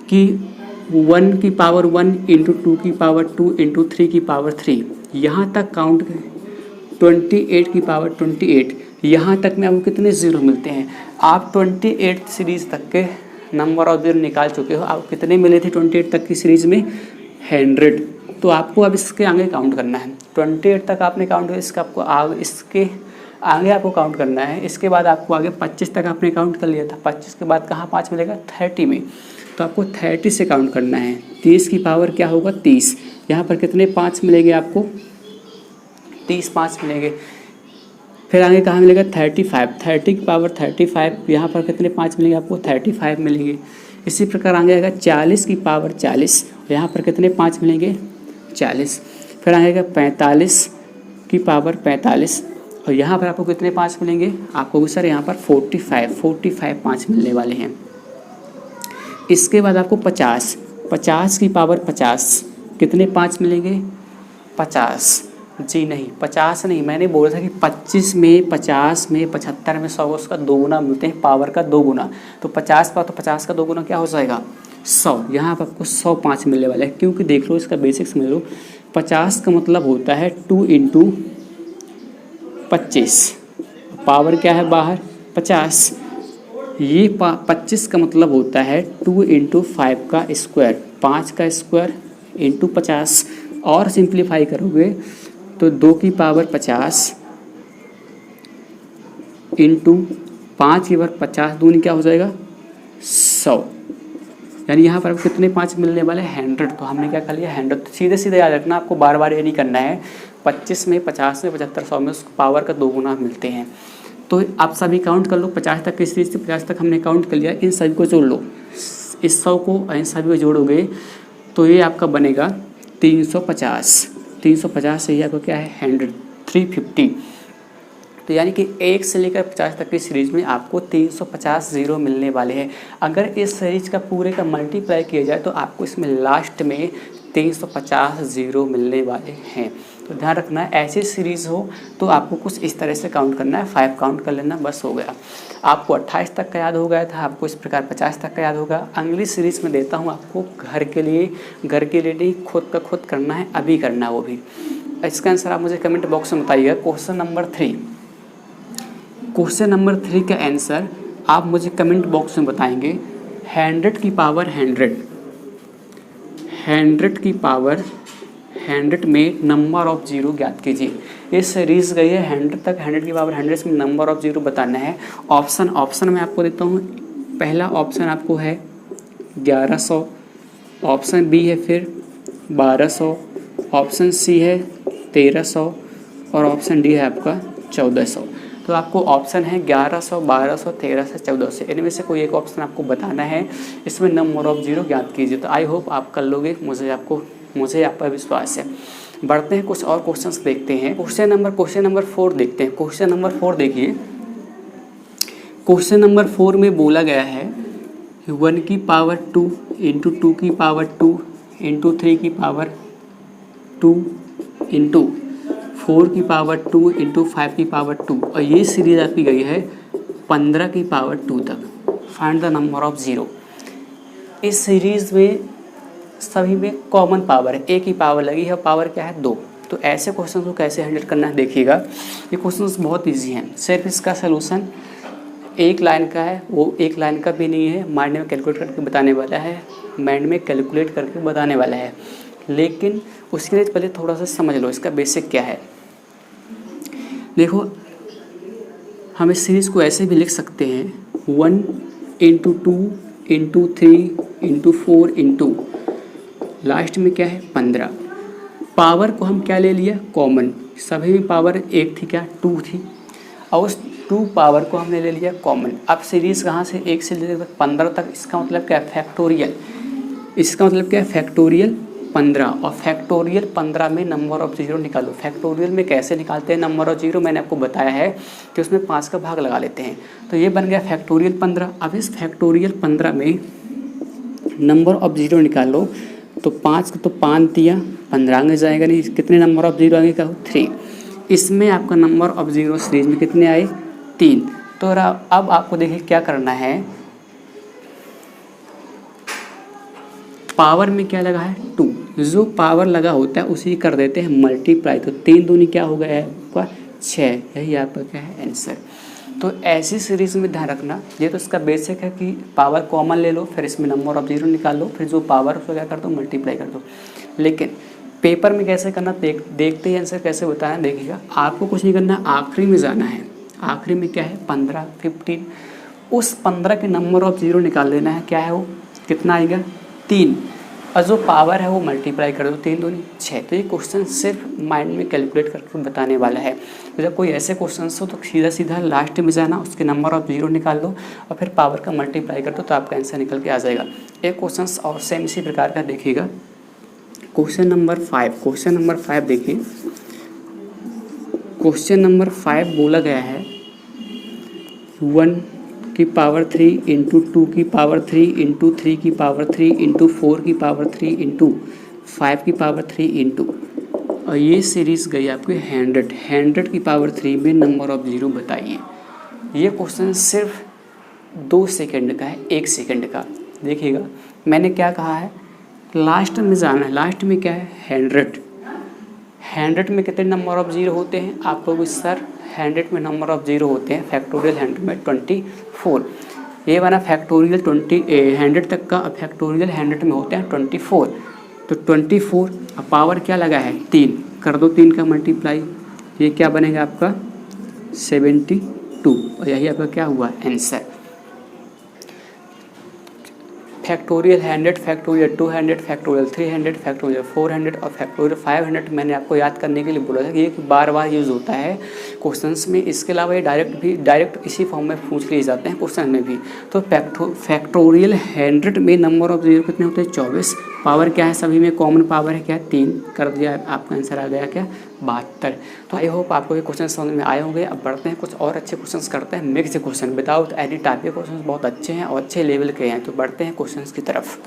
कि 1 की पावर 1 × 2 की पावर 2 × 3 की पावर 3 यहाँ तक काउंट 28 की पावर 28, यहाँ तक में आपको कितने ज़ीरो मिलते हैं। आप 28 सीरीज़ तक के नंबर ऑफ ज़ीरो निकाल चुके हो। आपको कितने मिले थे 28 तक की सीरीज़ में? 100। तो आपको अब इसके आगे काउंट करना है। 28 तक आपने काउंट किया, इसका आपको इसके आगे आपको काउंट करना है। इसके बाद आपको आगे 25 तक आपने काउंट कर लिया था। 25 के बाद कहाँ 5 मिलेगा? 30 में। तो आपको 30 से काउंट करना है। 30 की पावर क्या होगा? 30। यहाँ पर कितने 5 मिलेंगे आपको? 30 5 मिलेंगे। फिर आगे कहाँ मिलेगा? 35। 30 की पावर 35। यहाँ पर कितने 5 मिलेंगे आपको? 35 मिलेंगे। इसी प्रकार आगे आएगा 40 की पावर 40। यहाँ पर कितने 5 मिलेंगे? 40। फिर आएगा 45 की पावर 45 और यहाँ पर आपको कितने 5 मिलेंगे? आपको सर यहाँ पर 45 5 मिलने वाले हैं। इसके बाद आपको 50 की पावर 50 कितने 5 मिलेंगे? 50। जी नहीं, 50 नहीं, मैंने बोला था कि 25 में 50 में 75 में 100 उसका 2 गुना मिलते हैं, पावर का 2 गुना। तो 50 का 50 का 2 गुना क्या हो जाएगा? 100। यहाँ पर आपको 105 मिलने वाला है, क्योंकि देख लो इसका बेसिक समझ लो। 50 का मतलब होता है 2 × 25, पावर क्या है बाहर? 50। ये 25 का मतलब होता है 2 × 5 का स्क्वायर, 5 का स्क्वायर × 50। और सिंप्लीफाई करोगे तो 2 की पावर 50 × 5 की पावर 50 दूनी क्या हो जाएगा? 100। यानी यहाँ पर आपको कितने 5 मिलने वाले? 100। तो हमने क्या कर लिया? 100। तो सीधे सीधे याद रखना, आपको बार बार ये नहीं करना है। 25 में 50 में 75 100 में उसको पावर का 2 गुना मिलते हैं। तो आप सभी काउंट कर लो। 50 तक की सीरीज से 50 तक हमने काउंट कर लिया। इन सभी को जोड़ लो। इस 100 को इन सभी को जोड़ोगे तो ये आपका बनेगा 350। 350 से ही आपको क्या है? 100 350। तो यानी कि 1 से लेकर 50 तक की सीरीज़ में आपको 350 ज़ीरो मिलने वाले हैं। अगर इस सीरीज़ का पूरे का मल्टीप्लाई किया जाए तो आपको इसमें लास्ट में 350 ज़ीरो मिलने वाले हैं। तो ध्यान रखना, ऐसी सीरीज़ हो तो आपको कुछ इस तरह से काउंट करना है। 5 काउंट कर लेना, बस हो गया। आपको 28 तक का याद हो गया था, आपको इस प्रकार 50 तक का याद होगा। अगली सीरीज़ में देता हूँ आपको घर के लिए नहीं, खुद का खुद करना है, अभी करना है वो भी। इसका आंसर आप मुझे कमेंट बॉक्स में बताइएगा। क्वेश्चन नंबर 3 का आंसर आप मुझे कमेंट बॉक्स में बताएंगे। 100 की पावर 100 की पावर 100 में नंबर ऑफ ज़ीरो ज्ञात कीजिए। ये सीरीज़ गई है 100 तक। 100 की पावर 100 में नंबर ऑफ ज़ीरो बताना है। ऑप्शन में आपको देता हूँ। पहला ऑप्शन आपको है 1100, ऑप्शन बी है फिर 1200, ऑप्शन सी है 1300 और ऑप्शन डी है आपका 1400। तो आपको ऑप्शन है 1100, 1200, 1300, 1400, इनमें से कोई एक ऑप्शन आपको बताना है। इसमें नंबर ऑफ ज़ीरो ज्ञात कीजिए। तो आई होप आप कर लोगे, मुझे आप पर विश्वास है। बढ़ते हैं, कुछ और क्वेश्चंस देखते हैं। क्वेश्चन नंबर 4 देखते हैं। क्वेश्चन नंबर 4 देखिए। क्वेश्चन नंबर 4 में बोला गया है 1 की पावर 2 × 2 की पावर 2 × 3 की पावर 2 × 4 की पावर 2 × 5 की पावर 2, और ये सीरीज आपकी गई है 15 की पावर 2 तक। Find the number of zero. इस सीरीज़ में सभी में कॉमन पावर है, एक ही पावर लगी है, पावर क्या है? 2। तो ऐसे क्वेश्चन को कैसे हैंडल करना है देखिएगा। ये क्वेश्चन बहुत इजी हैं। सिर्फ इसका सलूशन एक लाइन का है, वो एक लाइन का भी नहीं है, माइंड में कैलकुलेट करके बताने वाला है, लेकिन उसके लिए पहले थोड़ा सा समझ लो इसका बेसिक क्या है। देखो, हम इस सीरीज़ को ऐसे भी लिख सकते हैं 1 × 2 × 3 × 4 × लास्ट में क्या है? 15। पावर को हम क्या ले लिया? कॉमन। सभी में पावर एक थी क्या? 2 थी, और उस 2 पावर को हमने ले लिया कॉमन। अब सीरीज़ कहाँ से? 1 से लेकर 15 तक। इसका मतलब क्या है? फैक्टोरियल। इसका मतलब क्या है? फैक्टोरियल 15, और फैक्टोरियल 15 में नंबर ऑफ ज़ीरो निकालो। फैक्टोरियल में कैसे निकालते हैं नंबर ऑफ ज़ीरो? मैंने आपको बताया है कि उसमें 5 का भाग लगा लेते हैं। तो ये बन गया फैक्टोरियल 15। अब इस फैक्टोरियल 15 में नंबर ऑफ ज़ीरो निकालो। तो 5 को तो 5 दिया, 15 आगे जाएगा नहीं। कितने नंबर ऑफ ज़ीरो आगे का? 3। इसमें आपका नंबर ऑफ ज़ीरो सीरीज में कितने आए? 3। तो अब आपको देखिए क्या करना है। पावर में क्या लगा है? 2। जो पावर लगा होता है उसी कर देते हैं मल्टीप्लाई। तो 3 दूनी क्या हो गया है आपका? 6। यही आपका क्या है? आंसर। तो ऐसी सीरीज़ में ध्यान रखना, ये तो इसका बेसिक है कि पावर कॉमन ले लो, फिर इसमें नंबर ऑफ जीरो निकाल लो, फिर जो पावर उसको क्या कर दो, मल्टीप्लाई कर दो। लेकिन पेपर में कैसे करना देखते ही आंसर कैसे होता है देखिएगा। आपको कुछ नहीं करना, आखिरी में जाना है। आखिरी में क्या है, 15, 15, उस 15 के नंबर ऑफ जीरो निकाल लेना है। क्या है वो, कितना आएगा, 3, और जो पावर है वो मल्टीप्लाई कर दो, 3 दूनी 6। तो ये क्वेश्चन सिर्फ माइंड में कैलकुलेट करके बताने वाला है। तो जब कोई ऐसे क्वेश्चन हो तो सीधा सीधा लास्ट में जाना, उसके नंबर ऑफ जीरो निकाल दो और फिर पावर का मल्टीप्लाई कर दो, तो आपका आंसर निकल के आ जाएगा। एक क्वेश्चन और सेम इसी प्रकार का देखिएगा, क्वेश्चन नंबर 5। क्वेश्चन नंबर 5 देखिए, क्वेश्चन नंबर 5 बोला गया है 1 की पावर 3 इंटू 2 की पावर 3 इंटू 3 की पावर 3 इंटू 4 की पावर 3 इंटू 5 की पावर 3 इंटू, और ये सीरीज़ गई आपके 100 की पावर 3 में नंबर ऑफ जीरो बताइए। ये क्वेश्चन सिर्फ 2 सेकंड का है, 1 सेकंड का। देखिएगा मैंने क्या कहा है, लास्ट में जाना है। लास्ट में क्या है, 100 में कितने नंबर ऑफ जीरो होते हैं, आप लोग सर 100 में नंबर ऑफ जीरो होते हैं फैक्टोरियल 100 में 24। ये बना फैक्टोरियल 100 तक का, अब फैक्टोरियल 100 में होते हैं 24। तो 24 अब पावर क्या लगा है, 3 कर दो, 3 का मल्टीप्लाई, ये क्या बनेगा आपका 72, और यही आपका क्या हुआ answer. Factorial 100, factorial 200, factorial 300, factorial 400 और फैक्टोरियल 500 मैंने आपको याद करने के लिए बोला था कि ये बार बार यूज़ होता है क्वेश्चंस में। इसके अलावा ये डायरेक्ट इसी फॉर्म में पूछ लिए जाते हैं क्वेश्चन में भी। तो फैक्टोरियल 100 में नंबर ऑफ जीरो कितने होते हैं, 24। पावर क्या है, सभी में कॉमन पावर है क्या, 3 कर दिया, आपका आंसर आ गया क्या, 72। तो आई होप आपको ये क्वेश्चन समझ में आए होंगे। अब बढ़ते हैं, कुछ और अच्छे क्वेश्चंस करते हैं, mix question without any type के क्वेश्चन बहुत अच्छे हैं और अच्छे लेवल के हैं। तो बढ़ते हैं क्वेश्चंस की तरफ,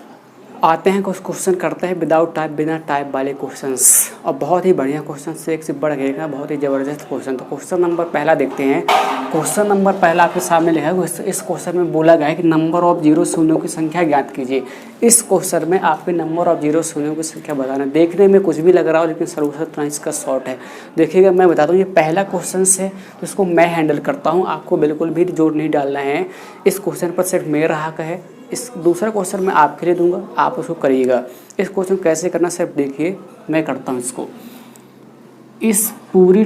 आते हैं कुछ क्वेश्चन करते हैं विदाउट टाइप, बिना टाइप वाले क्वेश्चंस, और बहुत ही बढ़िया क्वेश्चन से एक से बढ़ गएगा, बहुत ही ज़बरदस्त क्वेश्चन। तो क्वेश्चन नंबर पहला देखते हैं। क्वेश्चन नंबर पहला आपके सामने लिखा है, इस क्वेश्चन में बोला गया है कि नंबर ऑफ जीरो शून्यों की संख्या ज्ञात कीजिए। इस क्वेश्चन में आपके नंबर ऑफ जीरो शून्यों की संख्या बताना। देखने में कुछ भी लग रहा हो लेकिन सॉल्यूशन इतना इसका शॉर्ट है। देखिएगा मैं बताता हूँ, ये पहला क्वेश्चन है तो इसको मैं हैंडल करता हूँ, आपको बिल्कुल भी जोड़ नहीं डालना है। इस क्वेश्चन पर सिर्फ मेरा हक है। इस दूसरा क्वेश्चन मैं आपके लिए दूंगा, आप उसको करिएगा। इस क्वेश्चन कैसे करना सिर्फ देखिए, मैं करता हूँ इसको। इस पूरी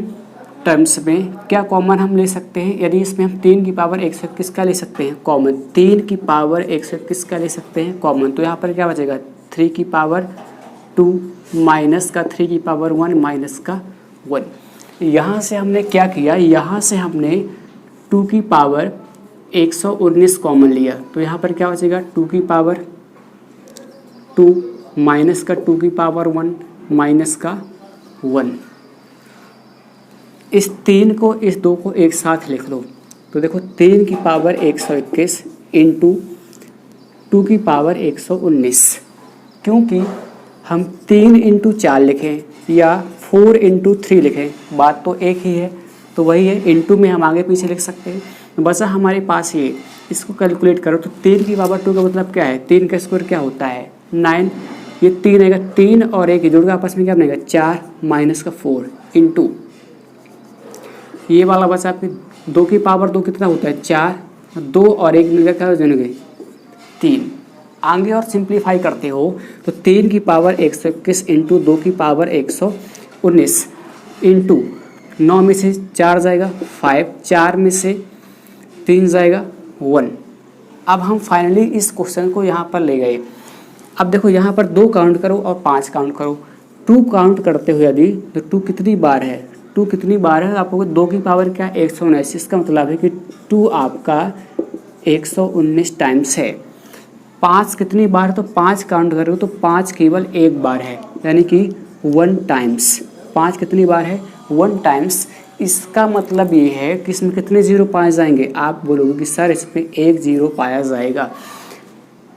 टर्म्स में क्या कॉमन हम ले सकते हैं, यदि इसमें हम 3 की पावर 121 का ले सकते हैं कॉमन, 3 की पावर 121 का ले सकते हैं कॉमन, तो यहाँ पर क्या बचेगा 3 की पावर 2 माइनस का 3 की पावर 1 माइनस का 1। यहाँ से हमने क्या किया, यहाँ से हमने 2 की पावर 119 कॉमन लिया, तो यहाँ पर क्या बचेगा 2 की पावर 2 माइनस का 2 की पावर 1 माइनस का 1। इस 3 को इस 2 को एक साथ लिख लो, तो देखो 3 की पावर 121 इंटू 2 की पावर 119। क्योंकि हम 3 इंटू 4 लिखें या 4 इंटू 3 लिखें, बात तो एक ही है, तो वही है, इंटू में हम आगे पीछे लिख सकते हैं। बस हमारे पास ये, इसको कैलकुलेट करो तो 3 की पावर 2 का मतलब क्या है, 3 का स्क्वायर क्या होता है 9, ये 3 आएगा, 3 और 1 जुड़ के आपस में क्या बनेगा 4 माइनस का 4 इंटू ये वाला बचा आपके 2 की पावर 2 कितना होता है 4, 2 और 1 मिलकर क्या जुड़ेंगे 3। आगे और सिंप्लीफाई करते हो तो 3 की पावर 121 इंटू 2 की पावर 119 इंटू 9 में से 4 जाएगा 5, 4 में से 3 जाएगा 1। अब हम फाइनली इस क्वेश्चन को यहाँ पर ले गए। अब देखो यहाँ पर 2 काउंट करो और 5 काउंट करो। 2 काउंट करते हुए यदि तो 2 कितनी बार है, 2 कितनी बार है आपको 2 की पावर क्या 119, इसका मतलब है कि 2 आपका 119 टाइम्स है। 5 कितनी बार, तो 5 काउंट करो तो 5 केवल एक बार है, यानी कि 1 टाइम्स। 5 कितनी बार है 1 टाइम्स। इसका मतलब ये है कि इसमें कितने जीरो पाए जाएंगे, आप बोलोगे कि सर इसमें 1 जीरो पाया जाएगा।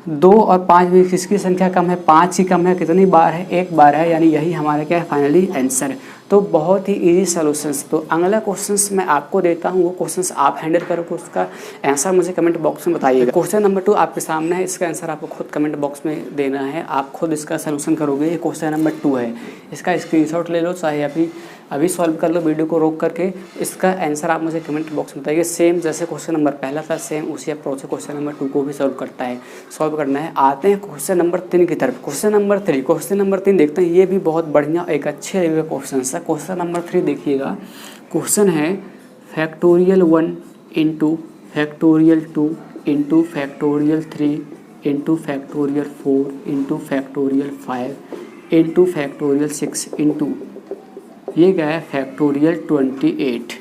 2 और 5 में किसकी संख्या कम है, 5 ही कम है, कितनी बार है 1 बार है, यानी यही हमारा क्या है फाइनली आंसर। तो बहुत ही इजी सॉल्यूशंस। तो अगला क्वेश्चंस मैं आपको देता हूँ, वो क्वेश्चंस आप हैंडल करोगे, उसका आंसर मुझे कमेंट बॉक्स में बताइएगा। क्वेश्चन नंबर 2 आपके सामने है, इसका आंसर आपको खुद कमेंट बॉक्स में देना है, आप खुद इसका सॉल्यूशन करोगे। ये क्वेश्चन नंबर 2 है, इसका स्क्रीनशॉट ले लो, चाहे अभी अभी सॉल्व कर लो वीडियो को रोक करके। इसका आंसर आप मुझे कमेंट बॉक्स में बताइए। सेम जैसे क्वेश्चन नंबर पहला था सेम उसी अप्रोच से क्वेश्चन नंबर 2 को भी सॉल्व करना है। आते हैं क्वेश्चन नंबर 3 की तरफ। क्वेश्चन नंबर 3 देखते हैं। ये भी बहुत बढ़िया एक अच्छे लेवल का क्वेश्चन है। क्वेश्चन नंबर 3 देखिएगा। क्वेश्चन है factorial 1 into factorial 2 into factorial 3 into factorial 4 into factorial 5 into factorial 6 into ये क्या है फैक्टोरियल 28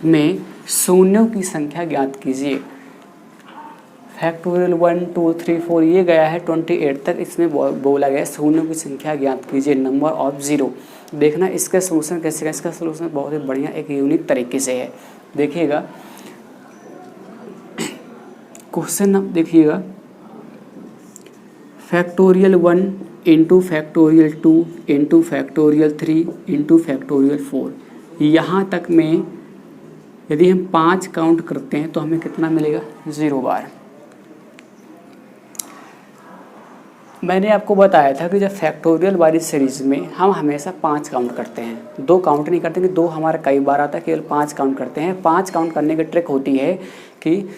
में शून्यों की संख्या ज्ञात कीजिए। फैक्टोरियल 1 2 3 4 ये गया है 28 तक। इसमें बोला गया शून्यों की संख्या ज्ञात कीजिए नंबर ऑफ जीरो। देखना इसका सोल्यूशन कैसे है। इसका सोल्यूशन बहुत ही बढ़िया एक यूनिक तरीके से है। देखिएगा क्वेश्चन देखिएगा factorial 1 into factorial 2 into factorial 3 into factorial 4 यहाँ तक में यदि हम 5 काउंट करते हैं तो हमें कितना मिलेगा 0 बार। मैंने आपको बताया था कि जब फैक्टोरियल वाली सीरीज में हम हमेशा 5 काउंट करते हैं, 2 काउंट नहीं करते कि 2 हमारा कई बार आता है, केवल 5 काउंट करते हैं। 5 काउंट करने की ट्रिक होती है कि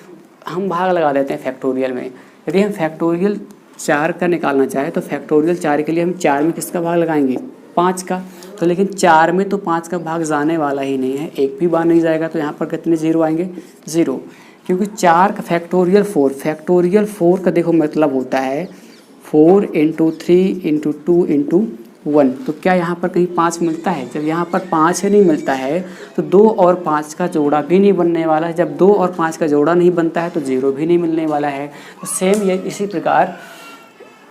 हम भाग लगा देते हैं फैक्टोरियल में। यदि हम फैक्टोरियल 4 का निकालना चाहे तो फैक्टोरियल 4 के लिए हम 4 में किसका भाग लगाएंगे 5 का। तो लेकिन 4 में तो 5 का भाग जाने वाला ही नहीं है, एक भी बार नहीं जाएगा। तो यहाँ पर कितने 0 आएंगे 0, क्योंकि 4 का फैक्टोरियल 4 का देखो मतलब होता है 4 इंटू 3 इंटू 2 इंटू 1। तो क्या यहाँ पर कहीं 5 मिलता है? जब यहाँ पर 5 नहीं मिलता है तो 2 और 5 का जोड़ा भी नहीं बनने वाला है। जब 2 और 5 का जोड़ा नहीं बनता है तो 0 भी नहीं मिलने वाला है। तो सेम ये इसी प्रकार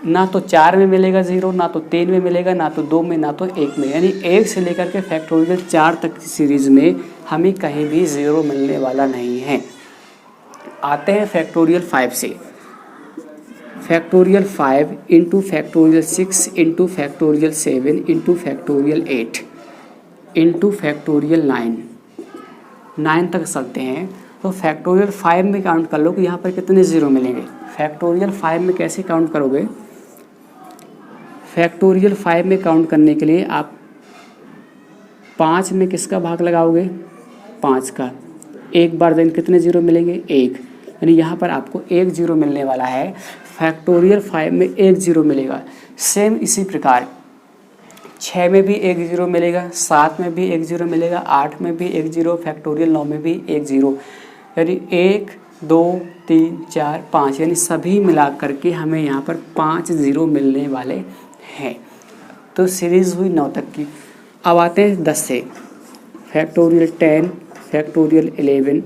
ना तो 4 में मिलेगा 0, ना तो 3 में मिलेगा, ना तो 2 में, ना तो 1 में। यानी 1 से लेकर के फैक्टोरियल 4 तक की सीरीज़ में हमें कहीं भी 0 मिलने वाला नहीं है। आते हैं फैक्टोरियल 5 से। Factorial 5 into factorial 6 into factorial 7 into factorial 8 into factorial 9 तक चलते हैं। तो फैक्टोरियल 5 में काउंट कर लो कि यहाँ पर कितने 0 मिलेंगे। फैक्टोरियल 5 में कैसे काउंट करोगे? फैक्टोरियल 5 में काउंट करने के लिए आप 5 में किसका भाग लगाओगे 5 का। एक बार देन कितने 0 मिलेंगे 1, यानी यहाँ पर आपको 1 0 मिलने वाला है। फैक्टोरियल 5 में 1 0 मिलेगा। सेम इसी प्रकार 6 में भी 1 0 मिलेगा, 7 में भी 1 0 मिलेगा, 8 में भी 1 0, फैक्टोरियल 9 में भी 1 0, यानी 1 2 3 4 5, यानी सभी मिला करके हमें यहाँ पर 5 0 मिलने वाले हैं। तो सीरीज़ हुई 9 तक की। अब आते हैं 10 से। फैक्टोरियल 10 फैक्टोरियल 11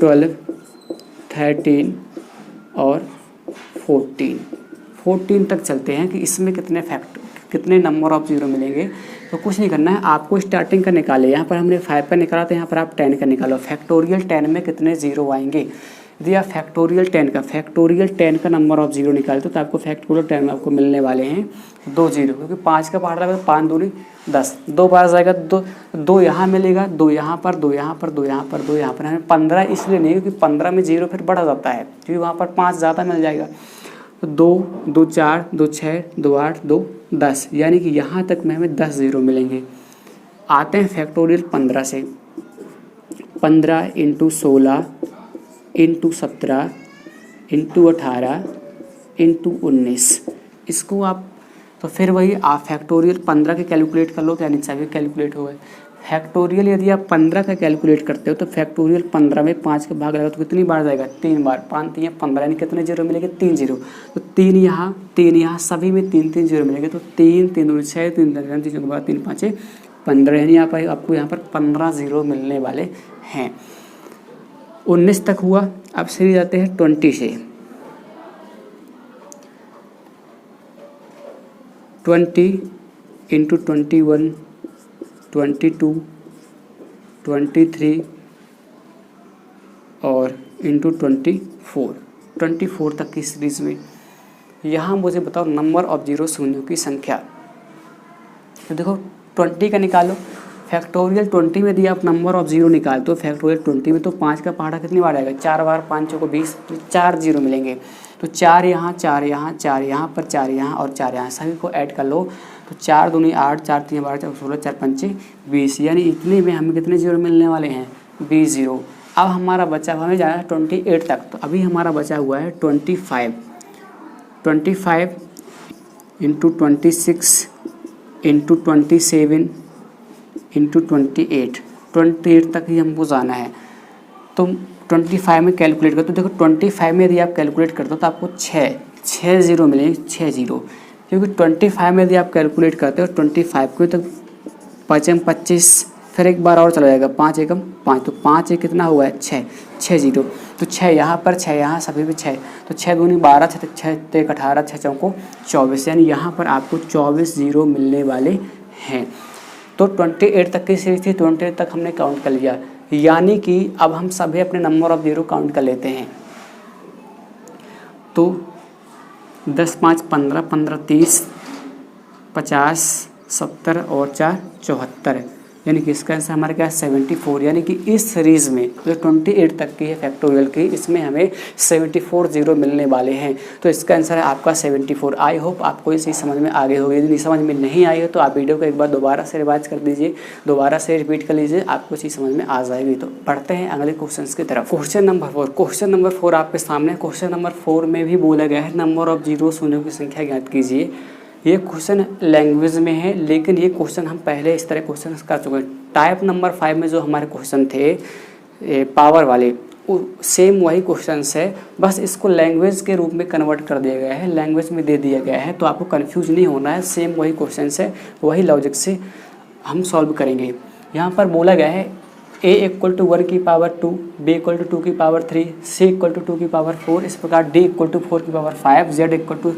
12 13 और 14 तक चलते हैं कि इसमें कितने नंबर ऑफ 0 मिलेंगे। तो कुछ नहीं करना है, आपको स्टार्टिंग का निकाले। यहाँ पर हमने 5 का निकाला तो यहाँ पर आप 10 का निकालो। फैक्टोरियल 10 में कितने 0 आएंगे। यदि आप फैक्टोरियल 10 का नंबर ऑफ 0 निकालते तो आपको फैक्टोरियल 10 में आपको मिलने वाले हैं 2 0, क्योंकि 5 का पहाड़ रहेगा 5 दूनी 10, 2 बार जाएगा 2 यहाँ मिलेगा, 2 यहाँ पर, 2 यहाँ पर, 2 यहाँ पर, 2 यहाँ पर। हमें 15 इसलिए नहीं क्योंकि 15 में 0 फिर बढ़ा जाता है, क्योंकि वहाँ पर 5 ज़्यादा मिल जाएगा। तो 2 2 4 2 6 2 8 2 10, यानी कि यहाँ तक में हमें 10 0 मिलेंगे। आते हैं फैक्टोरियल 15 से। 15 इंटू 16 इंटू 17 इंटू 18 इंटू 19। इसको आप तो फिर वही आप फैक्टोरियल 15 के कैलकुलेट कर लो तो यानी सभी कैलकुलेट हो गए। फैक्टोरियल यदि आप 15 का कैलकुलेट करते हो तो फैक्टोरियल 15 में 5 का भाग लगा तो कितनी बार जाएगा 3 बार। 5 3 15, यानी कितने 0 मिलेंगे 3 0। तो 3 यहाँ सभी में 3 3 0 मिलेंगे। तो 3 3 2 6 3 3 3 3 5 15, यानी आपको यहाँ पर 15 0 मिलने वाले हैं। 19 तक हुआ। अब सीरीज आते हैं 20 से। 20 इंटू 21 22 23 और इंटू 24 तक की सीरीज़ में यहाँ मुझे बताओ नंबर ऑफ 0 शून्यों की संख्या। तो देखो 20 का निकालो। फैक्टोरियल 20 में यदि आप नंबर ऑफ 0 निकालते हो फैक्टोरियल 20 में तो 5 का पहाड़ा कितनी बार आएगा 4 बार, 5 को 20, तो 4 0 मिलेंगे। तो 4 यहाँ 4 यहाँ 4 यहाँ पर 4 यहाँ और 4 यहाँ, सभी को ऐड कर लो तो 4 दूनी 8, 4 3 12, 4 16, 4 पंचे 20, यानी इतने में हमें कितने जीरो मिलने वाले हैं? 20 जीरो। अब हमारा बचा हुआ, हमें जाना है 28 तक, तो अभी हमारा बचा हुआ है 25 इंटू 26 इंटू 27 इंटू 28 तक ही हमको जाना है। तो 25 में कैलकुलेट करते हो, देखो 25 में यदि आप कैलकुलेट करते हो तो आपको 6 जीरो मिलेंगे, 6 जीरो, क्योंकि 25 में यदि आप कैलकुलेट करते हो 25 को, तो 5 में 25, फिर एक बार और चला जाएगा, 5 एकम 5, तो 5 एक कितना हुआ है? 6 जीरो। तो 6 यहाँ पर, 6 यहाँ, सभी पे 6, तो 6 दूनी 12, 6 तेक 18, 6 चौको 24, यानी यहाँ पर आपको 24 जीरो मिलने वाले हैं। तो 28 तक की सीरीज थी, 28 तक हमने काउंट कर लिया, यानी कि अब हम सभी अपने नंबर ऑफ जीरो काउंट कर लेते हैं। तो 10 5 15, 15 30, 50, 70 और 4 74, यानी कि इसका आंसर हमारा क्या है? 74। यानी कि इस सीरीज़ में जो 28 तक की है फैक्टोरियल की, इसमें हमें 74 जीरो मिलने वाले हैं। तो इसका आंसर है आपका 74। आई होप आपको ये चीज़ समझ में आ गई होगी। यदि समझ में नहीं आई हो तो आप वीडियो को एक बार दोबारा से रिवाइज कर दीजिए, दोबारा से रिपीट कर लीजिए, आपको चीज़ समझ में आ जाएगी। तो पढ़ते हैं अगले क्वेश्चन की तरफ। क्वेश्चन नंबर 4 आपके सामने। क्वेश्चन नंबर 4 में भी बोला गया है नंबर ऑफ जीरो शून्यों की संख्या ज्ञात कीजिए। ये क्वेश्चन लैंग्वेज में है, लेकिन ये क्वेश्चन हम पहले इस तरह क्वेश्चन कर चुके हैं। टाइप नंबर 5 में जो हमारे क्वेश्चन थे पावर वाले, सेम वही क्वेश्चन है, बस इसको लैंग्वेज के रूप में कन्वर्ट कर दिया गया है, लैंग्वेज में दे दिया गया है, तो आपको कंफ्यूज नहीं होना है। सेम वही क्वेश्चन है, वही लॉजिक से हम सॉल्व करेंगे। यहाँ पर बोला गया है a इक्वल टू 1 की पावर 2, b इक्वल टू 2 की पावर 3, c इक्वल टू 2 की पावर 4, इस प्रकार d इक्वल टू 4 की पावर 5, z इक्वल टू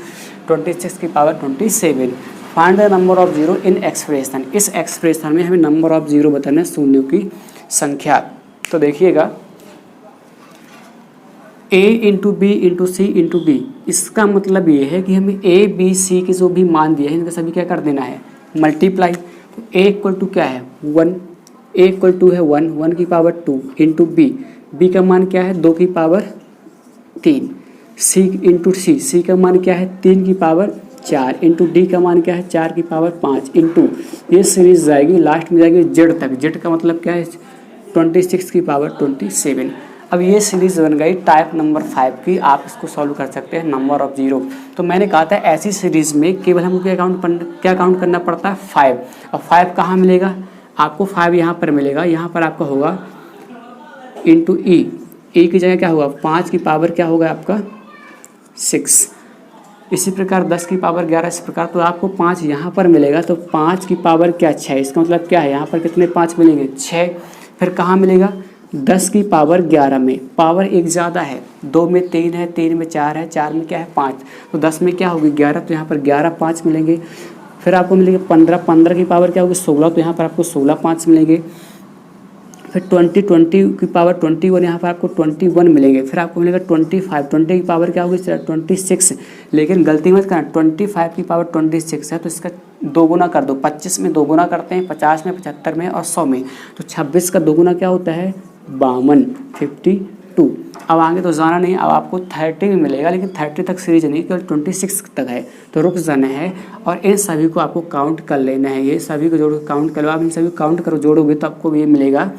26 की power 27। Find the number of zero in expression. इस एक्सप्रेशन में हमें नंबर ऑफ जीरो बताना है, शून्यों की संख्या। तो देखिएगा a into B into C into D, इसका मतलब ये है कि हमें a b c के जो भी मान दिए हैं इनका सभी क्या कर देना है? मल्टीप्लाई। तो a इक्वल टू क्या है? 1, a इक्वल टू है 1 की पावर 2 इंटू बी का मान क्या है? 2 की पावर 3, c इंटू सी का मान क्या है? 3 की पावर 4 इंटू डी का मान क्या है? 4 की पावर 5 इंटू, ये सीरीज जाएगी लास्ट में जाएगी जेड तक। जेड का मतलब क्या है? 26 की पावर 27। अब ये सीरीज बन गई टाइप नंबर 5 की। आप इसको सॉल्व कर सकते हैं नंबर ऑफ जीरो। तो मैंने कहा था ऐसी सीरीज में केवल हमको क्या काउंट करना पड़ता है? 5। अब 5 कहाँ मिलेगा आपको? 5 यहाँ पर मिलेगा, यहाँ पर आपका होगा इंटू ई की जगह क्या होगा? 5 की पावर क्या होगा आपका? 6। इसी प्रकार 10 की पावर 11, इस प्रकार। तो आपको 5 यहाँ पर मिलेगा, तो 5 की पावर क्या? 6। इसका मतलब क्या है? यहाँ पर कितने 5 मिलेंगे? 6। फिर कहाँ मिलेगा? 10 की पावर 11 में, पावर एक ज़्यादा है, 2 में 3 है, 3 में 4 है, 4 में क्या है? 5। तो 10 में क्या होगी? 11, तो यहाँ पर 11 5 मिलेंगे। फिर आपको मिलेंगे 15 की पावर क्या होगी? 16, तो यहाँ पर आपको 16 5 मिलेंगे। फिर 20 की पावर 21, यहाँ पर आपको 21 मिलेंगे। फिर आपको मिलेगा 25, 20 की पावर क्या होगी? 26। लेकिन गलती मत करना, 25 की पावर 26 है तो इसका 2 गुना कर दो। 25 में 2 गुना करते हैं, 50 में, 75 में और 100 में। तो 26 का 2 गुना क्या होता है? 52, 52। अब आगे तो जाना नहीं, अब आपको 30 भी मिलेगा, लेकिन 30 तक सीरीज नहीं, केवल 26 तक है, तो रुक जाना है। और इन सभी को आपको काउंट कर लेना है। ये सभी को जोड़ काउंट करो, आप इन सभी काउंट करो, जोड़ोगे तो आपको ये मिलेगा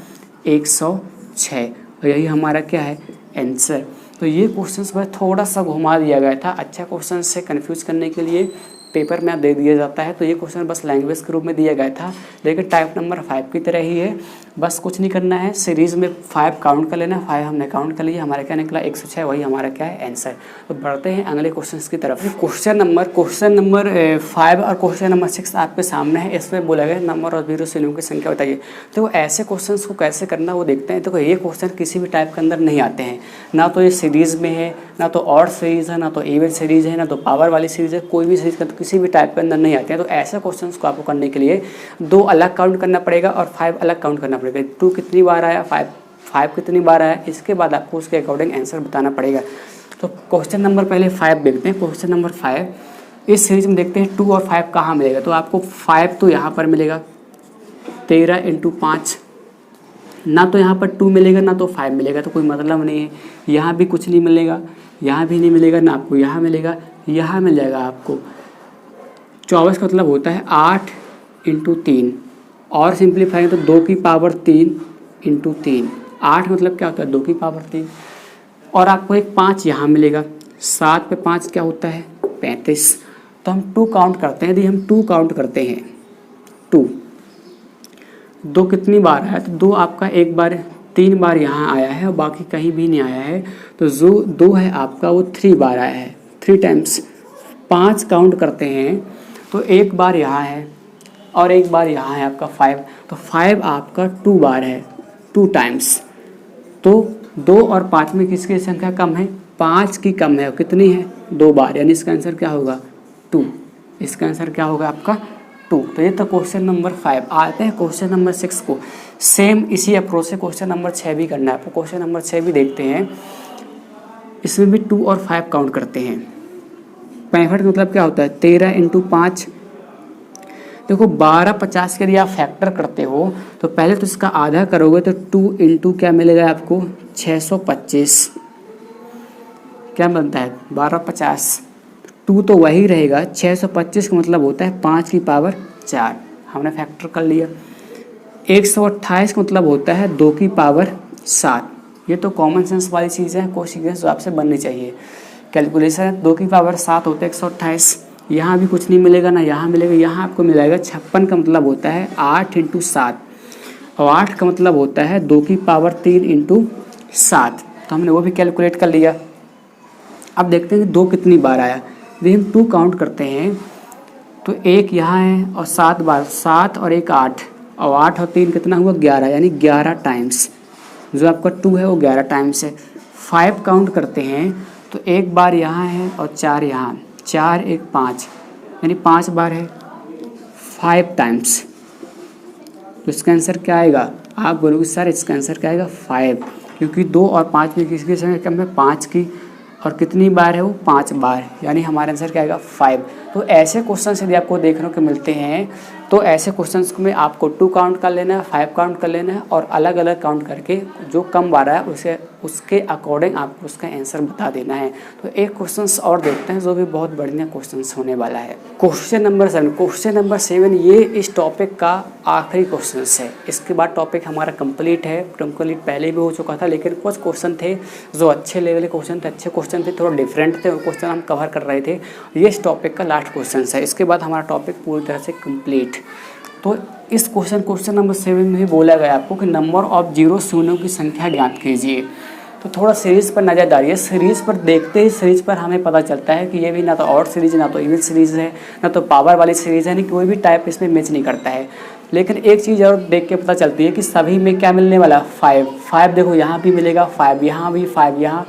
106। और यही हमारा क्या है? आंसर। तो ये क्वेश्चन में थोड़ा सा घुमा दिया गया था, अच्छा क्वेश्चन से कंफ्यूज करने के लिए पेपर में दे दिया जाता है। तो ये क्वेश्चन बस लैंग्वेज के रूप में दिया गया था, लेकिन टाइप नंबर 5 की तरह ही है। बस कुछ नहीं करना है, सीरीज़ में 5 काउंट कर लेना। 5 हमने काउंट कर लिया, हमारा क्या निकला? 106, वही हमारा क्या है? आंसर। तो बढ़ते हैं अगले क्वेश्चन की तरफ। क्वेश्चन नंबर 5 और क्वेश्चन नंबर 6 आपके सामने है। इसमें बोला गया नंबर ऑफ जीरो शून्यों की संख्या बताइए। तो ऐसे क्वेश्चन को कैसे करना वो देखते हैं। देखो ये क्वेश्चन किसी भी टाइप के अंदर नहीं आते हैं, ना तो ये सीरीज़ में है, ना तो ऑड सीरीज़ है, ना तो इवन सीरीज़ है, ना तो पावर वाली सीरीज़ है। कोई भी सीरीज़ का तो किसी भी टाइप के अंदर नहीं आते हैं। तो ऐसे क्वेश्चंस को आपको करने के लिए 2 अलग काउंट करना पड़ेगा और 5 अलग काउंट करना पड़ेगा। 2 कितनी बार आया, 5 कितनी बार आया, इसके बाद आपको उसके अकॉर्डिंग आंसर बताना पड़ेगा। तो क्वेश्चन नंबर पहले 5 देखते हैं। क्वेश्चन नंबर 5 इस सीरीज में देखते हैं 2 और 5 कहाँ मिलेगा। तो आपको 5 तो यहाँ पर मिलेगा 13 इंटू 5, ना तो यहाँ पर 2 मिलेगा ना तो 5 मिलेगा, तो कोई मतलब नहीं है। यहाँ भी कुछ नहीं मिलेगा, यहाँ भी नहीं मिलेगा, ना आपको यहाँ मिलेगा, यहाँ मिल जाएगा आपको 24 का मतलब होता है 8 इंटू 3, और सिंप्लीफाई तो 2 की पावर 3 इंटू 3। 8 मतलब क्या होता है 2 की पावर 3, और आपको एक 5 यहाँ मिलेगा। 7 पे 5 क्या होता है 35। तो हम 2 काउंट करते हैं। यदि हम 2 काउंट करते हैं 2, 2 कितनी बार आया, तो 2 आपका एक बार 3 बार यहाँ आया है और बाकी कहीं भी नहीं आया है। तो जो 2 है आपका वो 3 बार आया है, 3 टाइम्स। 5 काउंट करते हैं तो एक बार यहाँ है और एक बार यहाँ है आपका 5, तो 5 आपका 2 बार है, 2 टाइम्स। तो 2 और 5 में किसकी संख्या कम है, 5 की कम है। और कितनी है 2 बार, यानी इसका आंसर क्या होगा 2। इसका आंसर क्या होगा आपका 2। तो ये तो क्वेश्चन नंबर 5। आते हैं क्वेश्चन नंबर 6 को। सेम इसी अप्रोच से क्वेश्चन नंबर 6 भी करना है आपको। क्वेश्चन नंबर 6 भी देखते हैं। इसमें भी 2 और 5 काउंट करते हैं। 65 मतलब क्या होता है 13 इंटू 5। देखो 12 50 के लिए आप फैक्टर करते हो तो पहले तो इसका आधा करोगे तो 2 इंटू क्या मिलेगा आपको 625। क्या बनता है 12 50, 2 तो वही रहेगा। 625 का मतलब होता है 5 की पावर 4, हमने फैक्टर कर लिया। 128 का मतलब होता है 2 की पावर 7। ये तो कॉमन सेंस वाली चीज़ है, कोशिश जो आपसे बननी चाहिए। कैलकुलेशन है 2 की पावर 7 होता है 128। यहाँ भी कुछ नहीं मिलेगा ना यहाँ मिलेगा, यहाँ आपको मिलेगा 56 का मतलब होता है 8 इंटू 7, और 8 का मतलब होता है 2 की पावर 3 इंटू 7। तो हमने वो भी कैलकुलेट कर लिया। अब देखते हैं कि 2 कितनी बार आया। यदि हम 2 काउंट करते हैं तो एक यहाँ है और 7 बार, 7 और 1 8, और 8 और 3 कितना हुआ 11, यानी 11 टाइम्स। जो आपका 2 है वो 11 टाइम्स है। 5 काउंट करते हैं तो एक बार यहाँ है और 4 यहाँ, 4 1 5, यानी 5 बार है 5 टाइम्स। तो इसका आंसर क्या आएगा, आप बोलोगे सर इसका आंसर क्या आएगा 5, क्योंकि 2 और 5 में किसकी संख्या कम है 5 की, और कितनी बार है वो 5 बार, यानी हमारा आंसर क्या आएगा 5। तो ऐसे क्वेश्चन यदि आपको देखने को मिलते हैं तो ऐसे क्वेश्चंस में आपको 2 काउंट कर लेना है, 5 काउंट कर लेना है, और अलग अलग काउंट करके जो कम बार है उसे उसके अकॉर्डिंग आपको उसका आंसर बता देना है। तो एक क्वेश्चंस और देखते हैं जो भी बहुत बढ़िया क्वेश्चंस होने वाला है। Question number 7। क्वेश्चन नंबर 7 ये इस टॉपिक का आखिरी क्वेश्चन है। इसके बाद टॉपिक हमारा कंप्लीट है। कंप्लीट पहले भी हो चुका था, लेकिन कुछ क्वेश्चन थे जो अच्छे लेवल के क्वेश्चन थे, अच्छे क्वेश्चन थे, थोड़ा डिफरेंट थे, वो क्वेश्चन हम कवर कर रहे थे। ये इस टॉपिक का लास्ट क्वेश्चन है। इसके बाद हमारा टॉपिक पूरी तरह से कंप्लीट। तो इस क्वेश्चन नंबर 7 में भी बोला गया आपको कि नंबर ऑफ जीरो शून्यों की संख्या ज्ञात कीजिए। तो थोड़ा सीरीज़ पर नज़र डालिए। सीरीज़ पर देखते ही सीरीज़ पर हमें पता चलता है कि ये भी ना तो ऑड सीरीज़, ना तो इवन सीरीज़ है, ना तो पावर वाली सीरीज़ है, नहीं कोई भी टाइप इसमें मैच नहीं करता है। लेकिन एक चीज़ और देख के पता चलती है कि सभी में क्या मिलने वाला 5। देखो यहाँ भी मिलेगा 5, यहाँ भी 5, यहाँ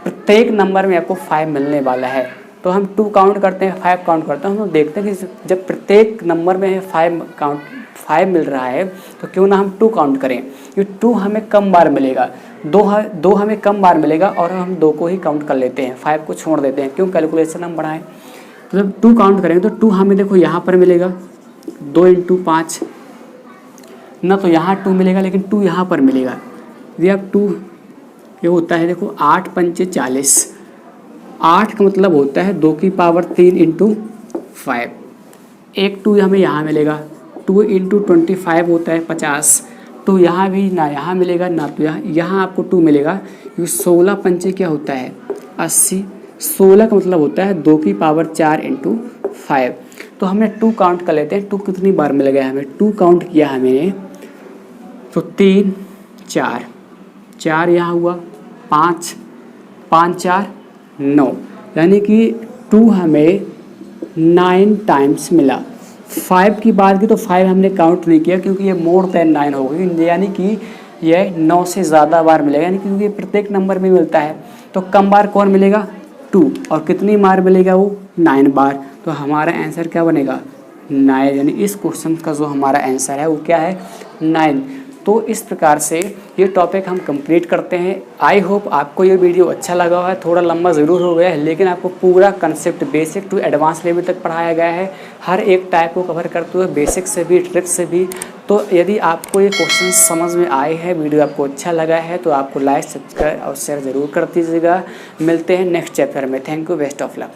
प्रत्येक नंबर में आपको 5 मिलने वाला है। तो हम 2 काउंट करते हैं, 5 काउंट करते हैं। हम देखते हैं कि जब प्रत्येक नंबर में 5 मिल रहा है तो क्यों ना हम 2 काउंट करें। ये 2 हमें कम बार मिलेगा, 2 हमें कम बार मिलेगा, और हम 2 को ही काउंट कर लेते हैं, 5 को छोड़ देते हैं। क्यों, कैलकुलेशन हम बढ़ाएं। तो जब 2 काउंट करेंगे तो 2 हमें देखो यहाँ पर मिलेगा 2 इंटू 5, ना तो यहाँ 2 मिलेगा लेकिन 2 यहाँ पर मिलेगा। यदि आप 2 ये होता है देखो 8 पंचे 40। 8 का मतलब होता है 2 की पावर 3 इंटू 5। एक 2 हमें यहाँ मिलेगा, 2 इंटू 25 होता है 50। तो यहाँ भी ना यहाँ मिलेगा ना तो यहाँ आपको 2 मिलेगा, क्योंकि 16 पंचे क्या होता है 80। 16 का मतलब होता है 2 की पावर 4 इंटू 5। तो हमने 2 काउंट कर लेते हैं। 2 कितनी बार मिल गया हमें, 2 काउंट किया हमने तो 3 4, 4 यहाँ हुआ 5, 5 4 9, यानी कि 2 हमें 9 टाइम्स मिला। 5 की बात की तो 5 हमने काउंट नहीं किया क्योंकि ये मोर देन 9 हो गई, यानी कि यह 9 से ज़्यादा बार मिलेगा, यानी कि क्योंकि प्रत्येक नंबर में मिलता है। तो कम बार कौन मिलेगा 2, और कितनी बार मिलेगा वो 9 बार। तो हमारा आंसर क्या बनेगा 9, यानी इस क्वेश्चन का जो हमारा आंसर है वो क्या है 9। तो इस प्रकार से ये टॉपिक हम कंप्लीट करते हैं। आई होप आपको ये वीडियो अच्छा लगा हुआ है। थोड़ा लंबा ज़रूर हो गया है, लेकिन आपको पूरा concept basic to advance level तक पढ़ाया गया है। हर एक टाइप को कवर करते हुए, बेसिक से भी ट्रिक्स से भी। तो यदि आपको ये क्वेश्चन समझ में आए हैं, वीडियो आपको अच्छा लगा है, तो आपको लाइक सब्सक्राइब और शेयर ज़रूर कर दीजिएगा। मिलते हैं नेक्स्ट चैप्टर में। Thank you, best of luck.